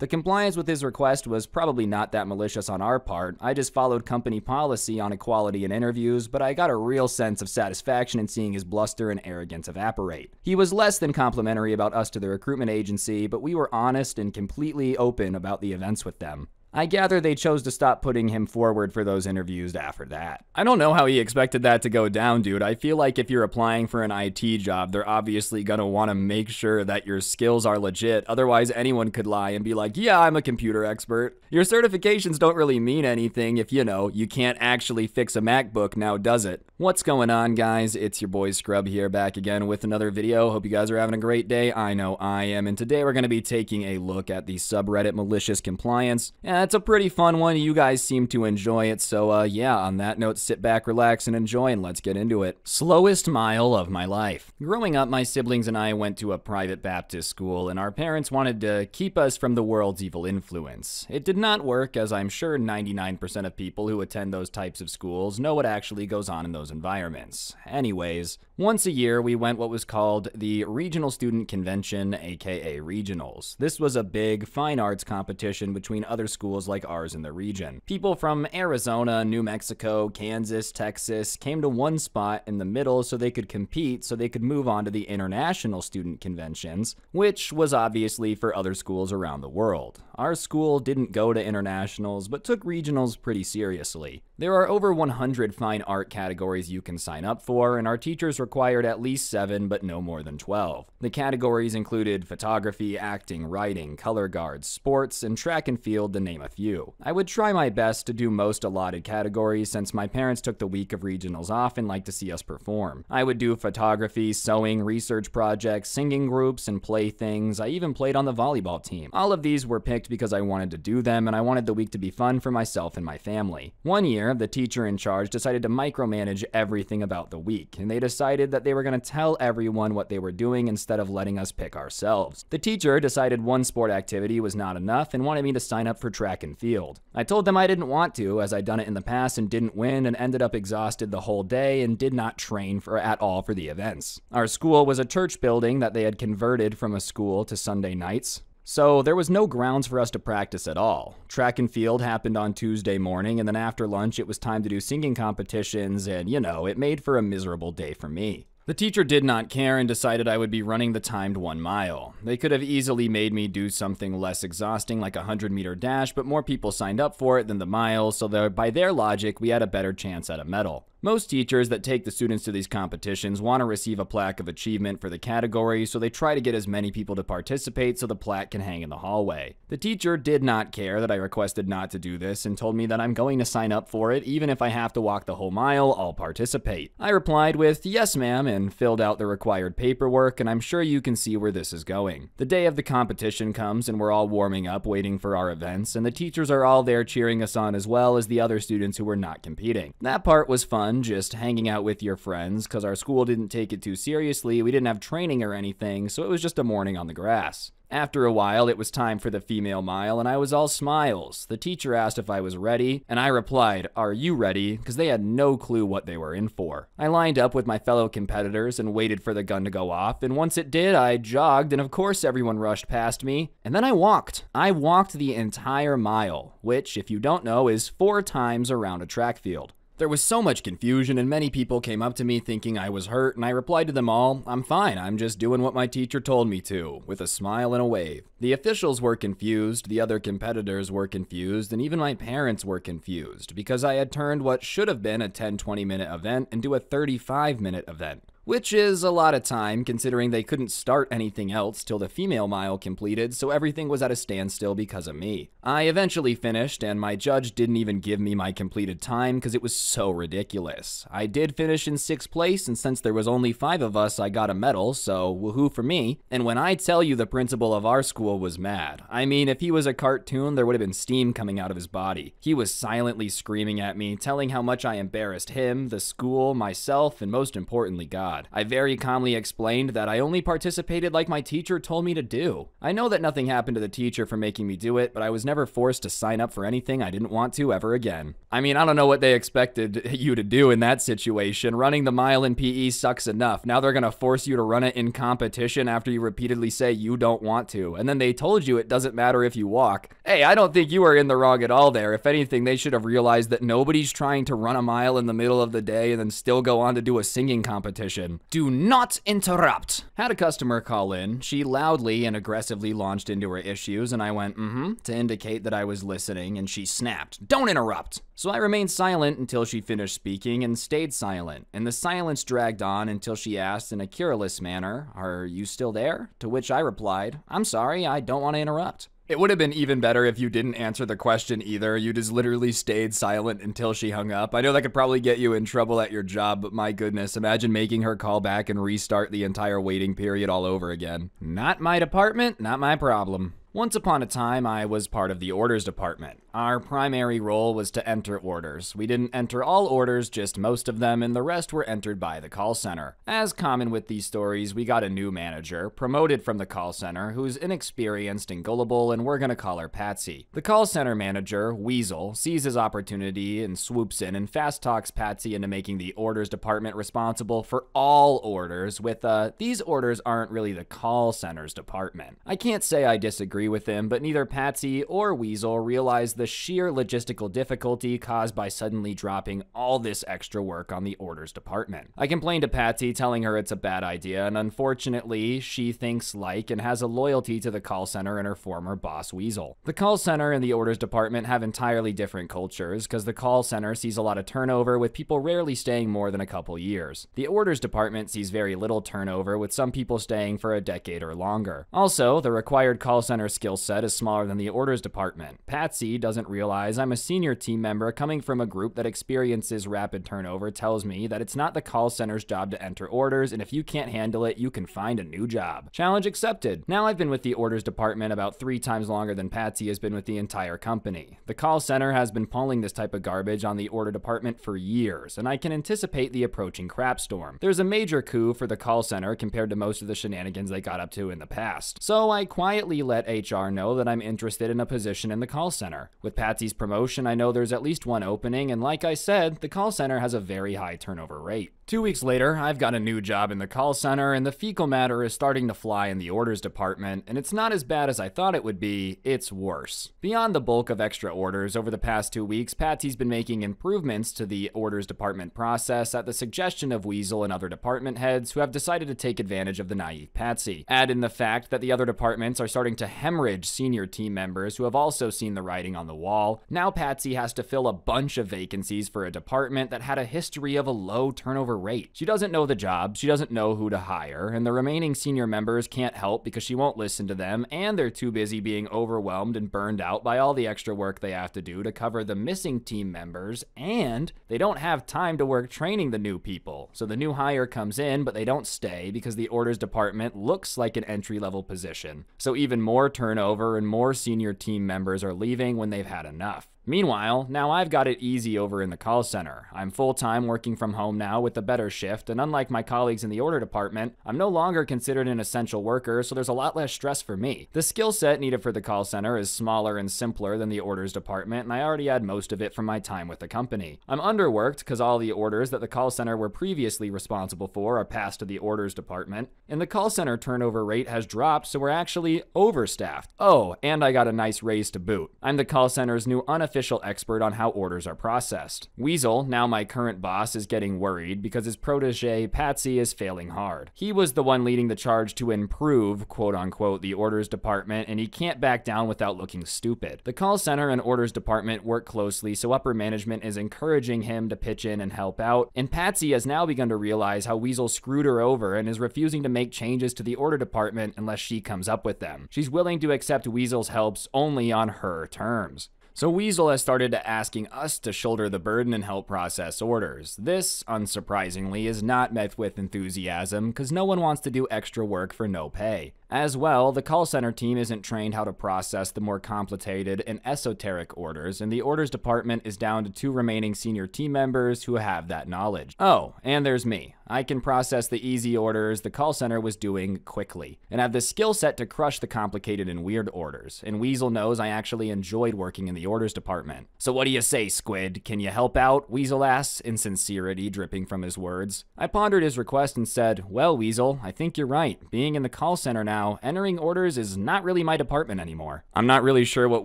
The compliance with his request was probably not that malicious on our part. I just followed company policy on equality in interviews, but I got a real sense of satisfaction in seeing his bluster and arrogance evaporate. He was less than complimentary about us to the recruitment agency, but we were honest and completely open about the events with them. I gather they chose to stop putting him forward for those interviews after that. I don't know how he expected that to go down, dude. I feel like if you're applying for an IT job, they're obviously gonna want to make sure that your skills are legit. Otherwise, anyone could lie and be like, "Yeah, I'm a computer expert." Your certifications don't really mean anything if, you can't actually fix a MacBook now, does it? What's going on, guys? It's your boy Scrub here, back again with another video. Hope you guys are having a great day. I know I am. And today we're going to be taking a look at the subreddit malicious compliance. Yeah, it's a pretty fun one. You guys seem to enjoy it. So yeah, on that note, sit back, relax, and enjoy, and let's get into it. Slowest mile of my life. Growing up, my siblings and I went to a private Baptist school, and our parents wanted to keep us from the world's evil influence. It did not work, as I'm sure 99% of people who attend those types of schools know what actually goes on in those environments. Anyways, once a year we went what was called the Regional Student Convention, aka Regionals. This was a big fine arts competition between other schools like ours in the region. People from Arizona, New Mexico, Kansas, Texas came to one spot in the middle so they could compete, so they could move on to the International Student Conventions, which was obviously for other schools around the world. Our school didn't go to internationals, but took regionals pretty seriously. There are over 100 fine art categories you can sign up for, and our teachers required at least 7, but no more than 12. The categories included photography, acting, writing, color guards, sports, and track and field, to name a few. I would try my best to do most allotted categories since my parents took the week of regionals off and liked to see us perform. I would do photography, sewing, research projects, singing groups, and play things. I even played on the volleyball team. All of these were picked because I wanted to do them, and I wanted the week to be fun for myself and my family. One year, the teacher in charge decided to micromanage everything about the week, and they decided that they were going to tell everyone what they were doing instead of letting us pick ourselves. The teacher decided one sport activity was not enough and wanted me to sign up for track and field. I told them I didn't want to, as I'd done it in the past and didn't win, and ended up exhausted the whole day and did not train at all for the events. Our school was a church building that they had converted from a school to Sunday nights, so there was no grounds for us to practice at all. Track and field happened on Tuesday morning, and then after lunch it was time to do singing competitions, and it made for a miserable day for me. The teacher did not care and decided I would be running the timed 1 mile. They could have easily made me do something less exhausting like a 100-meter dash, but more people signed up for it than the mile, so by their logic, we had a better chance at a medal. Most teachers that take the students to these competitions want to receive a plaque of achievement for the category, so they try to get as many people to participate so the plaque can hang in the hallway. The teacher did not care that I requested not to do this and told me that I'm going to sign up for it. Even if I have to walk the whole mile, I'll participate. I replied with, "Yes, ma'am," and filled out the required paperwork, and I'm sure you can see where this is going. The day of the competition comes and we're all warming up waiting for our events, and the teachers are all there cheering us on as well as the other students who were not competing. That part was fun, just hanging out with your friends, because our school didn't take it too seriously. We didn't have training or anything, so it was just a morning on the grass. After a while, it was time for the female mile, and I was all smiles. The teacher asked if I was ready, and I replied, "Are you ready?" because they had no clue what they were in for. I lined up with my fellow competitors and waited for the gun to go off, and once it did, I jogged, and of course everyone rushed past me, and then I walked. I walked the entire mile, which, if you don't know, is 4 times around a track field. There was so much confusion, and many people came up to me thinking I was hurt, and I replied to them all, "I'm fine, I'm just doing what my teacher told me to," with a smile and a wave. The officials were confused, the other competitors were confused, and even my parents were confused, because I had turned what should have been a 10-20-minute event into a 35-minute event. Which is a lot of time, considering they couldn't start anything else till the female mile completed, so everything was at a standstill because of me. I eventually finished, and my judge didn't even give me my completed time because it was so ridiculous. I did finish in 6th place, and since there was only 5 of us, I got a medal, so woohoo for me. And when I tell you the principal of our school was mad, I mean, if he was a cartoon, there would have been steam coming out of his body. He was silently screaming at me, telling how much I embarrassed him, the school, myself, and most importantly, God. I very calmly explained that I only participated like my teacher told me to do. I know that nothing happened to the teacher for making me do it, but I was never forced to sign up for anything I didn't want to ever again. I mean, I don't know what they expected you to do in that situation. Running the mile in PE sucks enough. Now they're gonna force you to run it in competition after you repeatedly say you don't want to. And then they told you it doesn't matter if you walk. Hey, I don't think you were in the wrong at all there. If anything, they should have realized that nobody's trying to run a mile in the middle of the day and then still go on to do a singing competition. Do not interrupt. Had a customer call in. She loudly and aggressively launched into her issues, and I went, to indicate that I was listening, and she snapped, "Don't interrupt." So I remained silent until she finished speaking and stayed silent, and the silence dragged on until she asked in a querulous manner, "Are you still there?" To which I replied, "I'm sorry, I don't want to interrupt." It would have been even better if you didn't answer the question either. You just literally stayed silent until she hung up. I know that could probably get you in trouble at your job, but my goodness, imagine making her call back and restart the entire waiting period all over again. Not my department, not my problem. Once upon a time, I was part of the orders department. Our primary role was to enter orders. We didn't enter all orders, just most of them, and the rest were entered by the call center. As common with these stories, we got a new manager, promoted from the call center, who's inexperienced and gullible, and we're gonna call her Patsy. The call center manager, Weasel, sees his opportunity and swoops in and fast talks Patsy into making the orders department responsible for all orders with, these orders aren't really the call center's department. I can't say I disagree with him, but neither Patsy or Weasel realized the sheer logistical difficulty caused by suddenly dropping all this extra work on the orders department. I complained to Patsy, telling her it's a bad idea, and unfortunately, she thinks like and has a loyalty to the call center and her former boss, Weasel. The call center and the orders department have entirely different cultures, because the call center sees a lot of turnover, with people rarely staying more than a couple years. The orders department sees very little turnover, with some people staying for a decade or longer. Also, the required call center skill set is smaller than the orders department. Patsy doesn't realize I'm a senior team member coming from a group that experiences rapid turnover, tells me that it's not the call center's job to enter orders, and if you can't handle it, you can find a new job. Challenge accepted. Now I've been with the orders department about 3 times longer than Patsy has been with the entire company. The call center has been pulling this type of garbage on the order department for years, and I can anticipate the approaching crap storm. There's a major coup for the call center compared to most of the shenanigans they got up to in the past. So I quietly let HR know that I'm interested in a position in the call center. With Patsy's promotion, I know there's at least one opening, and like I said, the call center has a very high turnover rate. 2 weeks later, I've got a new job in the call center, and the fecal matter is starting to fly in the orders department, and it's not as bad as I thought it would be, it's worse. Beyond the bulk of extra orders, over the past 2 weeks, Patsy's been making improvements to the orders department process at the suggestion of Weasel and other department heads who have decided to take advantage of the naive Patsy. Add in the fact that the other departments are starting to hemorrhage senior team members who have also seen the writing on the wall. Now Patsy has to fill a bunch of vacancies for a department that had a history of a low turnover rate. She doesn't know the job, she doesn't know who to hire, and the remaining senior members can't help because she won't listen to them, and they're too busy being overwhelmed and burned out by all the extra work they have to do to cover the missing team members, and they don't have time to work training the new people. So the new hire comes in, but they don't stay because the orders department looks like an entry-level position. So even more turnover and more senior team members are leaving when they've had enough. Meanwhile, now I've got it easy over in the call center. I'm full-time working from home now with a better shift, and unlike my colleagues in the order department, I'm no longer considered an essential worker, so there's a lot less stress for me. The skill set needed for the call center is smaller and simpler than the orders department, and I already had most of it from my time with the company. I'm underworked because all the orders that the call center were previously responsible for are passed to the orders department, and the call center turnover rate has dropped, so we're actually overstaffed. Oh, and I got a nice raise to boot. I'm the call center's new unofficial expert on how orders are processed. Weasel, now my current boss, is getting worried because his protege, Patsy, is failing hard. He was the one leading the charge to improve, quote-unquote, the orders department, and he can't back down without looking stupid. The call center and orders department work closely, so upper management is encouraging him to pitch in and help out, and Patsy has now begun to realize how Weasel screwed her over and is refusing to make changes to the order department unless she comes up with them. She's willing to accept Weasel's helps only on her terms. So Weasel has started to asking us to shoulder the burden and help process orders. This, unsurprisingly, is not met with enthusiasm because no one wants to do extra work for no pay. As well, the call center team isn't trained how to process the more complicated and esoteric orders, and the orders department is down to 2 remaining senior team members who have that knowledge. Oh, and there's me. I can process the easy orders the call center was doing quickly, and have the skill set to crush the complicated and weird orders, and Weasel knows I actually enjoyed working in the orders department. So what do you say, Squid? Can you help out? Weasel asks, in sincerity dripping from his words. I pondered his request and said, well, Weasel, I think you're right. Being in the call center now, entering orders is not really my department anymore. I'm not really sure what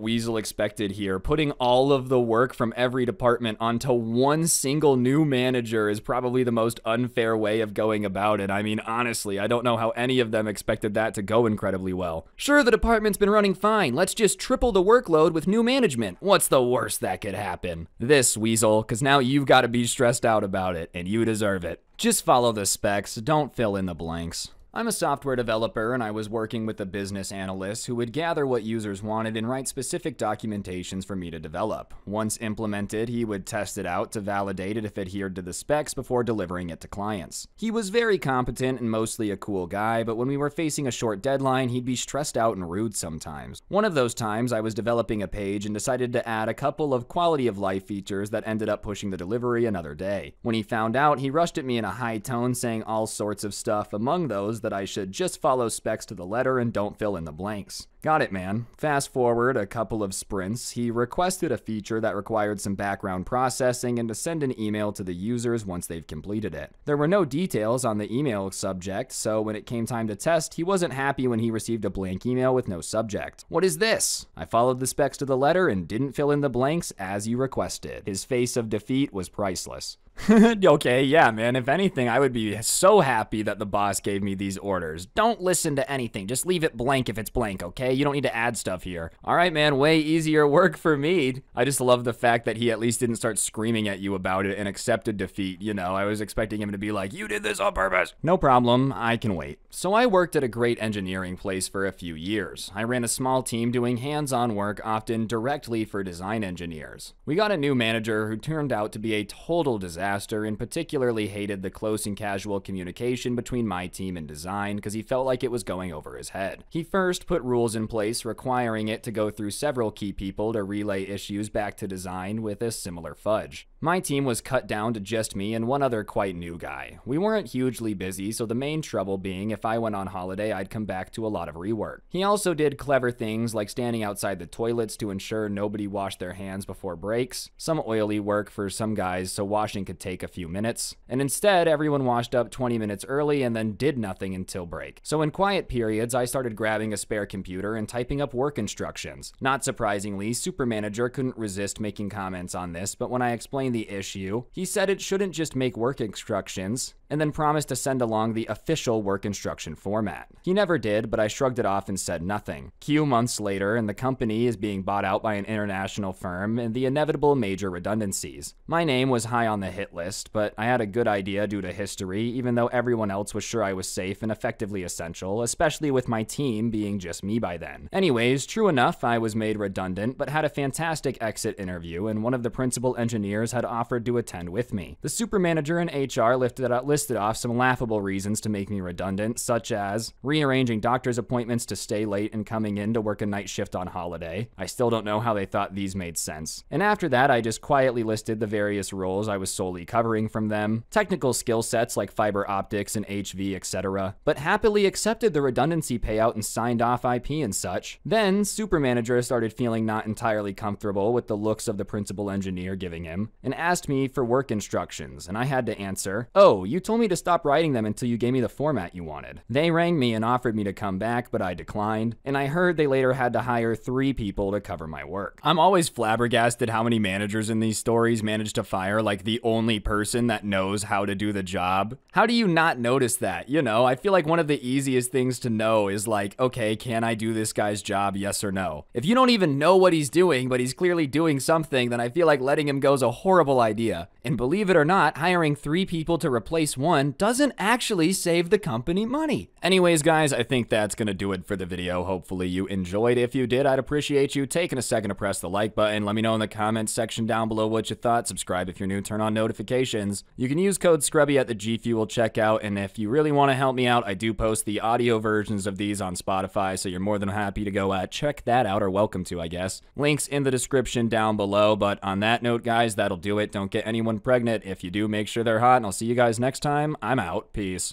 Weasel expected here. Putting all of the work from every department onto one single new manager is probably the most unfair way of going about it. I mean, honestly, I don't know how any of them expected that to go incredibly well. Sure, the department's been running fine. Let's just triple the workload with new management. What's the worst that could happen? This, Weasel, because now you've got to be stressed out about it, and you deserve it. Just follow the specs, don't fill in the blanks. I'm a software developer, and I was working with a business analyst who would gather what users wanted and write specific documentations for me to develop. Once implemented, he would test it out to validate it if it adhered to the specs before delivering it to clients. He was very competent and mostly a cool guy, but when we were facing a short deadline, he'd be stressed out and rude sometimes. One of those times, I was developing a page and decided to add a couple of quality of life features that ended up pushing the delivery another day. When he found out, he rushed at me in a high tone saying all sorts of stuff, among those that I should just follow specs to the letter and don't fill in the blanks. Got it, man. Fast forward a couple of sprints, he requested a feature that required some background processing and to send an email to the users once they've completed it. There were no details on the email subject, so when it came time to test, he wasn't happy when he received a blank email with no subject. What is this? I followed the specs to the letter and didn't fill in the blanks as you requested. His face of defeat was priceless. Okay, yeah, man, if anything, I would be so happy that the boss gave me these orders. Don't listen to anything, just leave it blank if it's blank, okay? You don't need to add stuff here. All right, man, way easier work for me. I just love the fact that he at least didn't start screaming at you about it and accepted defeat, you know? I was expecting him to be like, you did this on purpose. No problem, I can wait. So I worked at a great engineering place for a few years. I ran a small team doing hands-on work, often directly for design engineers. We got a new manager who turned out to be a total disaster. disaster and particularly hated the close and casual communication between my team and design because he felt like it was going over his head. He first put rules in place requiring it to go through several key people to relay issues back to design with a similar fudge. My team was cut down to just me and one other quite new guy. We weren't hugely busy, so the main trouble being if I went on holiday, I'd come back to a lot of rework. He also did clever things like standing outside the toilets to ensure nobody washed their hands before breaks, some oily work for some guys so washing could take a few minutes, and instead everyone washed up 20 minutes early and then did nothing until break. So in quiet periods, I started grabbing a spare computer and typing up work instructions. Not surprisingly, Super Manager couldn't resist making comments on this, but when I explained the issue, he said it shouldn't just make work instructions, and then promised to send along the official work instruction format. He never did, but I shrugged it off and said nothing. Few months later, and the company is being bought out by an international firm and the inevitable major redundancies. My name was high on the hit list, but I had a good idea due to history, even though everyone else was sure I was safe and effectively essential, especially with my team being just me by then. Anyways, true enough, I was made redundant, but had a fantastic exit interview, and one of the principal engineers had offered to attend with me. The super manager and HR listed off some laughable reasons to make me redundant, such as rearranging doctor's appointments to stay late and coming in to work a night shift on holiday. I still don't know how they thought these made sense. And after that, I just quietly listed the various roles I was solely covering from them, technical skill sets like fiber optics and HV, etc., but happily accepted the redundancy payout and signed off IP and such. Then, Super Manager started feeling not entirely comfortable with the looks of the principal engineer giving him, and asked me for work instructions, and I had to answer, "Oh, you told me to stop writing them until you gave me the format you wanted." They rang me and offered me to come back, but I declined, and I heard they later had to hire 3 people to cover my work. I'm always flabbergasted how many managers in these stories manage to fire like the only person that knows how to do the job. How do you not notice that? You know, I feel like one of the easiest things to know is like, okay, can I do this guy's job, yes or no? If you don't even know what he's doing, but he's clearly doing something, then I feel like letting him go is a horrible idea. And believe it or not, hiring 3 people to replace one doesn't actually save the company money. Anyways, guys, I think that's gonna do it for the video. Hopefully you enjoyed. If you did, I'd appreciate you taking a second to press the like button. Let me know in the comments section down below what you thought. Subscribe if you're new, turn on notifications. You can use code Scrubby at the G Fuel checkout, and if you really want to help me out, I do post the audio versions of these on Spotify, so you're more than happy to go check that out, or welcome to, I guess. Links in the description down below, but on that note, guys, that'll do it. Don't get anyone pregnant. If you do, make sure they're hot, and I'll see you guys next time. I'm out. Peace.